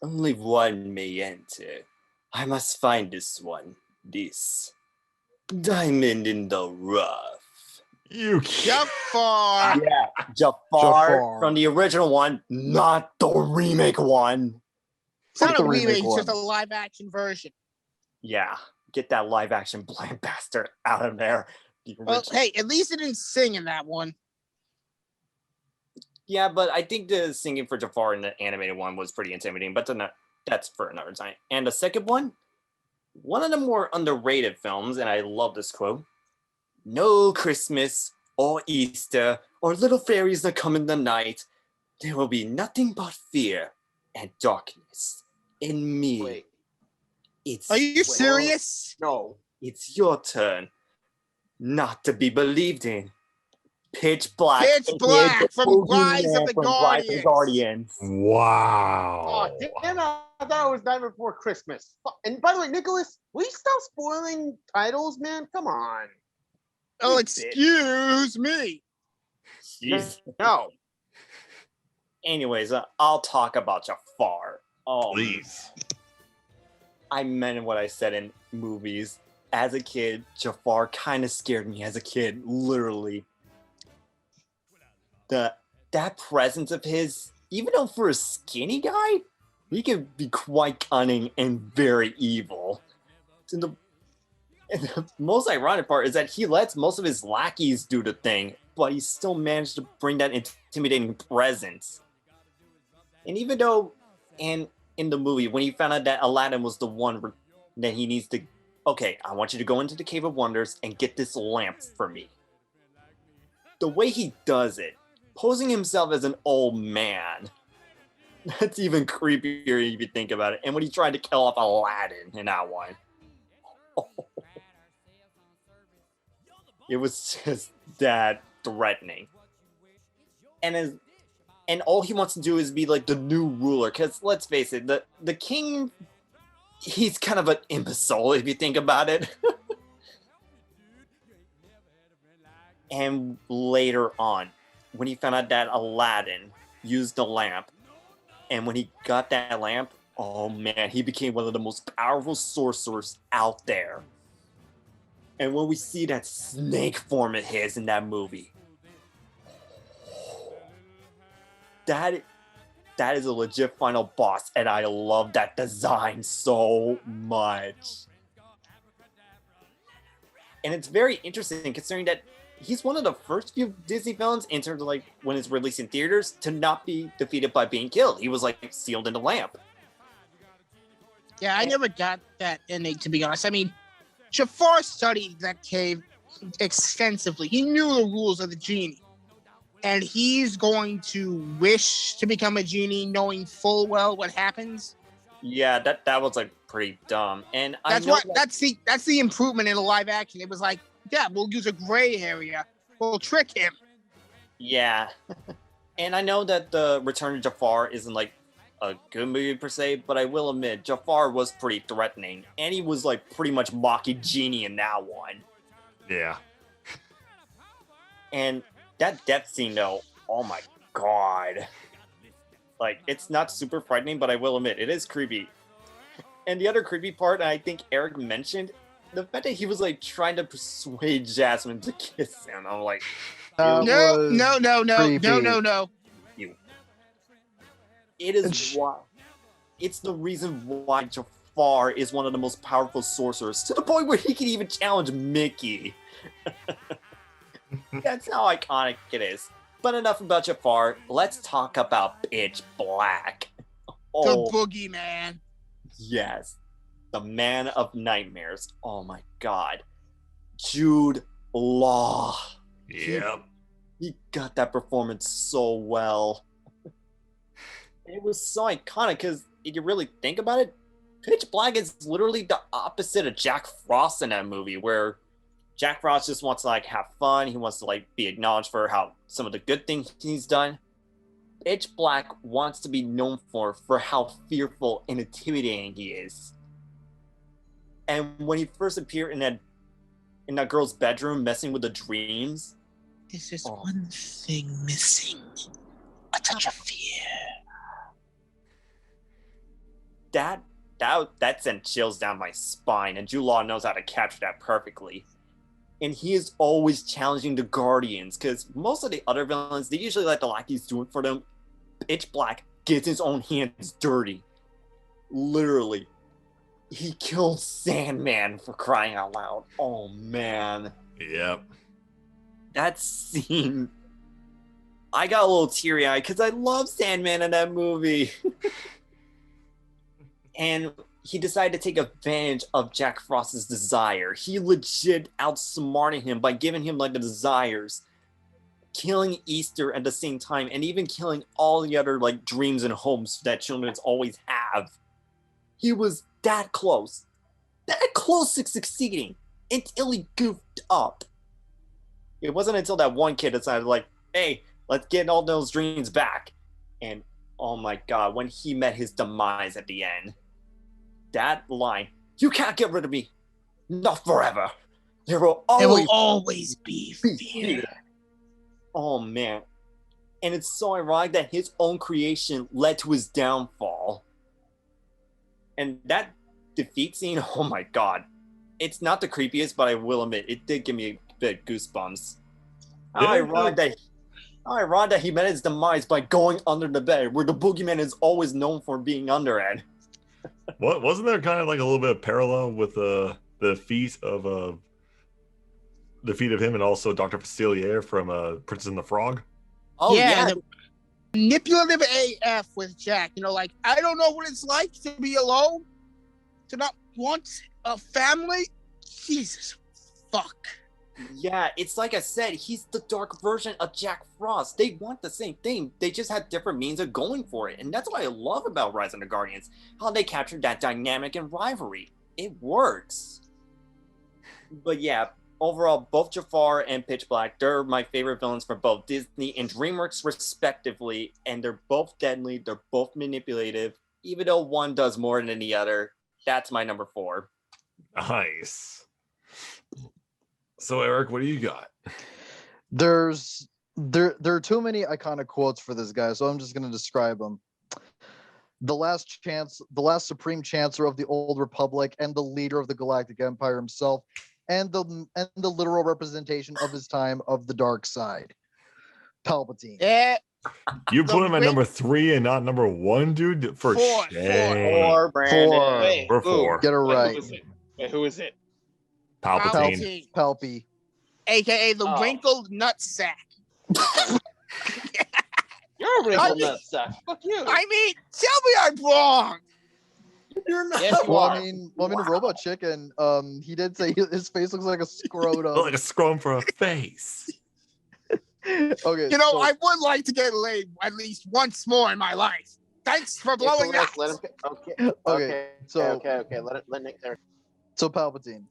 only one may enter. I must find this one. This diamond in the rough. You Jafar. Yeah, Jafar from the original one, not the remake one. It's not The a remake remake, it's one. just a live action version. Yeah, get that live action blind bastard out of there. The Well, original- hey, at least it didn't sing in that one. Yeah, but I think the singing for Jafar in the animated one was pretty intimidating, but that's for another time. And the second one of the more underrated films, and I love this quote: "No Christmas or Easter or little fairies that come in the night. There will be nothing but fear and darkness in me." Wait, Are you serious? no. It's your turn not to be believed in. Pitch Black. Pitch aka Black the from Boogeyman Rise of the from Rise of the Guardians. Wow. Oh, damn, I thought it was Nightmare Before Christmas. And by the way, Nicholas, will you stop spoiling titles, man? Come on. Oh, You excuse me. Jeez. No. Anyways, I'll talk about Jafar. Oh, Please. I meant what I said in movies. As a kid, Jafar kind of scared me as a kid, literally. That presence of his, even though for a skinny guy, he can be quite cunning and very evil. And the most ironic part is that he lets most of his lackeys do the thing, but he still managed to bring that intimidating presence. And even though And in the movie, when he found out that Aladdin was the one that he needs to, okay, I want you to go into the Cave of Wonders and get this lamp for me. The way he does it, posing himself as an old man, that's even creepier if you think about it. And when he tried to kill off Aladdin in that one, it was just that threatening. And all he wants to do is be like the new ruler. Because let's face it, the king, he's kind of an imbecile if you think about it. And later on, when he found out that Aladdin used the lamp, and when he got that lamp, oh man, he became one of the most powerful sorcerers out there. And when we see that snake form of his in that movie, that is a legit final boss, and I love that design so much. And it's very interesting considering that he's one of the first few Disney villains in terms of like when it's released in theaters to not be defeated by being killed. He was like sealed in the lamp. Yeah, I never got that ending, to be honest. I mean, Jafar studied that cave extensively. He knew the rules of the genie. And he's going to wish to become a genie knowing full well what happens. Yeah, that was like pretty dumb. And that's that's the improvement in the live action. It was like, yeah, we'll use a gray area. We'll trick him. Yeah. And I know that the Return of Jafar isn't like a good movie per se, but I will admit Jafar was pretty threatening. And he was like pretty much mocking Genie in that one. Yeah. And that death scene though, oh my god. Like, it's not super frightening, but I will admit, it is creepy. And the other creepy part, and I think Eric mentioned, the fact that he was like trying to persuade Jasmine to kiss him. I'm like, no. It is why. It's the reason why Jafar is one of the most powerful sorcerers, to the point where he can even challenge Mickey. That's how iconic it is. But enough about Jafar. Let's talk about Pitch Black. The boogeyman. Yes. The man of nightmares. Oh my god. Jude Law. Yep. He got that performance so well. It was so iconic because if you really think about it, Pitch Black is literally the opposite of Jack Frost in that movie, where Jack Frost just wants to like have fun. He wants to like be acknowledged for how some of the good things he's done. Pitch Black wants to be known for how fearful and intimidating he is. And when he first appeared in that girl's bedroom messing with the dreams, there's just one thing missing. A touch of fear. That sent chills down my spine, and Jude Law knows how to capture that perfectly. And he is always challenging the Guardians, because most of the other villains, they usually let the lackeys do it for them. Pitch Black gets his own hands dirty. Literally. He killed Sandman, for crying out loud. Oh, man. Yep. That scene, I got a little teary-eyed, because I love Sandman in that movie. And he decided to take advantage of Jack Frost's desire. He legit outsmarted him by giving him like the desires, killing Easter at the same time, and even killing all the other like dreams and hopes that children always have. He was that close to succeeding until he goofed up. It wasn't until that one kid decided like, hey, let's get all those dreams back. And oh my god, when he met his demise at the end, that line, you can't get rid of me, not forever. There will always be fear. Oh man. And it's so ironic that his own creation led to his downfall. And that defeat scene, oh my god. It's not the creepiest, but I will admit, it did give me a bit of goosebumps. How ironic that he met his demise by going under the bed, where the boogeyman is always known for being under it. What wasn't there kind of like a little bit of parallel with the feat of him and also Dr. Facilier from Princess and the Frog? Oh yeah. manipulative AF with Jack. You know, like, I don't know what it's like to be alone, to not want a family. Jesus, fuck. Yeah, it's like I said, he's the dark version of Jack Frost. They want the same thing. They just have different means of going for it. And that's what I love about Rise of the Guardians, how they captured that dynamic and rivalry. It works. But yeah, overall, both Jafar and Pitch Black, they're my favorite villains for both Disney and DreamWorks respectively. And they're both deadly. They're both manipulative. Even though one does more than the other, that's my number 4. Nice. So Eric, what do you got? There are too many iconic quotes for this guy, so I'm just going to describe them. The last supreme chancellor of the old republic and the leader of the galactic empire himself, and the literal representation of his time of the dark side, Palpatine. Yeah. You put him at number 3 and not number 1, dude. For Four. shame. 4, Brandon. Wait, We're who? 4. Get it right. Who is it? Palpatine. Palpy. AKA the Oh. wrinkled nutsack. You're a wrinkled nutsack. Fuck you. I mean, tell me I'm wrong. You're not. Yes, you Well, are. I mean, Robot Chicken, he did say his face looks like a scrotum. Like a scrum for a face. Okay, You know, so- I would like to get laid at least once more in my life. Thanks for blowing Yeah, that. let him, okay. Okay, so- okay. Let Nick there. So Palpatine,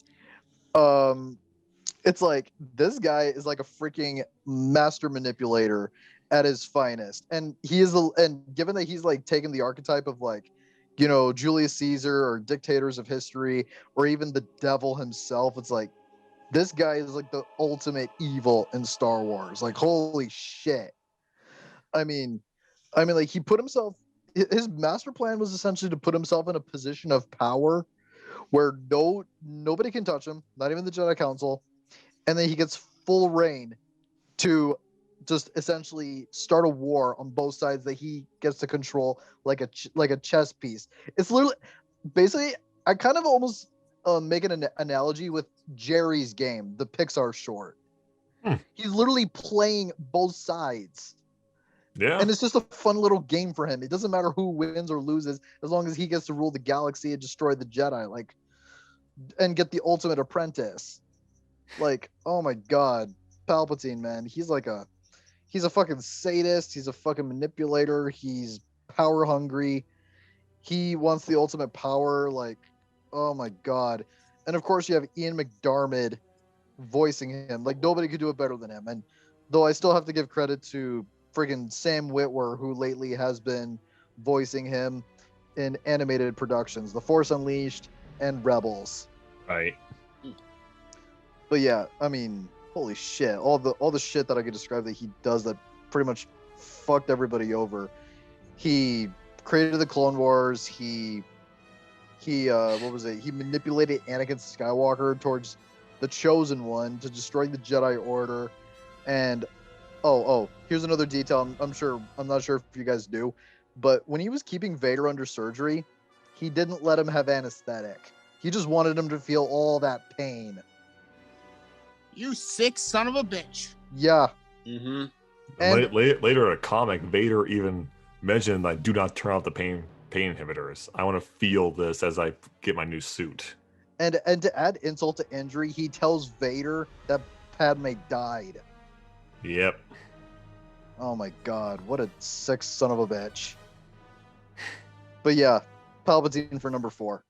it's like this guy is like a freaking master manipulator at his finest, and given that he's like taken the archetype of like, you know, Julius Caesar or dictators of history or even the devil himself, it's like this guy is like the ultimate evil in Star Wars. Like, holy shit. I mean, like he put himself. His master plan was essentially to put himself in a position of power where nobody can touch him, not even the Jedi Council, and then he gets full reign to just essentially start a war on both sides that he gets to control like a chess piece. It's literally, basically, I kind of almost make an analogy with Jerry's Game, the Pixar short. He's literally playing both sides. Yeah. And it's just a fun little game for him. It doesn't matter who wins or loses, as long as he gets to rule the galaxy and destroy the Jedi, like, and get the ultimate apprentice. Like, oh my god, Palpatine, man, he's a fucking sadist. He's a fucking manipulator. He's power hungry. He wants the ultimate power. Like, oh my god. And of course, you have Ian McDiarmid voicing him. Like, nobody could do it better than him. And though I still have to give credit to friggin' Sam Witwer, who lately has been voicing him in animated productions, The Force Unleashed and Rebels. Right. But yeah, I mean, holy shit! All the shit that I could describe that he does that pretty much fucked everybody over. He created the Clone Wars. He what was it? He manipulated Anakin Skywalker towards the Chosen One to destroy the Jedi Order. And here's another detail. I'm not sure if you guys do, but when he was keeping Vader under surgery, he didn't let him have anesthetic. He just wanted him to feel all that pain. You sick son of a bitch. Yeah. Mm-hmm. And- Later in a comic, Vader even mentioned, like, do not turn off the pain inhibitors. I want to feel this as I get my new suit. And to add insult to injury, he tells Vader that Padme died. Yep. Oh my god, what a sick son of a bitch. But yeah, Palpatine for number 4.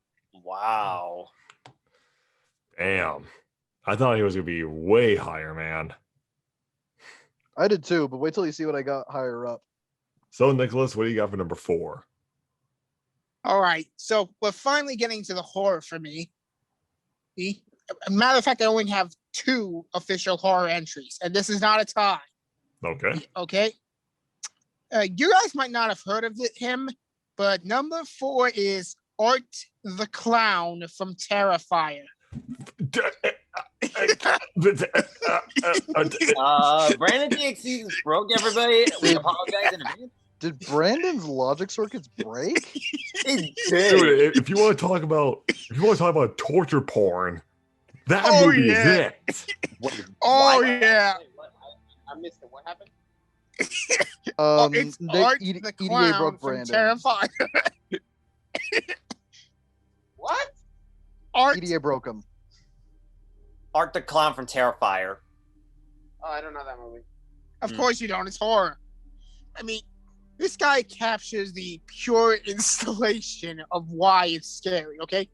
Wow. Damn. I thought he was going to be way higher, man. I did too, but wait till you see what I got higher up. So, Nicholas, what do you got for number 4? All right, so we're finally getting to the horror for me. Matter of fact, I only have 2 official horror entries, and this is not a tie. Okay. Okay. You guys might not have heard of him, but number 4 is Art the Clown from Terrifier. Brandon DXC broke everybody. We apologize in advance. Did Brandon's logic circuits break? It Dude, did. if you want to talk about torture porn, that Oh, movie yeah. is it. Oh, Why- yeah. I missed it. What happened? It's the Art EDA the Clown broke from Brandon. Terrifier. What? Art. EDA broke him. Art the Clown from Terrifier. Oh, I don't know that movie. Of course you don't. It's horror. I mean, this guy captures the pure installation of why it's scary. Okay,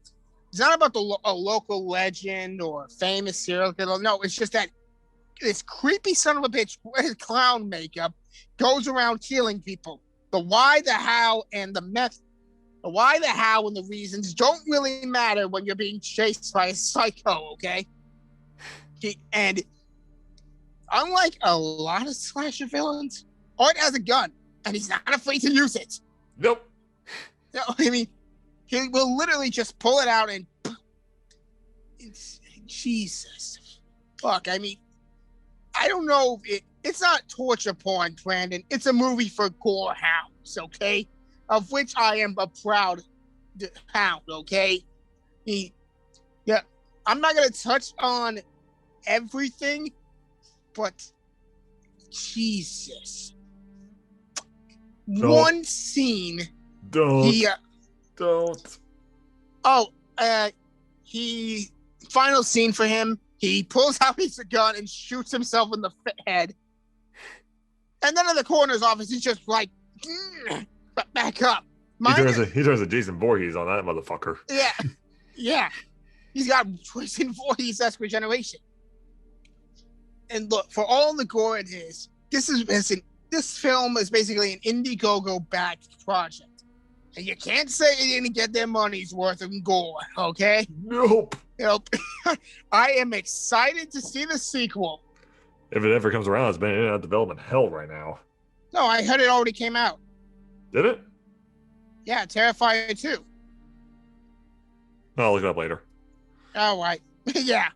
it's not about a local legend or a famous serial killer. No, it's just that this creepy son of a bitch with clown makeup goes around killing people. The why, the how, and the method. The why, the how, and the reasons don't really matter when you're being chased by a psycho. Okay, and unlike a lot of slasher villains, Art has a gun, and he's not afraid to use it. Nope. No, I mean, he will literally just pull it out and... Jesus. Fuck, I mean, I don't know. It's not torture porn, Brandon. It's a movie for gore hounds, okay? Of which I am a proud hound, okay? Yeah, I'm not going to touch on everything, but Jesus. Don't. One scene. Don't. Don't. He final scene for him. He pulls out his gun and shoots himself in the head. And then in the coroner's office, he's just like, back up. He turns a Jason Voorhees on that motherfucker. Yeah. He's got Jason Voorhees-esque regeneration. And look, for all the gore it is, this film is basically an Indiegogo-backed project. And you can't say they didn't get their money's worth of gore, okay? Nope. I am excited to see the sequel. If it ever comes around, it's been in development hell right now. No, I heard it already came out. Did it? Yeah, Terrifier 2. I'll look it up later. All right. Yeah.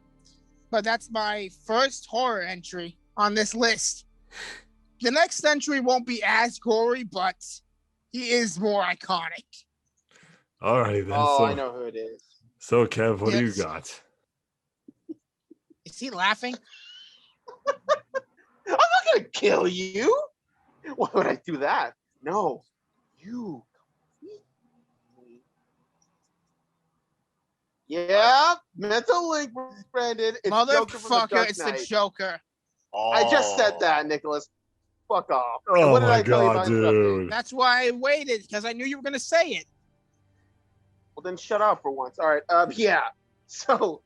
But that's my first horror entry on this list. The next entry won't be as gory, but he is more iconic. Alrighty then. Oh, so, I know who it is. So, Kev, what do you Yes. got? Is he laughing? I'm not gonna kill you. Why would I do that? No, you. Yeah, mental link, Brandon. It's Joker from the Motherfucker, Dark it's the Knight. Joker. I just said that, Nicholas. Fuck off. And Oh what did my I tell you god, about interrupting? dude. That's why I waited, because I knew you were going to say it. Well, then shut up for once. All right. Yeah. So,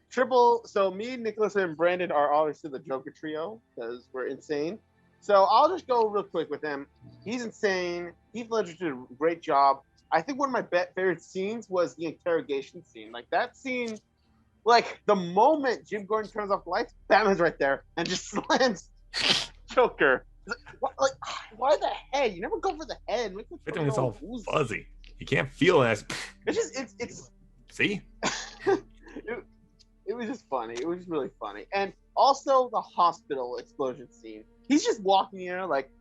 So me, Nicholas, and Brandon are obviously the Joker trio because we're insane. So I'll just go real quick with him. He's insane. Heath Ledger did a great job. I think one of my favorite scenes was the interrogation scene. Like that scene, like the moment Jim Gordon turns off the lights, Batman's right there and just slams Joker. Like, why the head? You never go for the head. Everything is all fuzzy. You can't feel it. It's just it's. See? It was just funny. It was just really funny. And also the hospital explosion scene. He's just walking here like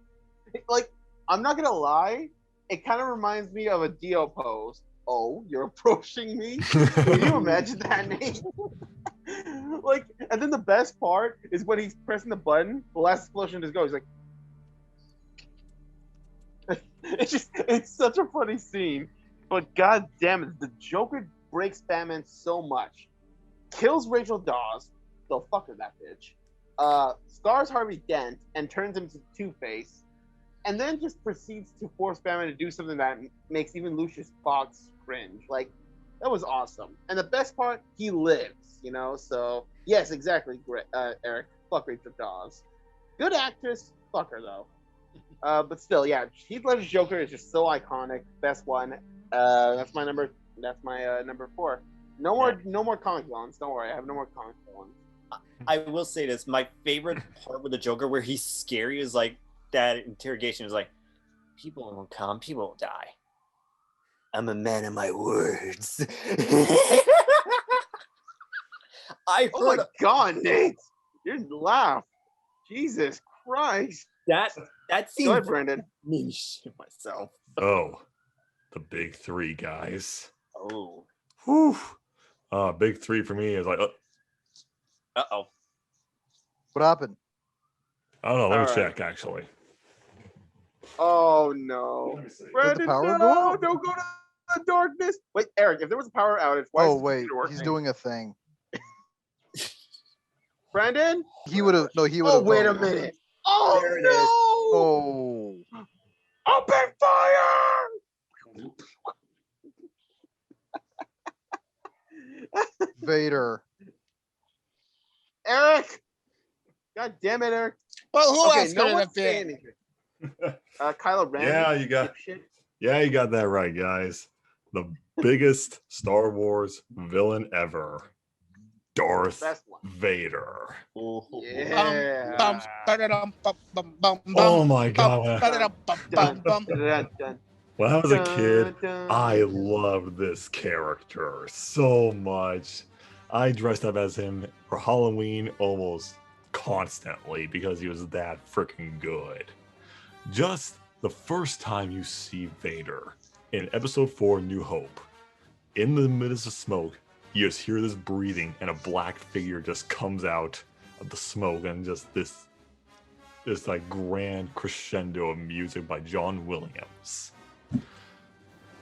I'm not gonna lie, it kind of reminds me of a Dio pose. Oh, you're approaching me? Can you imagine that, Nate? Like, and then the best part is when he's pressing the button, the last explosion just goes like it's such a funny scene. But god damn it, the Joker breaks Batman so much. Kills Rachel Dawes, so fuck her, that bitch. Scars Harvey Dent and turns him to Two-Face, and then just proceeds to force Batman to do something that makes even Lucius Fox cringe. Like, that was awesome. And the best part, he lives, you know? So, yes, exactly, Eric. Fuck Rachel Dawes. Good actress, fuck her, though. But still, yeah, Heath Ledger's Joker is just so iconic. Best one. That's my number 4. No more comic villains. Don't worry, I have no more comic villains. I will say this: my favorite part with the Joker, where he's scary, is like that interrogation is like, people will come, people will die. I'm a man of my words. I Oh my heard god, Nate! You didn't laugh. Jesus Christ! that scene. Go ahead, Brandon. Me shit myself. Oh, the big three, guys. Oh. Whew. Big three for me is like, Uh-oh. What happened? I don't know. Let me All right. check, actually. Oh no. Let me see. Brandon, power no, go out? don't go to the darkness. Wait, Eric, if there was a power outage, why is Oh this wait, computer working? he's doing a thing. Brandon? He would have. No, he would Oh, have. wait a minute. Oh There it no! is. Oh, Open fire! Vader. Eric! God damn it, Eric. Well, who Okay, else no could it one's have saying been? anything. Kylo Ren. Yeah, you got that right, guys. The biggest Star Wars villain ever, Darth Best one. Vader. Yeah. Bum, ba-da-dum, bum, bum, bum, Oh bum, my bum, god! ba-da-dum, bum, bum, bum. Dun, dun, When I was a kid, dun, I dun. loved this character so much. I dressed up as him for Halloween almost constantly because he was that freaking good. Just the first time you see Vader in episode 4 New Hope, in the midst of smoke, you just hear this breathing and a black figure just comes out of the smoke and just this like grand crescendo of music by John Williams.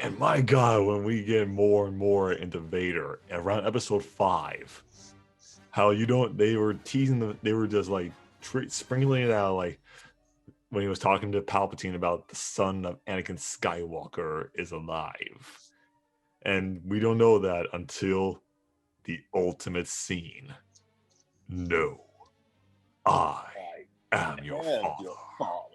And my god, when we get more and more into Vader, around episode 5, how they were teasing they were just like sprinkling it out, like when he was talking to Palpatine about the son of Anakin Skywalker is alive. And we don't know that until the ultimate scene. No, I am your father.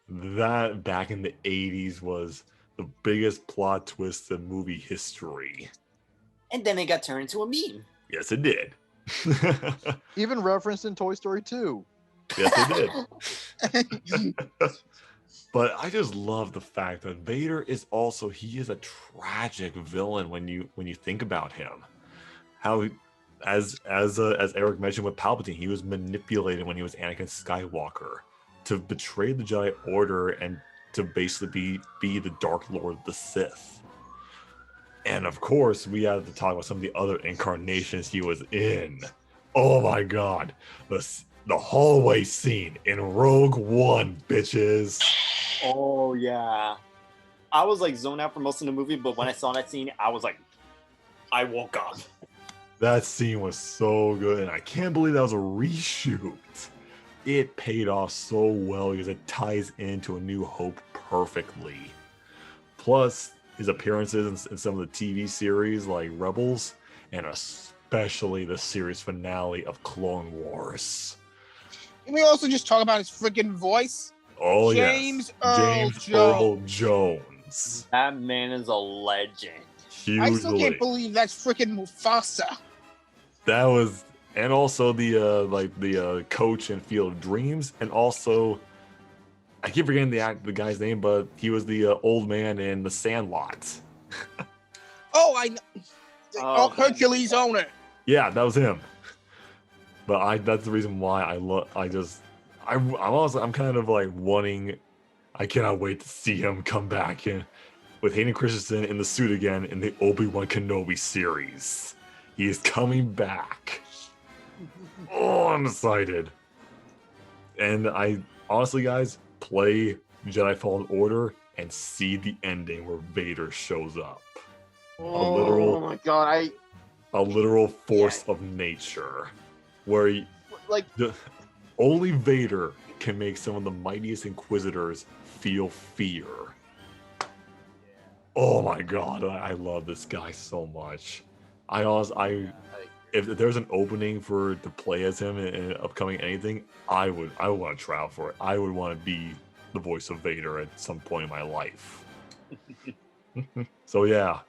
That back in the 80s was the biggest plot twist in movie history. And then it got turned into a meme. Yes, it did. Even referenced in Toy Story 2. Yes, it did. But I just love the fact that Vader is also, he is a tragic villain when you think about him. How, as Eric mentioned with Palpatine, he was manipulated when he was Anakin Skywalker to betray the Jedi Order and to basically be the Dark Lord of the Sith. And of course, we have to talk about some of the other incarnations he was in. Oh my god, the hallway scene in Rogue One, bitches. Oh yeah. I was like zoned out for most of the movie, but when I saw that scene, I was like, I woke up. That scene was so good, and I can't believe that was a reshoot. It paid off so well because it ties into A New Hope perfectly. Plus, his appearances in some of the TV series like Rebels, and especially the series finale of Clone Wars. Can we also just talk about his freaking voice? Oh, James yes. Earl James Jones. Earl Jones. That man is a legend. Hugely. I still can't believe that's freaking Mufasa. That was, and also the coach in Field of Dreams, and also I keep forgetting the guy's name, but he was the old man in The Sandlot. Oh, I know. Oh, Hercules owner. Yeah, that was him. But that's the reason why I'm kind of like wanting. I cannot wait to see him come back in with Hayden Christensen in the suit again in the Obi-Wan Kenobi series. He is coming back. Oh, I'm excited. And I honestly, guys, play Jedi Fallen Order and see the ending where Vader shows up. Oh my god, A literal force of nature, where only Vader can make some of the mightiest Inquisitors feel fear. Oh my god, I love this guy so much. If there's an opening to play as him in upcoming anything, I would want to try out for it. I would want to be the voice of Vader at some point in my life. So yeah,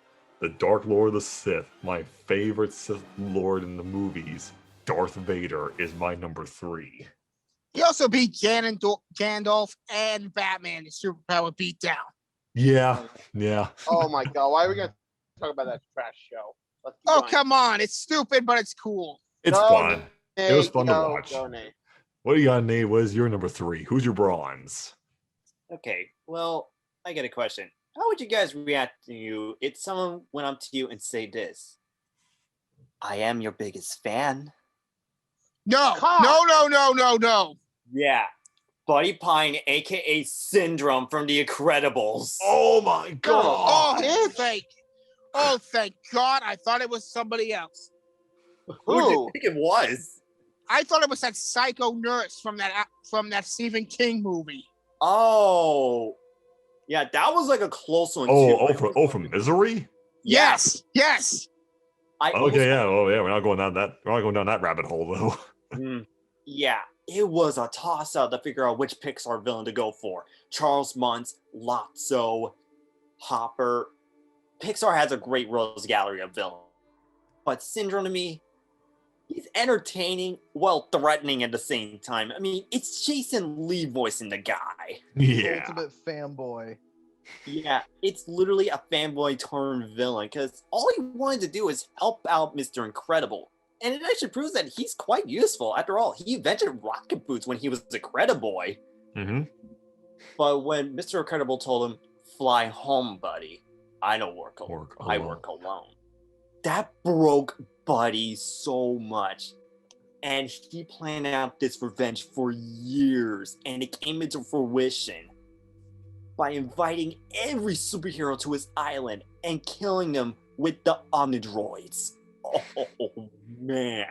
the Dark Lord of the Sith, my favorite Sith Lord in the movies, Darth Vader, is my number 3. He also beat Gandalf and Batman in Superpower Beatdown. Yeah. oh my god, why are we gonna talk about that trash show? Let's keep Oh, going. come on. It's stupid, but it's cool. It's Go, fun. Nate, It was fun to go, watch. Go, Nate. What do you got, Nate? What is your number 3? Who's your bronze? Okay, well, I got a question. How would you guys react to you if someone went up to you and say this? I am your biggest fan. No. Cock. No. Yeah. Buddy Pine, aka Syndrome from The Incredibles. Oh my god! Thank God! I thought it was somebody else. Who did you Who? think it was? I thought it was that psycho nurse from that Stephen King movie. Oh, yeah, that was like a close one Oh, too. from Misery? Yeah, Yes. I Okay, yeah. Oh, yeah. We're not going down that rabbit hole though. Yeah, it was a toss-up to figure out which Pixar villain to go for. Charles Muntz, Lotso, Hopper. Pixar has a great rose gallery of villains. But Syndrome to me, he's entertaining while threatening at the same time. I mean, it's Jason Lee voicing the guy. Yeah. Ultimate fanboy. Yeah, it's literally a fanboy turned villain because all he wanted to do is help out Mr. Incredible. And it actually proves that he's quite useful. After all, he invented rocket boots when he was a Crediboy. Mm-hmm. But when Mr. Incredible told him, "Fly home, buddy. I don't work alone. I alone." work alone." That broke Buddy so much. And he planned out this revenge for years. And it came into fruition by inviting every superhero to his island and killing them with the Omnidroids. Oh, man.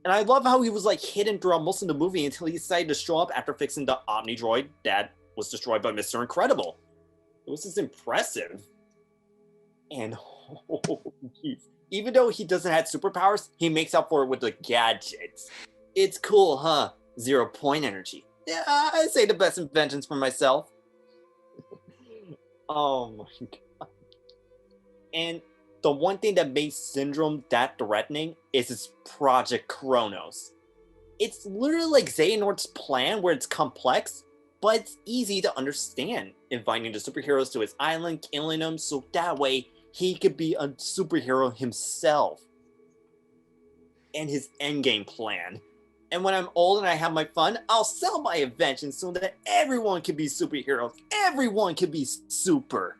And I love how he was like hidden throughout most of the movie until he decided to show up after fixing the Omnidroid that was destroyed by Mr. Incredible. It was just impressive. And even though he doesn't have superpowers, he makes up for it with the gadgets. It's cool, huh? 0 point energy. Yeah, I say the best inventions for myself. Oh my god. And the one thing that made Syndrome that threatening is his Project Kronos. It's literally like Xehanort's plan where it's complex, but it's easy to understand. Inviting the superheroes to his island, killing them, so that way he could be a superhero himself. And his endgame plan. And when I'm old and I have my fun, I'll sell my inventions so that everyone can be superheroes. Everyone can be super.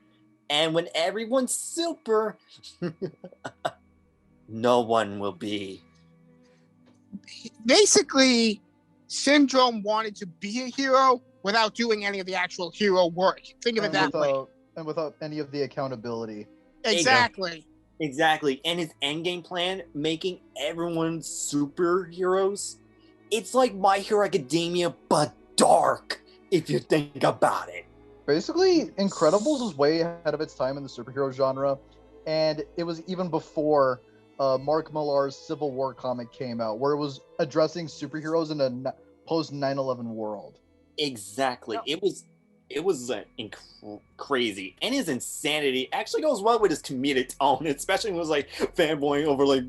And when everyone's super, no one will be. Basically, Syndrome wanted to be a hero without doing any of the actual hero work. Think of it that way. And without any of the accountability. Exactly. Exactly. And his endgame plan, making everyone superheroes, it's like My Hero Academia, but dark, if you think about it. Basically, Incredibles was way ahead of its time in the superhero genre, and it was even before Mark Millar's Civil War comic came out, where it was addressing superheroes in a post 9/11 world. Exactly. It was crazy, and his insanity actually goes well with his comedic tone, especially when it was like fanboying over like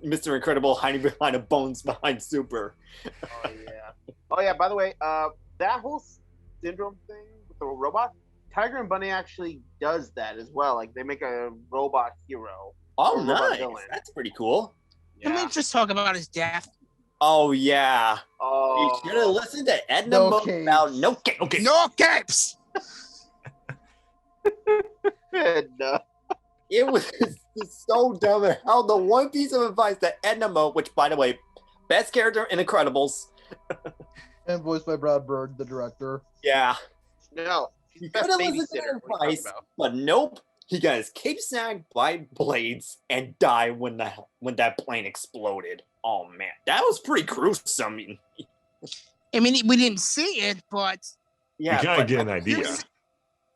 Mr. Incredible hiding behind a bones behind Super. Oh yeah. By the way, that whole Syndrome thing with the robot, Tiger and Bunny actually does that as well. Like they make a robot hero. Oh, Or robot nice. villain. That's pretty cool. Can we just talk about his death? Oh yeah. Oh. You should have listened to Edna No Mo capes. about no capes. Okay. No capes. No. It was so dumb. And how the one piece of advice that Edna Mo, which by the way, best character in Incredibles. And voiced by Brad Bird, the director. Yeah. No. He Best could have listened to babysitter. that What are you advice, talking about? but nope. He got his cape snagged by blades and died when that plane exploded. Oh man, that was pretty gruesome. I mean, we didn't see it, but Yeah, You kind of but get an idea.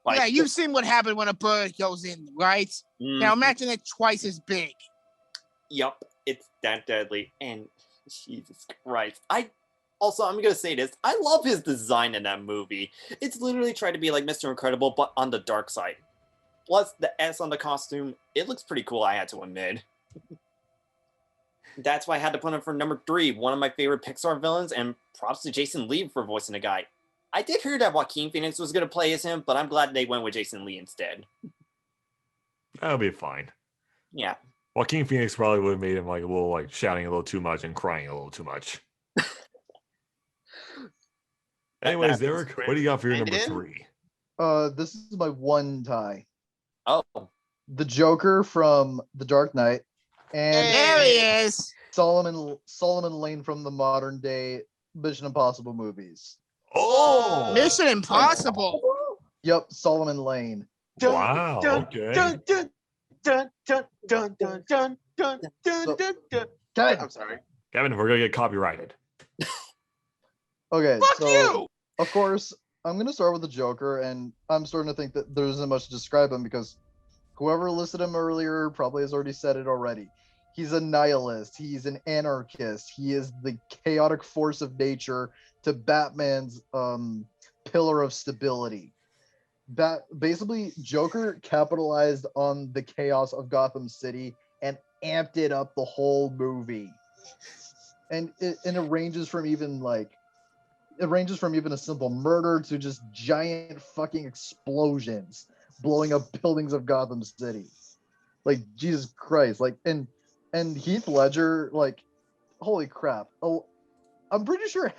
like, yeah, you've seen what happened when a bird goes in, right? Now imagine it twice as big. Yup, it's that deadly. And Jesus Christ. I'm gonna say this. I love his design in that movie. It's literally trying to be like Mr. Incredible, but on the dark side. Plus the S on the costume, it looks pretty cool, I had to admit. That's why I had to put him for number 3, one of my favorite Pixar villains, and props to Jason Lee for voicing the guy. I did hear that Joaquin Phoenix was gonna play as him, but I'm glad they went with Jason Lee instead. That'll be fine. Yeah. Joaquin Phoenix probably would have made him like a little like shouting a little too much and crying a little too much. Anyways, happens. Derek, what do you got for your number Brandon? 3? This is my one tie. Oh. The Joker from The Dark Knight, and There he is. Solomon Lane from the modern day Mission Impossible movies. Oh, Mission Impossible. Yep, Solomon Lane. Dun, wow. dun, Okay. Dun, dun, dun, dun, dun, dun, dun, dun, dun, So- dun, dun. Kevin. I'm sorry. Kevin, we're gonna get copyrighted. Okay, Fuck so you! of course I'm gonna start with the Joker, and I'm starting to think that there isn't much to describe him because whoever listed him earlier probably has already said it already. He's a nihilist. He's an anarchist. He is the chaotic force of nature to Batman's pillar of stability. Basically, Joker capitalized on the chaos of Gotham City and amped it up the whole movie. And it ranges from even a simple murder to just giant fucking explosions blowing up buildings of Gotham City. Like, Jesus Christ. Like, and Heath Ledger, like, holy crap. Oh, I'm pretty sure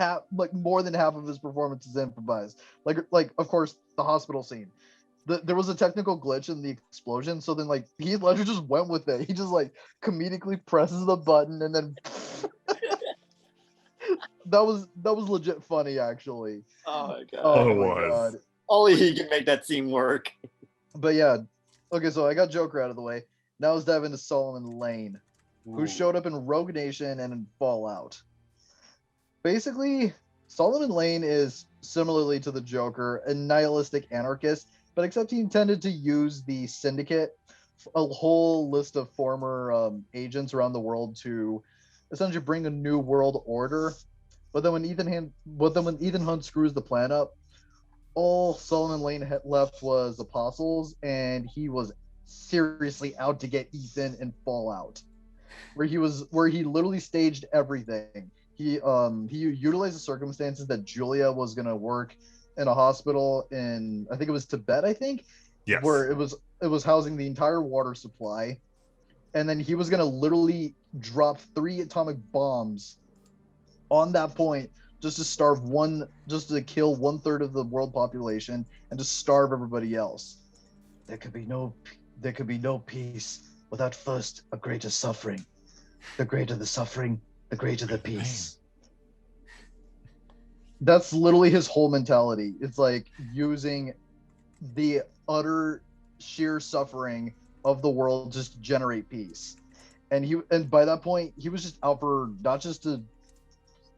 more than half of his performance is improvised. Like of course the hospital scene. There was a technical glitch in the explosion, so then like Heath Ledger just went with it. He just like comedically presses the button and then that was legit funny actually. Oh my god. Oh it my was. god. Only he can make that scene work. But yeah, okay, so I got Joker out of the way. Now let's dive into Solomon Lane, who showed up in Rogue Nation and in Fallout. Basically, Solomon Lane is similarly to the Joker, a nihilistic anarchist, but except he intended to use the Syndicate, a whole list of former agents around the world to essentially bring a new world order. But then when Ethan Hunt screws the plan up, all Solomon Lane had left was apostles, and he was seriously out to get Ethan in Fallout, where he literally staged everything. He utilized the circumstances that Julia was gonna work in a hospital in, I think it was Tibet, Yes. where it was housing the entire water supply, and then he was gonna literally drop 3 atomic bombs on that point just to kill 1/3 of the world population and to starve everybody else. There could be no peace without first a greater suffering. The greater the suffering, the greater the peace. That's literally his whole mentality. It's like using the utter sheer suffering of the world just to generate peace. And by that point, he was just out for not just to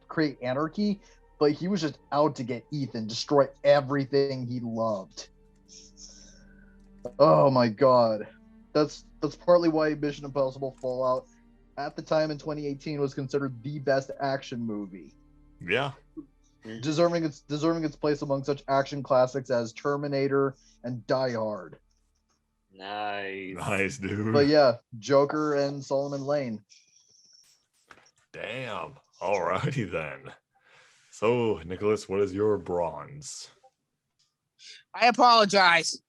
create anarchy, but he was just out to get Ethan, destroy everything he loved. Oh my god. That's partly why Mission Impossible Fallout at the time in 2018 was considered the best action movie, Yeah. deserving its place among such action classics as Terminator and Die Hard. Nice. Nice, dude. But yeah, Joker and Solomon Lane. Damn. Alrighty then. So, Nicholas, what is your bronze? I apologize.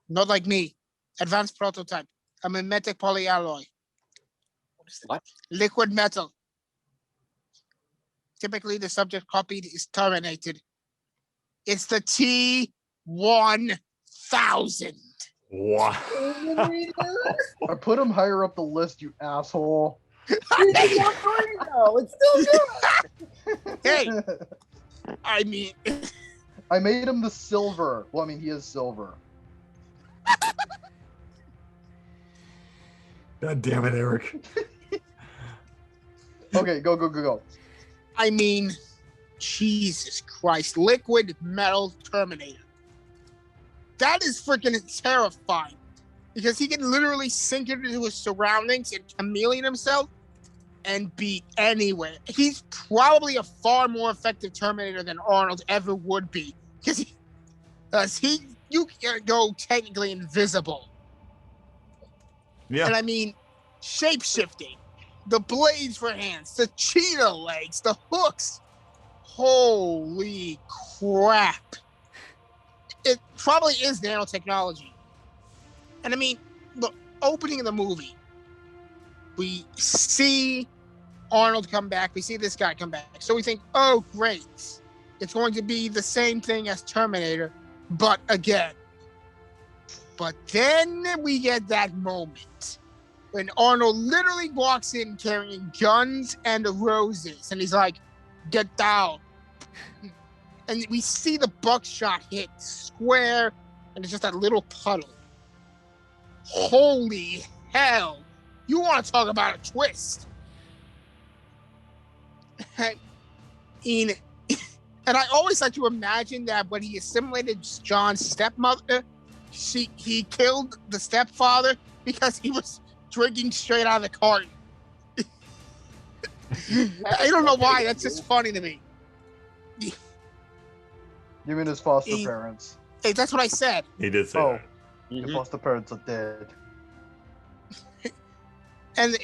Not like me. Advanced prototype. I'm a metic polyalloy. What? Liquid metal. Typically, the subject copied is terminated. It's the T-1000. Wow. I put him higher up the list, you asshole. It's still good. Hey, I mean, I made him the silver. Well, I mean, he is silver. God damn it, Eric. Okay, go. I mean, Jesus Christ, liquid metal Terminator. That is freaking terrifying because he can literally sink into his surroundings and chameleon himself and be anywhere. He's probably a far more effective Terminator than Arnold ever would be because you can go technically invisible. Yeah. And I mean, shape-shifting, the blades for hands, the cheetah legs, the hooks. Holy crap. It probably is nanotechnology. And I mean, the opening of the movie, we see Arnold come back, we see this guy come back. So we think, oh, great. It's going to be the same thing as Terminator, but again. But then we get that moment when Arnold literally walks in carrying guns and roses, and he's like, "Get down!" And we see the buckshot hit square, and it's just that little puddle. Holy hell! You want to talk about a twist? And I always like to imagine that when he assimilated John's stepmother, he killed the stepfather because he was drinking straight out of the carton. I don't know why. That's just funny to me. You mean his foster parents? Hey, that's what I said. He did say Oh, that. your foster parents are dead. And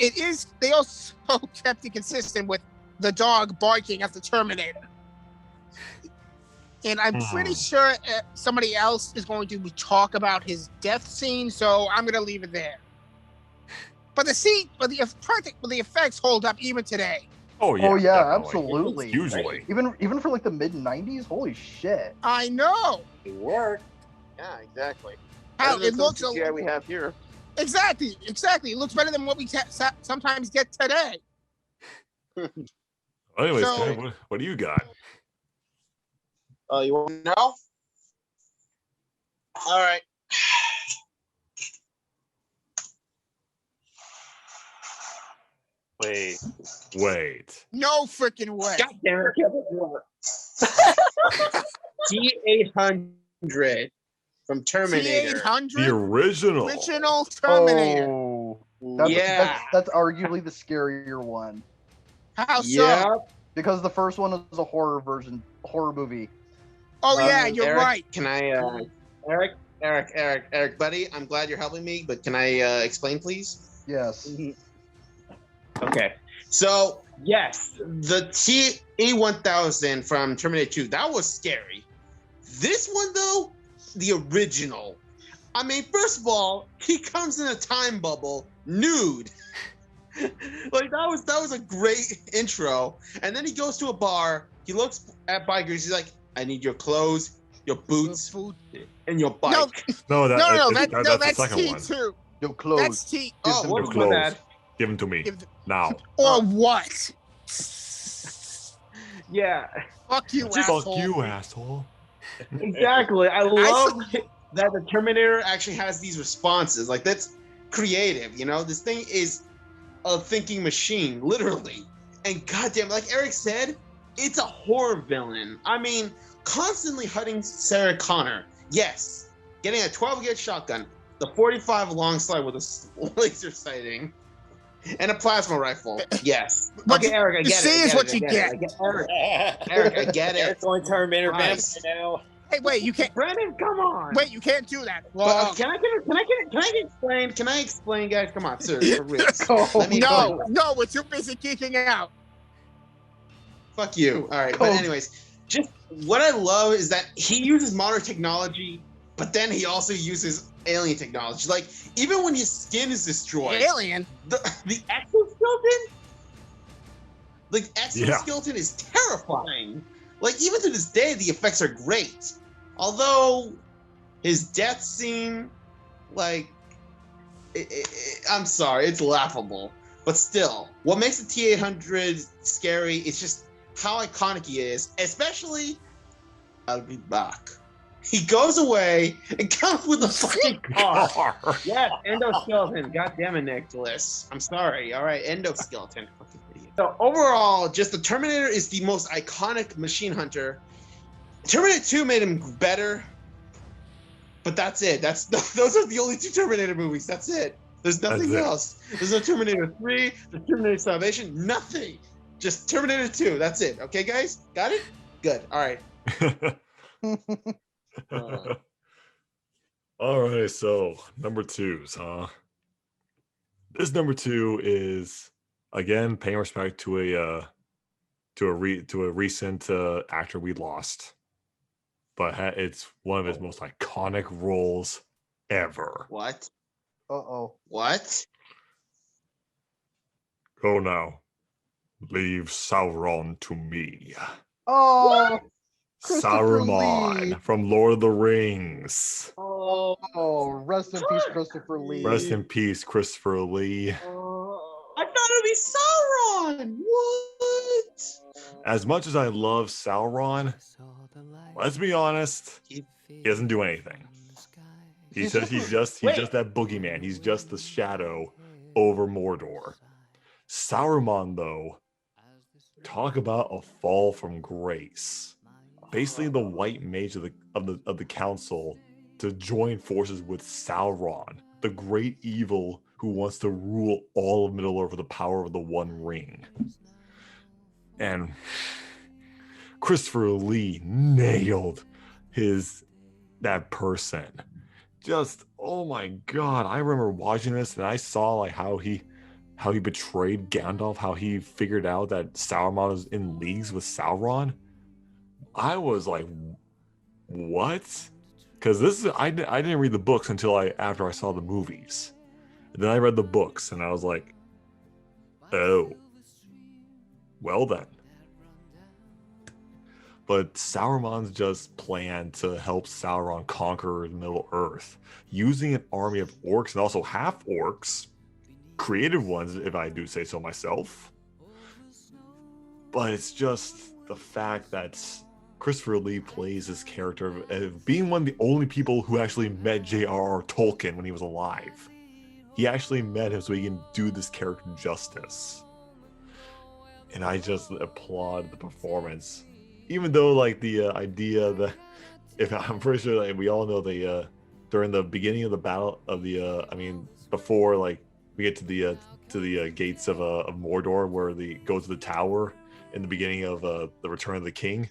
they also kept it consistent with the dog barking at the Terminator. And I'm pretty sure somebody else is going to talk about his death scene, so I'm going to leave it there. But the effects hold up even today. Oh yeah. Oh yeah, definitely. absolutely. Usually. Even for like the mid '90s, holy shit. I know. It worked. Yeah, exactly. How Better it than looks. some CGI we have here. Exactly. It looks better than what we sometimes get today. Anyways, So- Ken, what do you got? Oh, you want to know? All right. Wait. No freaking way. God damn it. T-800 from Terminator. The T-800 original. Terminator. Oh, Yeah. that's arguably the scarier one How so? Yeah. because the first one is a horror movie. Oh yeah, you're Eric, right. Can I, Eric, buddy, I'm glad you're helping me, but can I explain, please? Yes. Okay. So, yes, the T-1000 from Terminator 2, that was scary. This one, though, the original. I mean, first of all, he comes in a time bubble, nude. Like, that was a great intro. And then he goes to a bar, he looks at bikers, he's like, I need your clothes, your boots, and your bike. No, That's the that's second one. T2. Your clothes. That's T. Oh, them what's your my clothes. bad? Give them to me Give the- now. Or what? Yeah, Fuck you, Fuck asshole. you, asshole. exactly. I love that the Terminator actually has these responses. Like, that's creative, you know? This thing is a thinking machine, literally. And goddamn, like Eric said, it's a horror villain. I mean, constantly hunting Sarah Connor. Yes. Getting a 12-gauge shotgun, the 45 long slide with a laser sighting, and a plasma rifle. Yes. What Okay, Eric, I you get see it. is what you get. Eric, I get it. Eric's going Terminator Nice. vampire now. Hey, wait, you can't. Brandon, come on. Wait, you can't do that. But, Wrong. can I explain? Can I explain, guys? Come on, seriously, for real. Let me No, explain. no, we're too busy geeking out. Fuck you. All right, but anyways, just what I love is that he uses modern technology, but then he also uses alien technology. Like, even when his skin is destroyed, Alien. the exoskeleton, exoskeleton is terrifying. Like, even to this day, the effects are great. Although his death scene, like, I'm sorry, it's laughable. But still, what makes the T-800 scary is just how iconic he is, especially, I'll be back. He goes away and comes with a fucking car. Yes, endoskeleton. God damn it, Nicholas. I'm sorry. All right, endoskeleton. Fucking idiot. So overall, just the Terminator is the most iconic machine hunter. Terminator 2 made him better, but that's it. Those are the only two Terminator movies. That's it. There's nothing else. There's no Terminator 3, there's Terminator Salvation, nothing. Just Terminator 2. That's it. Okay, guys? Got it? Good. All right. All right, so number twos, huh? This number two is again paying respect to a recent actor we lost, but it's one of his most iconic roles ever. What? Uh-oh. What? Go now. Leave Sauron to me. Oh. Christopher Saruman Lee. from Lord of the Rings. Oh, rest in peace, Christopher Lee. Rest in peace, Christopher Lee. I thought it'd be Sauron. What? As much as I love Sauron, let's be honest, he doesn't do anything. He's just that boogeyman. He's just the shadow over Mordor. Saruman, though, talk about a fall from grace. Basically, the white mage of the council to join forces with Sauron, the great evil who wants to rule all of Middle Earth with the power of the One Ring. And Christopher Lee nailed that person. Just, oh my god, I remember watching this and I saw like how he betrayed Gandalf, how he figured out that Saruman was in leagues with Sauron. I was like, what? Because I didn't read the books until after I saw the movies. And then I read the books and I was like, oh, well then. But Saruman's just plan to help Sauron conquer Middle Earth, using an army of orcs and also half-orcs, creative ones if I do say so myself. But it's just the fact that Christopher Lee plays this character of being one of the only people who actually met J.R.R. Tolkien when he was alive. He actually met him so he can do this character justice. And I just applaud the performance. Even though, like, the idea that, I'm pretty sure like, we all know during the beginning of the battle of before like we get to the gates of Mordor, where they go to the tower in the beginning of the Return of the King,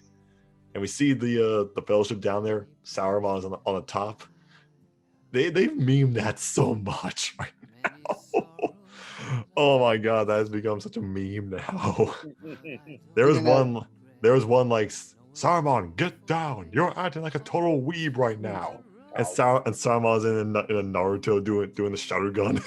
and we see the Fellowship down there. Saruman's on the top. They've memed that so much right now. Oh my god, that has become such a meme now. There was one like, Saruman, get down! You're acting like a total weeb right now. And Saruman's in a Naruto doing the shadow gun.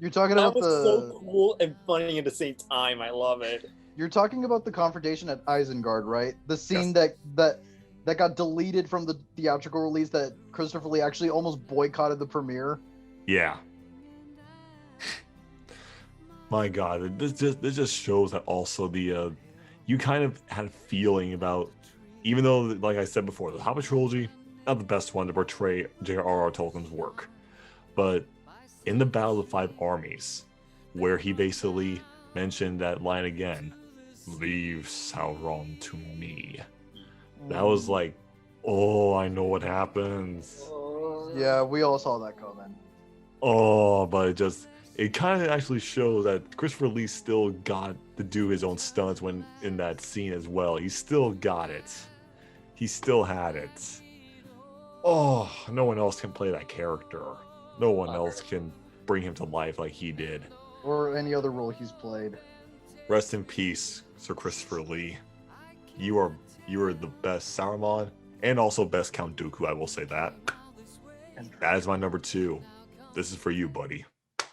You're talking That about was the so cool and funny at the same time. I love it. You're talking about the confrontation at Isengard, right? The scene Yes. that got deleted from the theatrical release that Christopher Lee actually almost boycotted the premiere. Yeah. My god, this just shows that also you kind of had a feeling about, even though, like I said before, the Hobbit trilogy, not the best one to portray J.R.R. Tolkien's work, but in the Battle of the Five Armies, where he basically mentioned that line again, leave Sauron to me. That was like, oh, I know what happens. Yeah, we all saw that coming. Oh, but it kind of actually shows that Christopher Lee still got to do his own stunts when in that scene as well. He still got it. He still had it. Oh, no one else can play that character. No one else can bring him to life like he did. Or any other role he's played. Rest in peace, Sir Christopher Lee. You are the best Saruman and also best Count Dooku, I will say that. And that is my number 2. This is for you, buddy.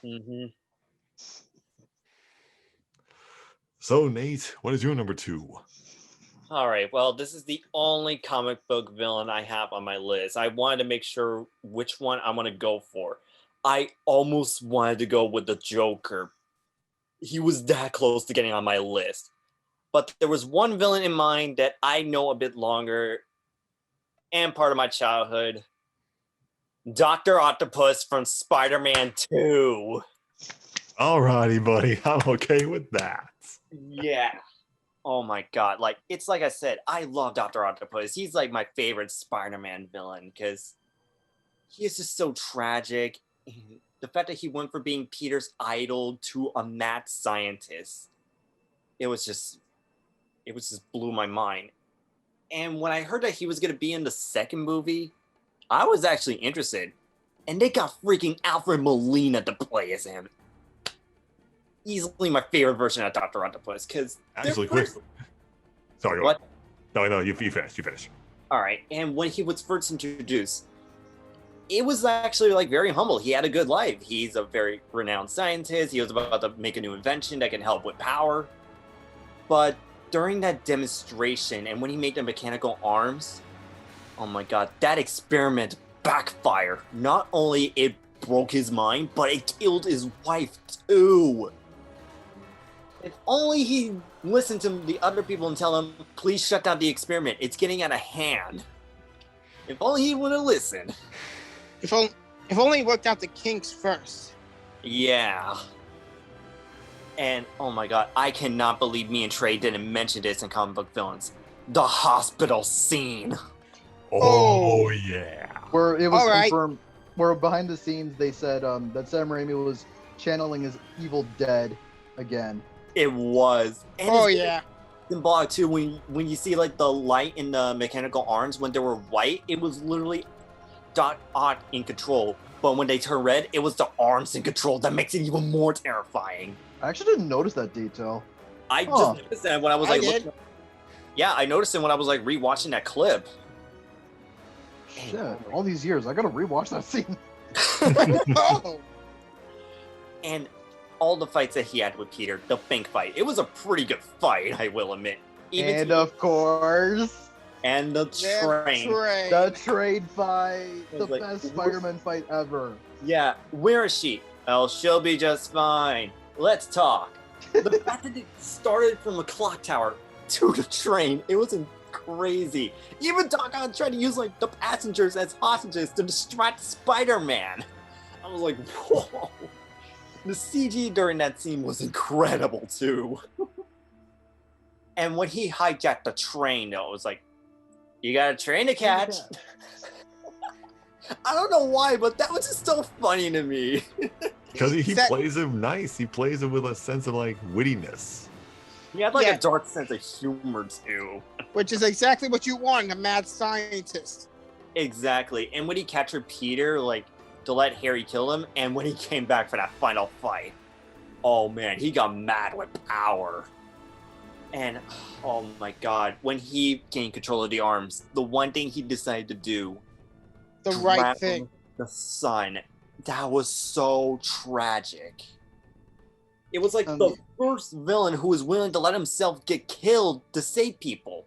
Mm-hmm. So, Nate, what is your number 2? All right. Well, this is the only comic book villain I have on my list. I wanted to make sure which one I want to go for. I almost wanted to go with the Joker. He was that close to getting on my list. But there was one villain in mind that I know a bit longer and part of my childhood. Dr. Octopus from Spider-Man 2. Alrighty, buddy. I'm okay with that. Yeah. Oh my god. Like, it's like I said, I love Dr. Octopus. He's like my favorite Spider-Man villain because he is just so tragic. The fact that he went from being Peter's idol to a mad scientist, it just blew my mind. And when I heard that he was going to be in the second movie, I was actually interested. And they got freaking Alfred Molina to play as him. Easily my favorite version of Dr. Octopus, because Actually, quick. Sorry, what? No, you finish. You finish. All right. And when he was first introduced, it was actually like very humble. He had a good life. He's a very renowned scientist. He was about to make a new invention that can help with power. But during that demonstration and when he made the mechanical arms, oh my god, that experiment backfired. Not only it broke his mind, but it killed his wife too. If only he listened to the other people and tell them, please shut down the experiment. It's getting out of hand. If only he would have listened. If only he worked out the kinks first. Yeah. And oh my god, I cannot believe me and Trey didn't mention this in comic book villains. The hospital scene. Oh, yeah. Where it was All right. confirmed, where behind the scenes they said that Sam Raimi was channeling his Evil Dead again. It was. And Oh it's yeah. symbolic too. When you see like the light in the mechanical arms when they were white, it was literally Doc Ock in control. But when they turn red, it was the arms in control. That makes it even more terrifying. I actually didn't notice that detail. I Huh. just noticed that when I was I like, did. yeah, I noticed it when I was like rewatching that clip. Shit, all these years, I gotta rewatch that scene. Oh. And all the fights that he had with Peter, the Fink fight, it was a pretty good fight, I will admit. And of course, and the train. the trade fight, I the was like, best Spider-Man fight ever. Yeah, where is she? Well, she'll be just fine. Let's talk. The fact that it started from the clock tower to the train, it was crazy. Even Doc Ock tried to use like the passengers as hostages to distract Spider-Man. I was like, whoa. The CG during that scene was incredible too. And when he hijacked the train, though, it was like, you got a train to catch. I don't know why, but that was just so funny to me. Because he That- plays him nice. He plays him with a sense of like wittiness. He had like Yeah. a dark sense of humor too. Which is exactly what you want in a mad scientist. Exactly. And when he captured Peter, like, to let Harry kill him, and when he came back for that final fight, oh man, he got mad with power. And oh my god, when he gained control of the arms, the one thing he decided to do, The right drown thing. the sun, that was so tragic. It was like the first villain who was willing to let himself get killed to save people.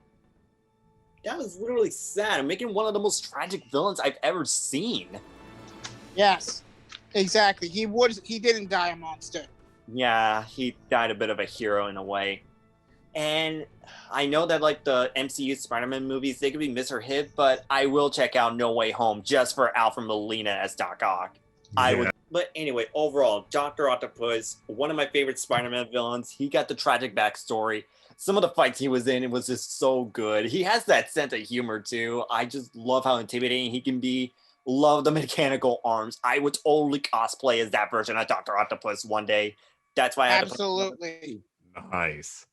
That was literally sad. Making one of the most tragic villains I've ever seen. Yes. Exactly. He didn't die a monster. Yeah, he died a bit of a hero in a way. And I know that like the MCU Spider-Man movies, they could be miss or hit, but I will check out No Way Home just for Alfred Molina as Doc Ock. I Yeah. would. But anyway, overall, Dr. Octopus, one of my favorite Spider-Man villains. He got the tragic backstory. Some of the fights he was in, it was just so good. He has that sense of humor too. I just love how intimidating he can be. Love the mechanical arms. I would totally cosplay as that version of Dr. Octopus one day. That's why I had Absolutely. Nice.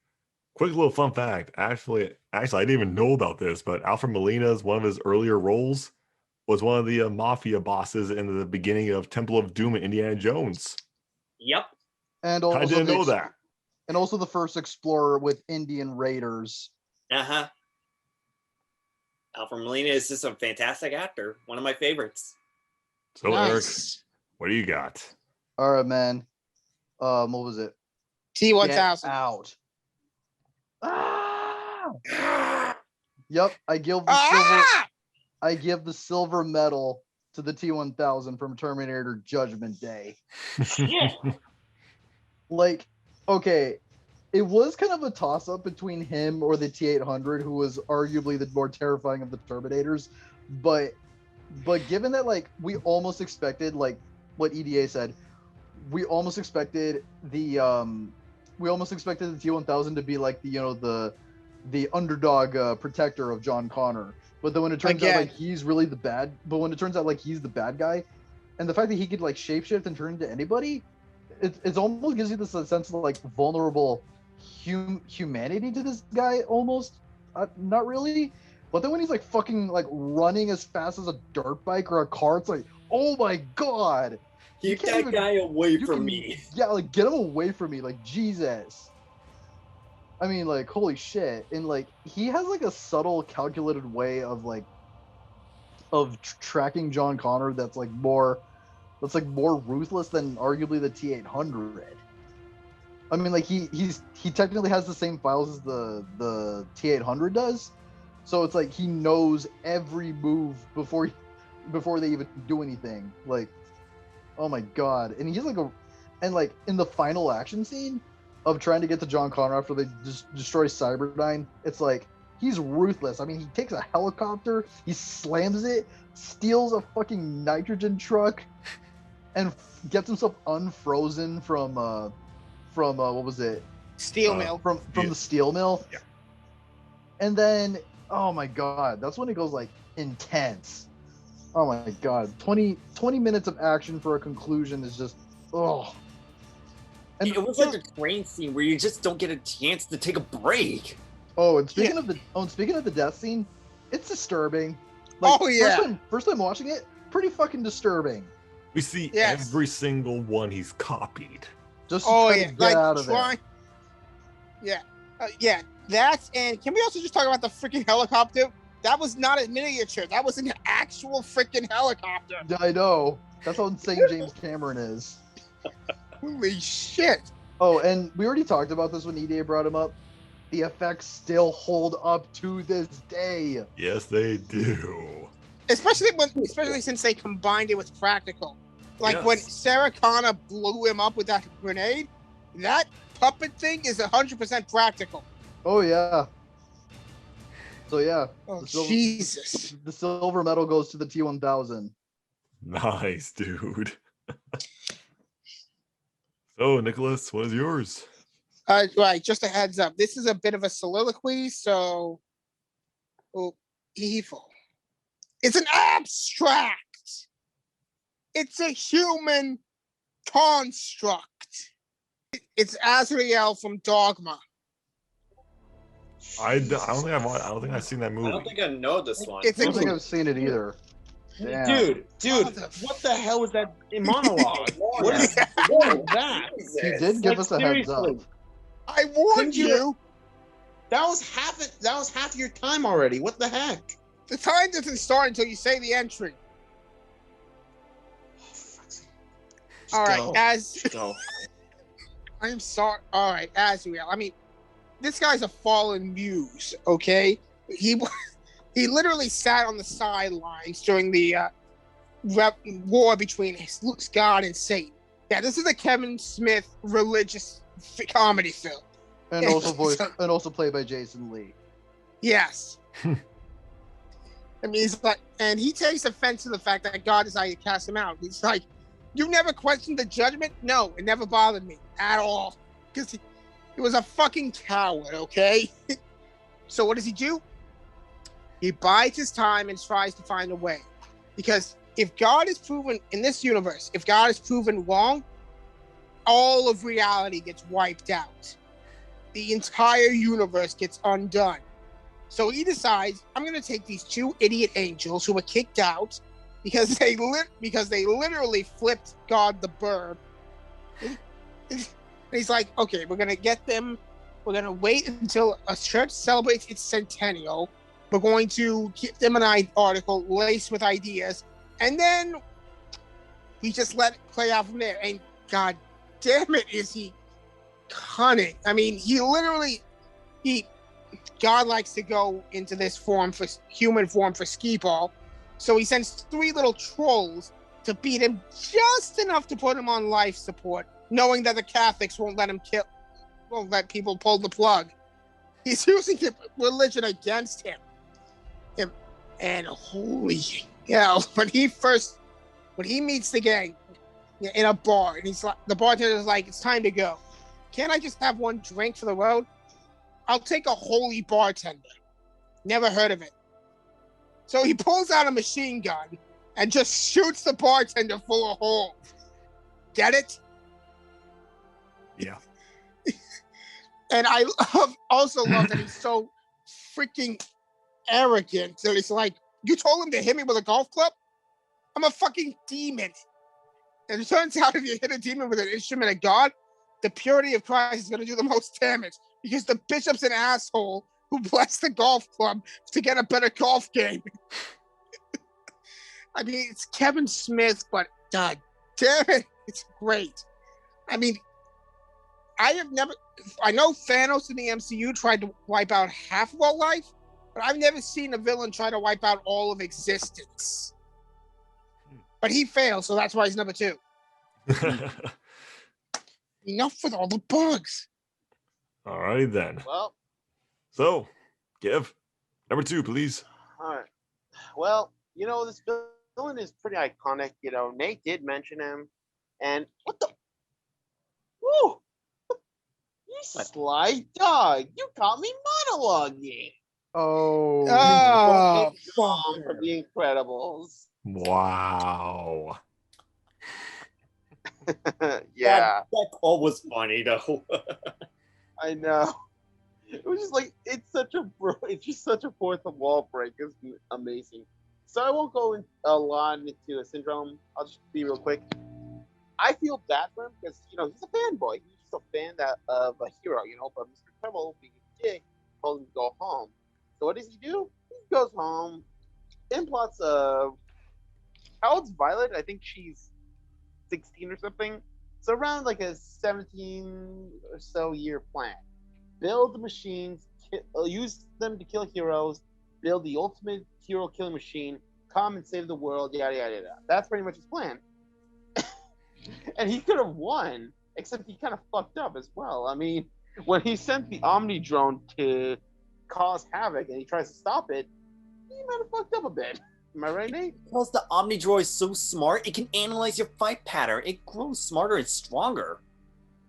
Quick little fun fact. Actually, I didn't even know about this, but Alfred Molina's one of his earlier roles was one of the mafia bosses in the beginning of Temple of Doom and Indiana Jones. Yep. And I also didn't know that. And also the first explorer with Indian Raiders. Uh-huh. Alfred Molina is just a fantastic actor. One of my favorites. So Eric, Nice. what do you got? All right, man. What was it? Get T-1000. out. Ah! Yep, I give the Ah! I give the silver medal to the T-1000 from Terminator Judgment Day. Like, okay, it was kind of a toss-up between him or the T-800, who was arguably the more terrifying of the Terminators, but given that, like, we almost expected, like what EDA said, we almost expected the T-1000 to be like the underdog protector of John Connor. But then when it turns out like he's really the bad, but when it turns out like he's the bad guy, and the fact that he could like shapeshift and turn into anybody, it almost gives you this sense of like vulnerable humanity to this guy almost. Not really, but then when he's like fucking like running as fast as a dirt bike or a car, it's like, oh my god. Keep that guy away from me. Yeah, like get him away from me, like Jesus. I mean, like, holy shit. And like he has like a subtle, calculated way of like tracking John Connor that's more ruthless than arguably the T-800. I mean, like he technically has the same files as the T800 does, so it's like he knows every move before they even do anything. Like, oh my god! And he's like and like in the final action scene of trying to get to John Connor after they destroy Cyberdyne, it's like he's ruthless. I mean, he takes a helicopter, he slams it, steals a fucking nitrogen truck, and gets himself unfrozen from what was it? Steel mill. From the steel mill. Yeah. And then, oh my god, that's when it goes like intense. Oh my god, 20 minutes of action for a conclusion is just oh. And it was like a train scene where you just don't get a chance to take a break. oh, and speaking of the death scene, it's disturbing. Like, Oh, yeah. First time watching it, pretty fucking disturbing. We see Yes. every single one he's copied. Just to Oh try yeah, to get like out of there. Yeah. That's and can we also just talk about the freaking helicopter? That was not a miniature. That was an actual freaking helicopter. I know. That's how insane James Cameron is. Holy shit! Oh, and we already talked about this when EDA brought him up. The effects still hold up to this day. Yes, they do. Especially since they combined it with practical. Like when Yes. Sarah Connor blew him up with that grenade, that puppet thing is 100% practical. Oh yeah. So yeah, Oh The silver- Jesus! the silver medal goes to the T1000. Nice, dude. So, Nicholas, what is yours? Right, just a heads up. This is a bit of a soliloquy, so evil. It's an abstract. It's a human construct. It's Azrael from Dogma. I don't think I've seen that I movie. don't think I know this one. It's I a don't think I've seen it either. Damn. Dude, Motherf- what the hell was that monologue? what is that? He did give Like, us a heads up. seriously. I warned Couldn't you- you. That was half it. That was half your time already. What the heck? The time doesn't start until you say the entry. All right, go. as Go. I'm sorry. All right, Azrael. I mean, this guy's a fallen muse. Okay, he literally sat on the sidelines during the war between God and Satan. Yeah, this is a Kevin Smith religious comedy film. And also played by Jason Lee. Yes. I mean, he's like, and he takes offense to the fact that God decided to cast him out. He's like, you never questioned the judgment? No, it never bothered me at all. Because he was a fucking coward, okay? So what does he do? He bides his time and tries to find a way. Because if God is proven, in this universe, if God is proven wrong, all of reality gets wiped out. The entire universe gets undone. So he decides, I'm going to take these two idiot angels who were kicked out because they literally flipped God the bird. And he's like, okay, we're going to get them. We're going to wait until a church celebrates its centennial. We're going to give them an article laced with ideas. And then we just let it play out from there. And God damn it, is he cunning. I mean, God likes to go into this human form for skee ball. So he sends 3 little trolls to beat him just enough to put him on life support, knowing that the Catholics won't let people pull the plug. He's using religion against him. And holy hell, when he meets the gang in a bar, and he's like, the bartender is like, it's time to go. Can't I just have one drink for the road? I'll take a holy bartender. Never heard of it. So he pulls out a machine gun and just shoots the bartender full of holes. Get it? Yeah. And I also love that he's so freaking arrogant that he's like, you told him to hit me with a golf club? I'm a fucking demon. And it turns out if you hit a demon with an instrument of God, the purity of Christ is going to do the most damage because the bishop's an asshole who blessed the golf club to get a better golf game. I mean, it's Kevin Smith, but God damn it, it's great. I mean, I have never. I know Thanos in the MCU tried to wipe out half of all life, but I've never seen a villain try to wipe out all of existence. But he failed, so that's why he's number 2. Enough with all the bugs. All right then. Well, So, give number 2, please. all right. Well, this villain is pretty iconic. Nate did mention him, and what the? Woo! You sly dog! You caught me monologuing. Oh. Oh, From The Incredibles. Wow. Yeah, That all was funny though. I know. It was just like it's just such a fourth wall break. It's amazing. So I won't go a lot into a syndrome. I'll just be real quick. I feel bad for him because he's a fanboy. He's just a fan of a hero, But Mr. Treble, being a dick, told him to go home. So what does he do? He goes home, implots how old's Violet? I think she's 16 or something. So around like a 17 or so year plan. Build the machines, use them to kill heroes, build the ultimate hero killing machine, come and save the world, yada yada yada. That's pretty much his plan. And he could have won, except he kind of fucked up as well. I mean, when he sent the Omni drone to cause havoc and he tries to stop it, he might have fucked up a bit. Am I right, Nate? Because the Omnidroid is so smart, it can analyze your fight pattern. It grows smarter and stronger.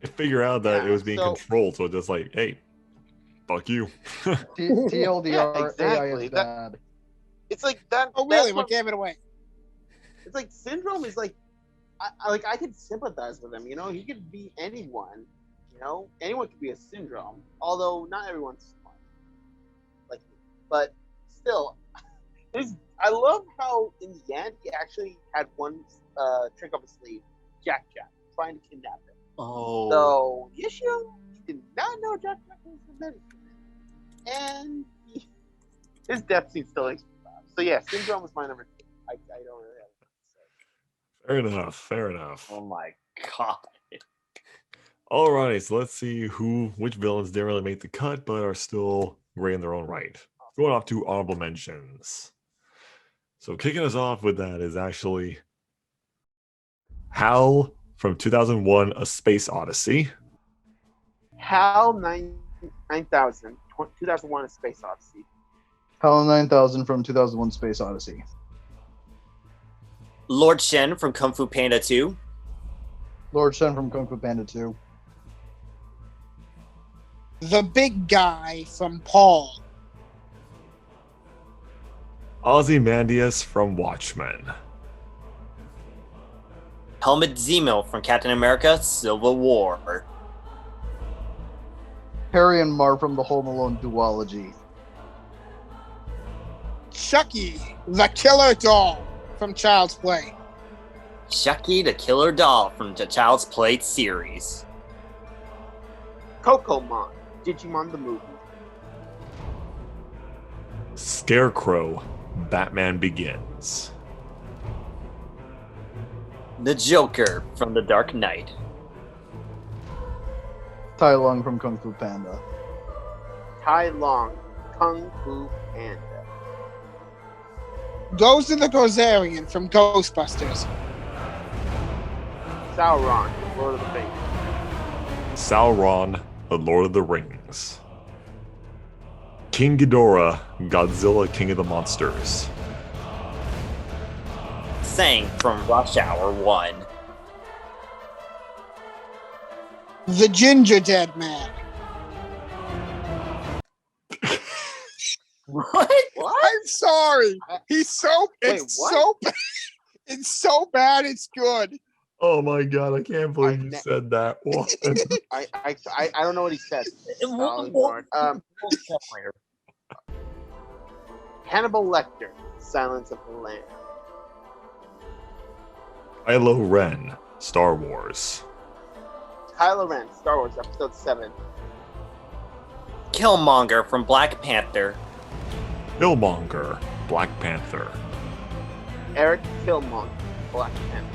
I figure out that Yeah, it was being so- controlled, so it's just like, hey, fuck you. TLDR, Yeah, exactly. AI is bad. It's like that. oh really? that's What gave it away? It's like Syndrome is like, I could sympathize with him. He could be anyone. Anyone could be a Syndrome. Although not everyone's smart, like me. But still, I love how in the end he actually had one trick up his sleeve, Jack, trying to kidnap him. Oh. So the issue, he did not know Jack was the medicine, and his death scene still makes me laugh. So yeah, Syndrome was my number 2. I don't really have anything to say. Fair enough. Fair enough. Oh my god. Alrighty, so let's see which villains didn't really make the cut, but are still great in their own right. Going off to honorable mentions. So kicking us off with that is actually Hal from 2001: A Space Odyssey. HAL 9000, 2001: A Space Odyssey. HAL 9000 from 2001: Space Odyssey. Lord Shen from Kung Fu Panda 2. Lord Shen from Kung Fu Panda 2. The big guy from Paul. Ozymandias from Watchmen. Helmut Zemo from Captain America Civil War. Harry and Marv from the Home Alone duology. Chucky, the killer doll from Child's Play. Chucky the Killer Doll from the Child's Play series. Cocomon, Digimon the movie. Scarecrow, Batman Begins. The Joker from The Dark Knight. Tai Lung from Kung Fu Panda. Tai Long, Kung Fu Panda. Goes to the Gozerian from Ghostbusters. Sauron, Lord of the Rings. Sauron, The Lord of the Rings. King Ghidorah, Godzilla King of the Monsters. Sang from Rush Hour 1. The Ginger Dead Man. What? I'm sorry. He's so. Wait, It's what? so. It's so bad. It's good. Oh my god, I can't believe you said that one. I don't know what he said. What- Lord. Hannibal Lecter, Silence of the Lambs. Kylo Ren, Star Wars. Kylo Ren, Star Wars Episode 7. Killmonger from Black Panther. Killmonger, Black Panther. Eric Killmonger, Black Panther.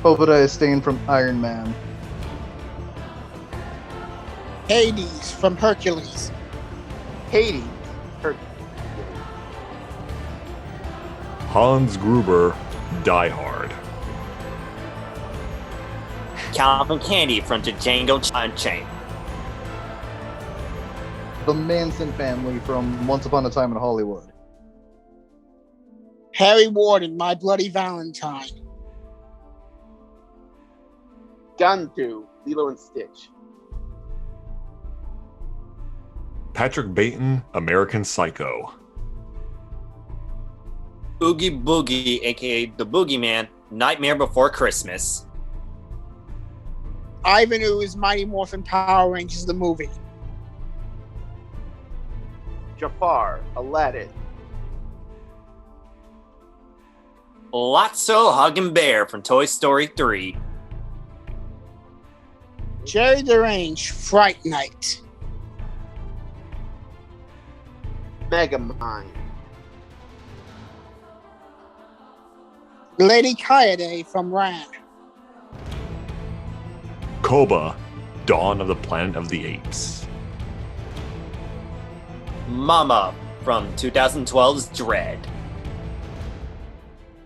Obadiah Stane from Iron Man. Hades from Hercules. Hades. Hercules. Hans Gruber, Die Hard. Calvin Candy from Django Unchained. The Manson family from Once Upon a Time in Hollywood. Harry Warden, My Bloody Valentine. Gundu. Lilo and Stitch. Patrick Bateman, American Psycho. Oogie Boogie, aka the Boogeyman, Nightmare Before Christmas. Ivan Ooze, Mighty Morphin Power Rangers, the movie. Jafar. Aladdin. Lotso Huggin' Bear from Toy Story 3. Jerry Derange, Fright Night. Megamind. Lady Kaede from Ran. Koba, Dawn of the Planet of the Apes. Mama from 2012's Dread.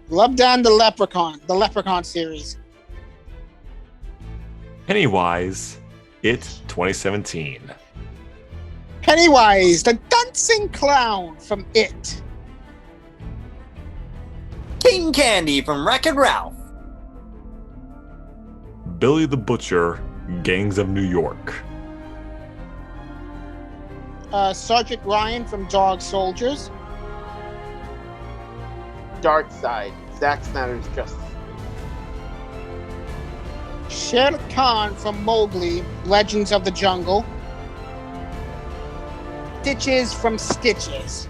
Love Down the Leprechaun series. Pennywise, It 2017. Pennywise, the dancing clown from It. King Candy from Wreck-It Ralph. Billy the Butcher, Gangs of New York. Sergeant Ryan from Dog Soldiers. Darkside. Zack Snyder's Justice League. Shere Khan from Mowgli, Legends of the Jungle. Stitches from Stitches.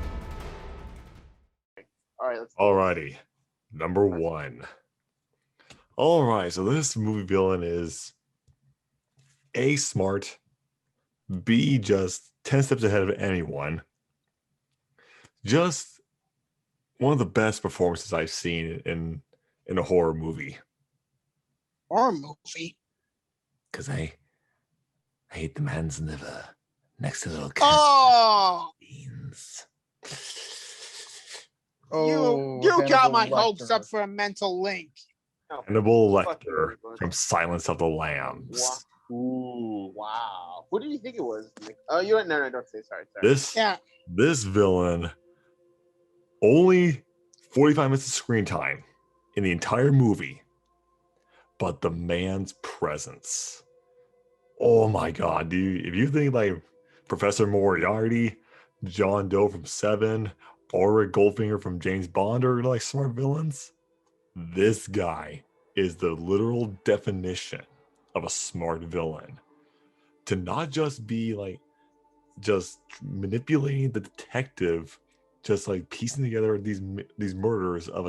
All right, let's. Alrighty, number one. Alright, so this movie villain is A, smart, B, just 10 steps ahead of anyone. Just one of the best performances I've seen in a horror movie. Horror movie. Because I hate the man's liver next to the little Oh, beans. Oh, you got Hannibal my hopes Lecter. up for a mental link. No. Hannibal Fuck Lecter you. from Silence of the Lambs. Wow. Ooh, wow. Who did you think it was? Oh, you went. No, don't say. Sorry. Yeah. This villain, only 45 minutes of screen time in the entire movie, but the man's presence. Oh my god, dude. If you think like Professor Moriarty, John Doe from Seven, Ulrich Goldfinger from James Bond are like smart villains, this guy is the literal definition of a smart villain. To not just be like just manipulating the detective, just like piecing together these murders of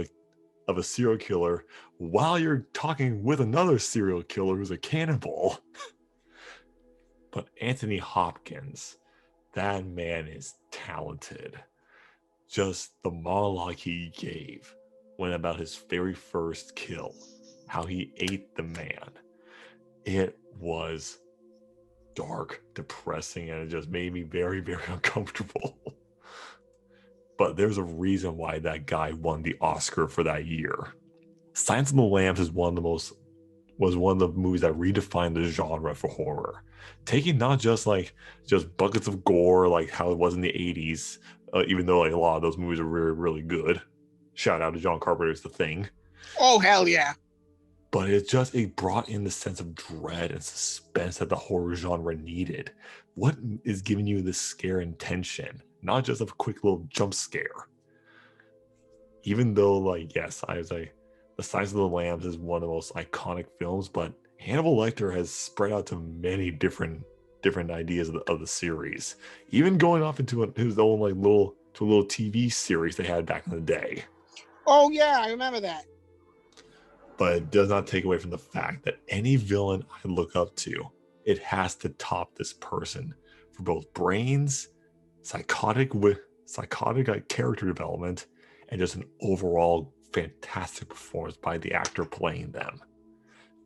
a serial killer while you're talking with another serial killer who's a cannibal. But Anthony Hopkins, that man is talented. Just the monologue he gave when about his very first kill, how he ate the man. It was dark, depressing, and it just made me very, very uncomfortable. But there's a reason why that guy won the Oscar for that year. Silence of the Lambs was one of the movies that redefined the genre for horror, taking not just buckets of gore like how it was in the 80s, even though like a lot of those movies are really, really good. Shout out to John Carpenter's The Thing. Oh, hell yeah. But it brought in the sense of dread and suspense that the horror genre needed. What is giving you this scare and tension? Not just a quick little jump scare. Even though, like, yes, I was like, The Silence of the Lambs is one of the most iconic films, but Hannibal Lecter has spread out to many different ideas of the series. Even going off into his own little TV series they had back in the day. Oh, yeah, I remember that. But it does not take away from the fact that any villain I look up to, it has to top this person for both brains, psychotic character development, and just an overall fantastic performance by the actor playing them.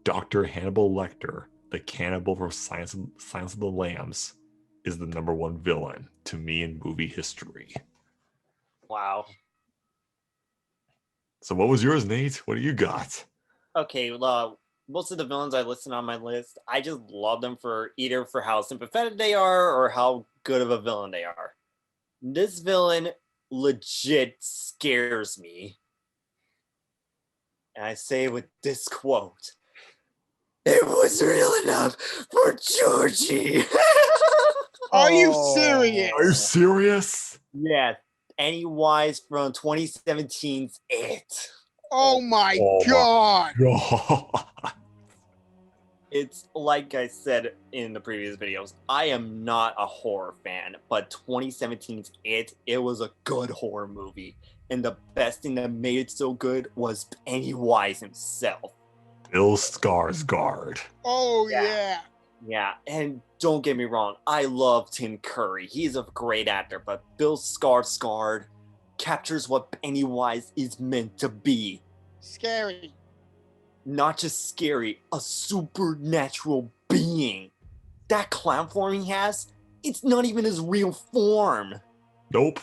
Dr. Hannibal Lecter the cannibal from Silence of the Lambs is the #1 villain to me in movie history. Wow. So what was yours, Nate? What do you got? Okay, most of the villains I listed on my list, I just love them for either for how sympathetic they are or how good of a villain they are. This villain legit scares me. And I say with this quote, "It was real enough for Georgie." Are you Oh. serious? Are you serious? Yeah, Pennywise from 2017's It. Oh my Oh my- god. God. It's like I said in the previous videos, I am not a horror fan, but 2017's It was a good horror movie. And the best thing that made it so good was Pennywise himself. Bill Skarsgård. Oh Yeah. yeah. Yeah, and don't get me wrong, I love Tim Curry. He's a great actor, but Bill Skarsgård captures what Pennywise is meant to be. Scary. Not just scary, a supernatural being. That clown form he has, it's not even his real form. Nope.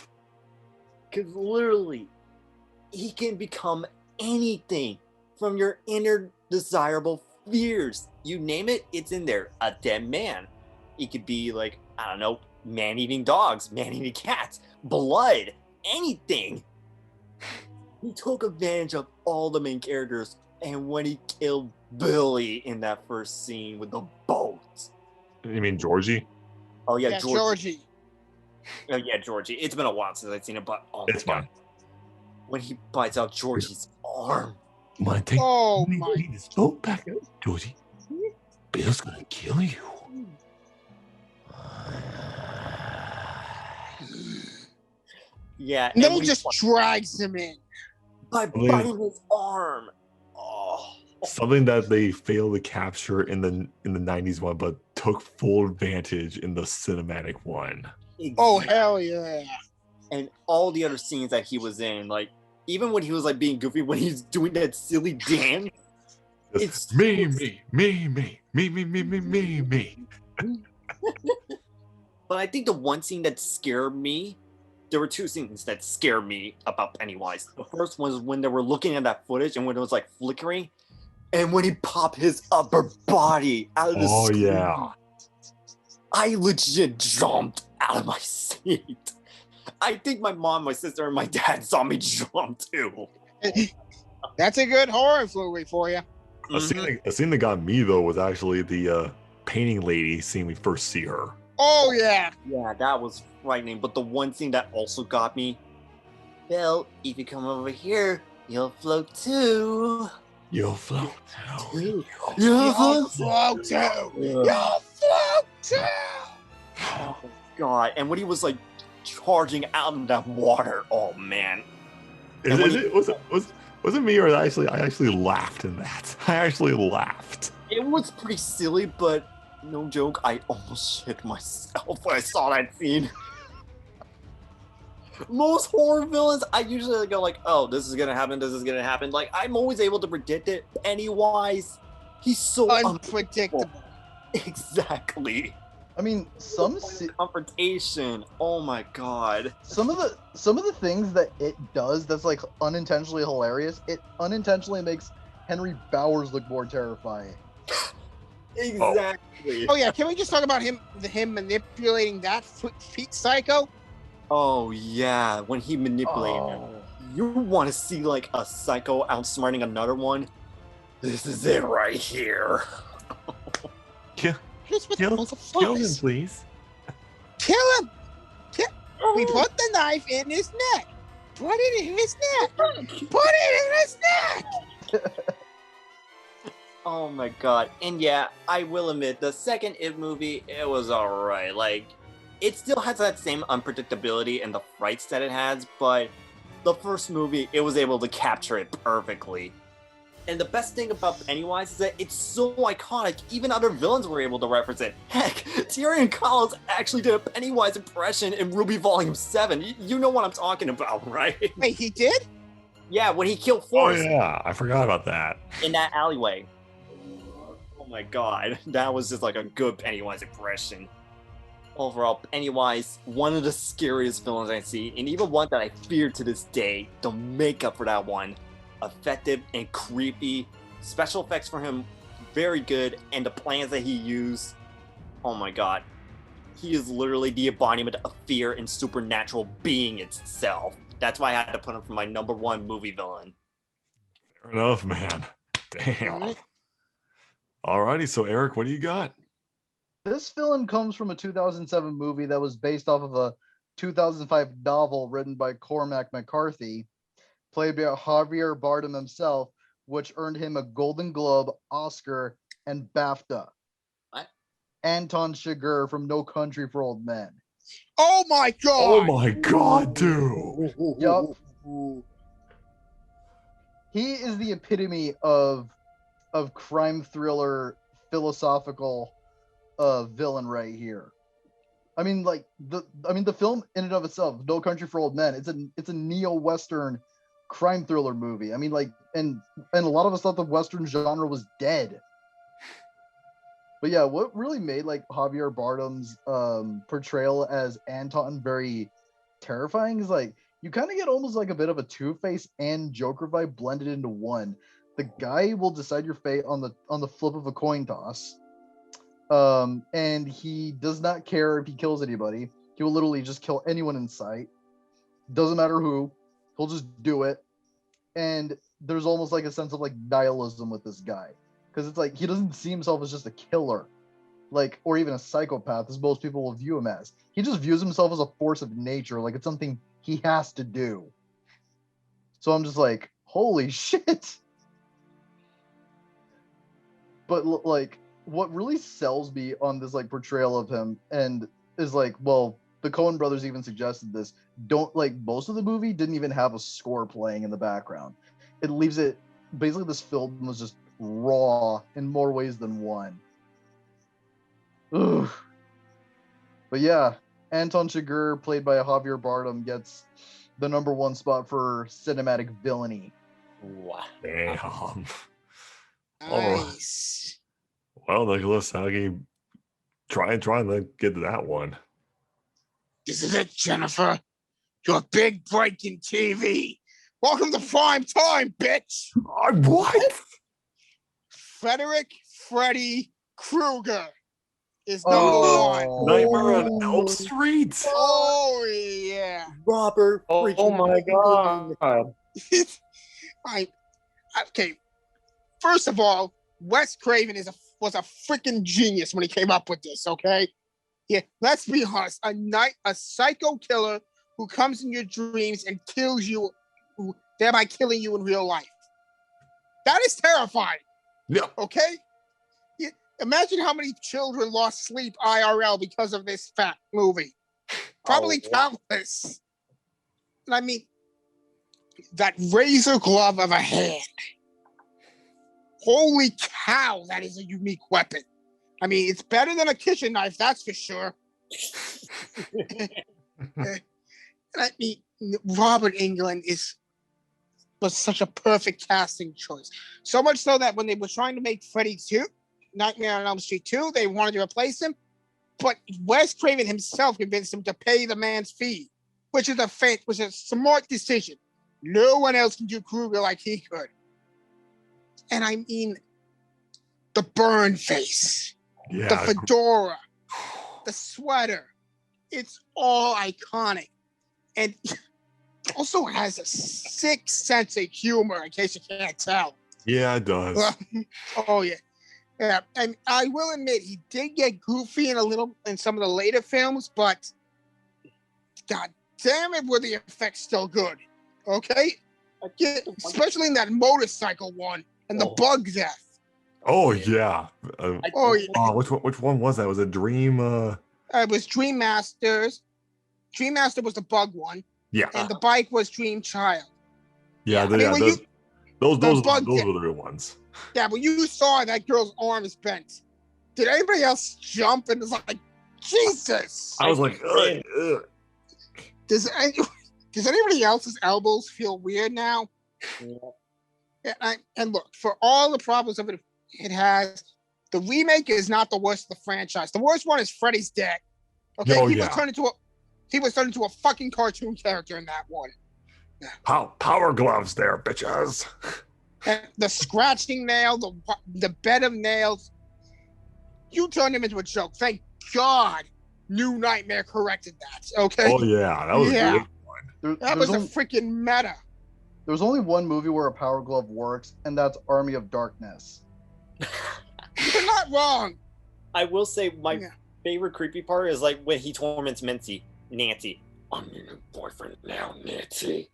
Because literally, he can become anything from your inner desirable fears. You name it, it's in there. A dead man. It could be like, I don't know, man-eating dogs, man-eating cats, blood, anything. He took advantage of all the main characters, and when he killed Billy in that first scene with the boat. You mean Georgie? Oh yeah, Yeah, Georgie. Georgie. Oh yeah, Georgie. It's been a while since I've seen it, but oh my It's god. fine. When he bites out Georgie's arm. Want to take Oh my. this boat back, Georgie? Bill's gonna kill you. Yeah, And then and he when just drags him in. by biting his arm. Oh. Something that they failed to capture in the 90s one, but took full advantage in the cinematic one. Oh Exactly. hell yeah. And all the other scenes that he was in, like even when he was like being goofy, when he's doing that silly dance. It's me. But I think the one scene that scared me, there were two scenes that scared me about Pennywise. The first was when they were looking at that footage and when it was like flickering, and when he popped his upper body out of the Oh screen. yeah. I legit jumped out of my seat. I think my mom, my sister, and my dad saw me jump too. That's a good horror movie for you. A scene that got me though was actually the painting lady scene we first see her. Oh yeah. Yeah, that was frightening. But the one scene that also got me, Bill, if you come over here, you'll float too. You'll float. You'll You'll float. float too. Yeah. You'll float too. Oh god! And when he was like charging out in that water, oh man! Was it me or I actually laughed in that? I actually laughed. It was pretty silly, but no joke, I almost shit myself when I saw that scene. Most horror villains, I usually go like, "Oh, this is gonna happen. This is gonna happen." Like I'm always able to predict it. Pennywise, he's so Unpredictable. Exactly. I mean, some Confrontation. Oh my god. some of the things that it does that's like unintentionally hilarious. It unintentionally makes Henry Bowers look more terrifying. Exactly. Oh yeah, can we just talk about him manipulating that feet psycho? Oh yeah, when he manipulated him. You want to see like a psycho outsmarting another one? This is it right here. Here's what Kill him, motherfuckers. please. Kill him. We put the knife in his neck. Put it in his neck. Put it in his neck. Oh my god. And yeah, I will admit, the second It movie, it was alright. Like, it still has that same unpredictability and the frights that it has, but the first movie, it was able to capture it perfectly. And the best thing about Pennywise is that it's so iconic, even other villains were able to reference it. Heck, Tyrion Collins actually did a Pennywise impression in Ruby Volume 7. You know what I'm talking about, right? Wait, he did? Yeah, when he killed Oh Forrest yeah, I forgot about that. in that alleyway. Oh my god, that was just like a good Pennywise impression. Overall, Pennywise, one of the scariest villains I see, and even one that I fear to this day. The makeup for that one, effective and creepy. Special effects for him, very good, and the plans that he used, oh my god. He is literally the embodiment of fear and supernatural being itself. That's why I had to put him for my #1 movie villain. Fair enough, man. Damn. Alrighty, so Eric, what do you got? This film comes from a 2007 movie that was based off of a 2005 novel written by Cormac McCarthy, played by Javier Bardem himself, which earned him a Golden Globe, Oscar, and BAFTA. What? Anton Chigurh from No Country for Old Men. Oh my god! Oh my god, dude! Yup. He is the epitome of crime thriller philosophical villain right here. I mean, like the film in and of itself, No Country for Old Men, it's a neo-western crime thriller movie. I mean, like, and a lot of us thought the western genre was dead. But yeah, what really made like Javier Bardem's portrayal as Anton very terrifying is like you kind of get almost like a bit of a Two-Face and Joker vibe blended into one. The guy will decide your fate on the flip of a coin toss. And he does not care if he kills anybody. He will literally just kill anyone in sight. Doesn't matter who. He'll just do it. And there's almost like a sense of like nihilism with this guy. Because it's like he doesn't see himself as just a killer, like, or even a psychopath, as most people will view him as. He just views himself as a force of nature, like it's something he has to do. So I'm just like, holy shit. But like, what really sells me on this like portrayal of him and is like, well, the Coen brothers even suggested this. Don't like most of the movie didn't even have a score playing in the background. It leaves it basically this film was just raw in more ways than one. Ugh. But yeah, Anton Chigurh, played by Javier Bardem, gets the #1 spot for cinematic villainy. Wow. Damn. Nice. Well, Nicholas, how can you try to get to that one? This is it, Jennifer. Your big break in TV. Welcome to prime time, bitch. What? Frederick Freddy Krueger is #1. Nightmare on Elm Street? Oh yeah. Robert. Oh my god. Okay. First of all, Wes Craven was a freaking genius when he came up with this. Okay. Yeah. Let's be honest. A psycho killer who comes in your dreams and kills you, thereby killing you in real life. That is terrifying. Yeah. Okay? Yeah. Imagine how many children lost sleep IRL because of this fat movie. Probably countless. And I mean, that razor glove of a hand. Holy cow, that is a unique weapon. I mean, it's better than a kitchen knife, that's for sure. And I mean, Robert Englund was such a perfect casting choice. So much so that when they were trying to make Freddy 2, Nightmare on Elm Street 2, they wanted to replace him. But Wes Craven himself convinced him to pay the man's fee, which is a smart decision. No one else can do Krueger like he could. And I mean, the burn face, the fedora, the sweater, it's all iconic. And also has a sick sense of humor, in case you can't tell. Yeah, it does. Oh yeah. Yeah, and I will admit he did get goofy in some of the later films, but god damn it, were the effects still good. Okay? Especially in that motorcycle one and the bug death. Oh yeah. Which one was that? Was it Dream? It was Dream Masters. Dream Master was the bug one. Yeah. And the bike was Dream Child. Yeah, those were the real ones. Yeah, when you saw that girl's arm is bent, did anybody else jump and was like, Jesus? I was like, ugh. Does anybody else's elbows feel weird now? Yeah. And look, for all the problems of it has, the remake is not the worst of the franchise. The worst one is Freddy's dead. Okay, Oh, he yeah. was turned into a fucking cartoon character in that one. Power gloves there, bitches. And the scratching nail, the bed of nails, you turned him into a joke. Thank God New Nightmare corrected that. Okay. Oh yeah, that was a Yeah. good one. That was a freaking meta. There's only one movie where a power glove works, and that's Army of Darkness. You're not wrong. I will say my favorite creepy part is like when he torments Nancy. I'm your new boyfriend now, Nancy.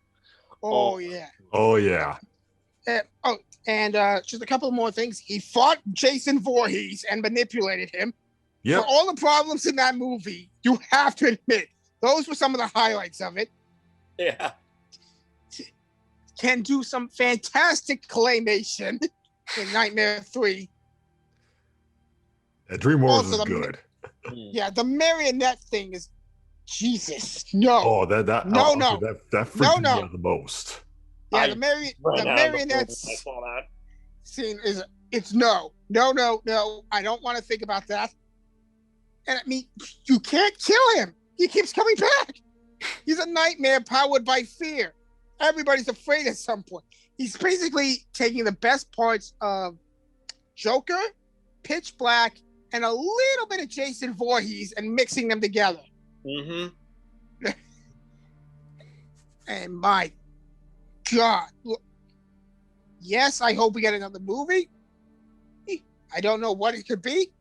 Oh yeah. Oh yeah. And just a couple more things. He fought Jason Voorhees and manipulated him. Yep. For all the problems in that movie, you have to admit those were some of the highlights of it. Yeah. Can do some fantastic claymation in Nightmare 3. Dream Wars Also, is good. Yeah, the marionette thing is Jesus. No. Oh, that freaked me No. out the most. Yeah, the marionette scene it's no. I don't want to think about that. And I mean, you can't kill him. He keeps coming back. He's a nightmare powered by fear. Everybody's afraid at some point. He's basically taking the best parts of Joker, Pitch Black, and a little bit of Jason Voorhees and mixing them together. Mm-hmm. And my God. Look, yes, I hope we get another movie. I don't know what it could be,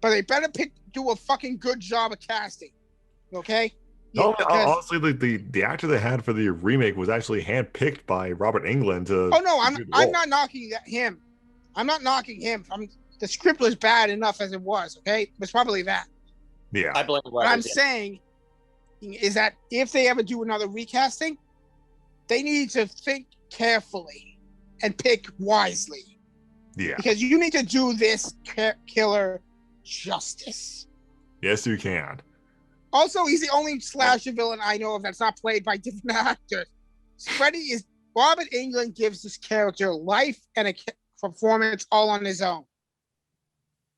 but they better do a fucking good job of casting. Okay? No, honestly, the actor they had for the remake was actually handpicked by Robert Englund to. Oh no, I'm not knocking him. I'm not knocking him. The script was bad enough as it was. Okay, it was probably that. Yeah. I blame What I'm saying is that if they ever do another recasting, they need to think carefully and pick wisely. Yeah. Because you need to do this killer justice. Yes, you can. Also, he's the only slasher villain I know of that's not played by different actors. Robert Englund gives this character life and a performance all on his own.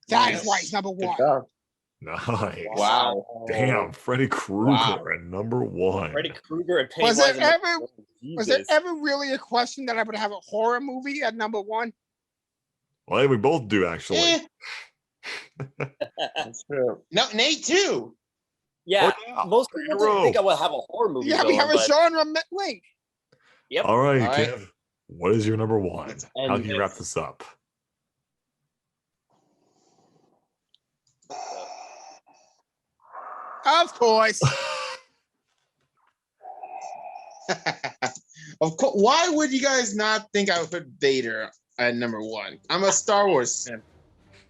That is why he's number one. Nice. Wow. Damn, Freddy Krueger at number one. Freddy Krueger and Was there ever really a question that I would have a horror movie at number one? Well, we both do actually. That's true. No, Nate too. Yeah, Oh, yeah. most people didn't think I would have a horror movie. Yeah, we have a genre link. Yep. All right, All right. Kev. What is your number one? And How can you wrap this up? Of course. Of course. Why would you guys not think I would put Vader at number one? I'm a Star Wars fan.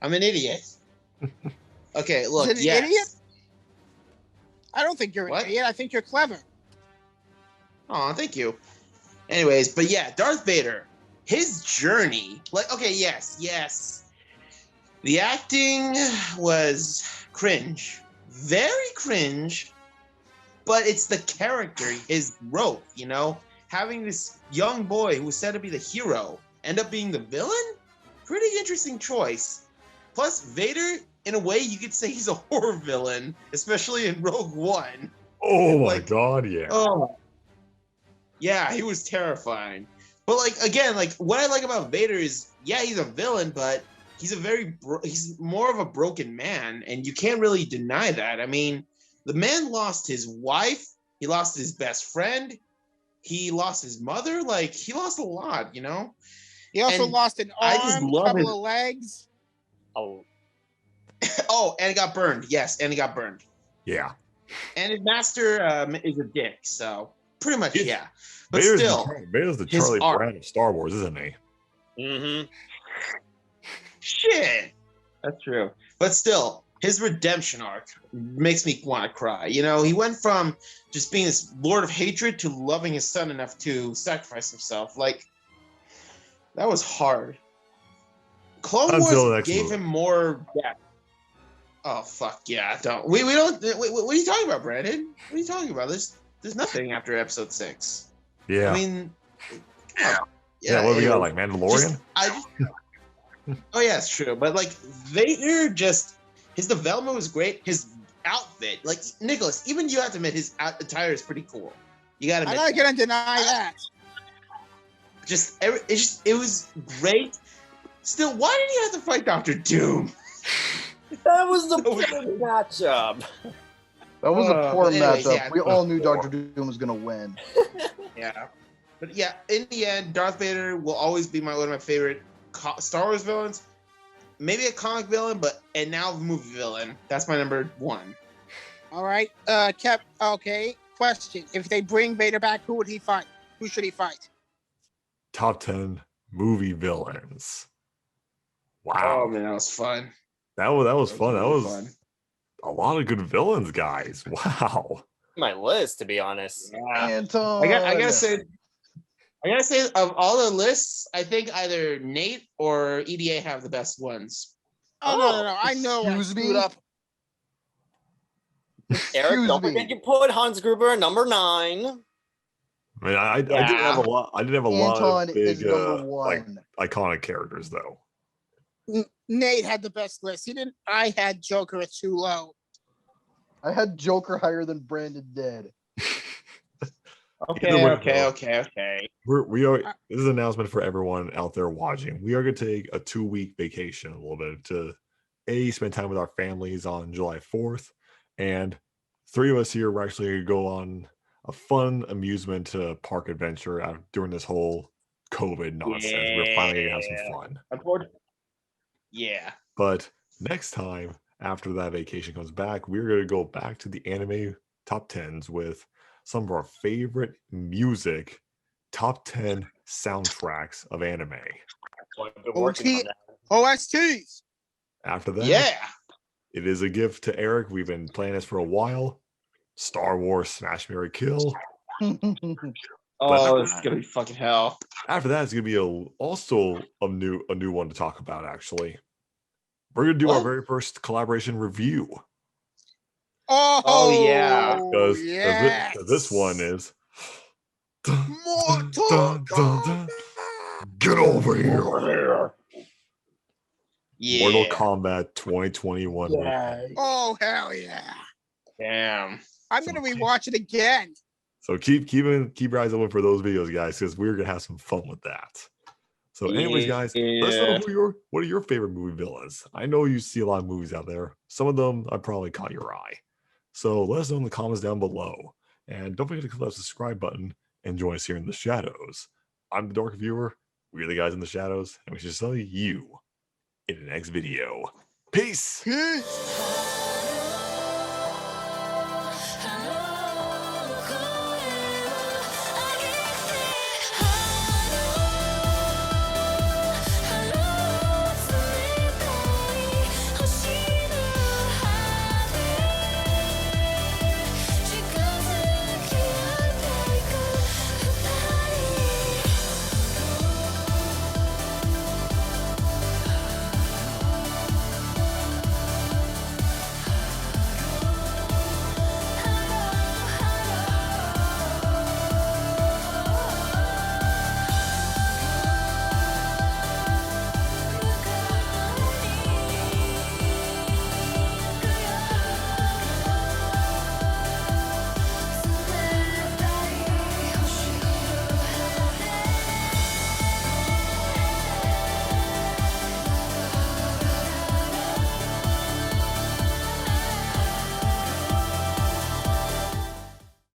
I'm an idiot. Okay, look. Is it an idiot? I don't think you're an What? idiot. I think you're clever. Oh, thank you. Anyways, but yeah, Darth Vader, his journey, like, okay, yes. The acting was cringe, very cringe, but it's the character, his growth, you know? Having this young boy who was said to be the hero end up being the villain? Pretty interesting choice. Plus, Vader, in a way, you could say he's a horror villain, especially in Rogue One. Oh my Like, god, yeah. Oh, yeah, he was terrifying. But like again, like what I like about Vader is, yeah, he's a villain, but he's he's more of a broken man, and you can't really deny that. I mean, the man lost his wife, he lost his best friend, he lost his mother. Like he lost a lot, you know. He also And lost an I just arm, love couple his- of legs. Oh, Oh, and he got burned. Yes, and he got burned. Yeah. And his master is a dick. So pretty much, He's- yeah. But Vader's still, Vader's the his Charlie arc- Brown of Star Wars, isn't he? mm-hmm. shit. That's true. But still, his redemption arc makes me want to cry. You know, he went from just being this lord of hatred to loving his son enough to sacrifice himself. Like, that was hard. Clone Until the Wars next gave movie. him more depth. Oh fuck yeah! Don't we don't. What are you talking about, Brandon? What are you talking about? There's nothing after episode 6. Yeah. I mean, yeah, what do we got? Like Mandalorian? Oh yeah, it's true. But like Vader, just his development was great. His outfit, like Nicholas, even you have to admit his attire is pretty cool. You gotta I'm admit. not gonna deny that. It was great. Still, why did he have to fight Doctor Doom? That was the perfect matchup. That was a poor but anyways, matchup. yeah, We all knew Doctor Doom was gonna win. Yeah, but yeah, in the end, Darth Vader will always be one of my favorite Star Wars villains. Maybe a comic villain, and now a movie villain. That's my number one. All right, okay. Question: if they bring Vader back, who would he fight? Who should he fight? Top 10 movie villains. Oh Wow. man, that was fun. That was fun. That really was fun. a lot of good villains, guys. Wow. My list, to be honest. Yeah. Anton. I gotta say, of all the lists, I think either Nate or EDA have the best ones. Oh, no. I know I Excuse screwed me? up. Eric, don't me. forget you put Hans Gruber at number 9. I mean, I did have a lot. I did have a lot Anton of big, is number like one. iconic characters, though. Nate had the best list. He didn't. I had Joker at too low. I had Joker higher than Brandon did. Either way, Okay. We are. This is an announcement for everyone out there watching. We are going to take a 2-week vacation, a little bit, to spend time with our families on July 4th, and 3 of us here were actually going to go on a fun amusement park adventure during this whole COVID nonsense. We're finally going to have some fun. Yeah. But next time, after that vacation comes back, we're going to go back to the anime top 10s with some of our favorite music, top 10 soundtracks of anime. Well, I've been working on that. OSTs. After that, Yeah. it is a gift to Eric. We've been playing this for a while. Star Wars Smash Marry Kill. Oh, it's gonna be fucking hell. After that, it's gonna be also a new one to talk about. Actually, we're gonna do our very first collaboration review. Oh, yeah. Because yes. this one is Mortal Kombat. Get over here. Yeah. Mortal Kombat 2021. Oh hell yeah! Damn. I'm gonna rewatch it again. So keep your eyes open for those videos, guys, because we're gonna have some fun with that. So, anyways, guys, let's know what are your favorite movie villains. I know you see a lot of movies out there. Some of them I probably caught your eye. So let us know in the comments down below. And don't forget to click that subscribe button and join us here in the shadows. I'm the Dark Viewer. We're the guys in the shadows, and we shall see you in the next video. Peace. Peace.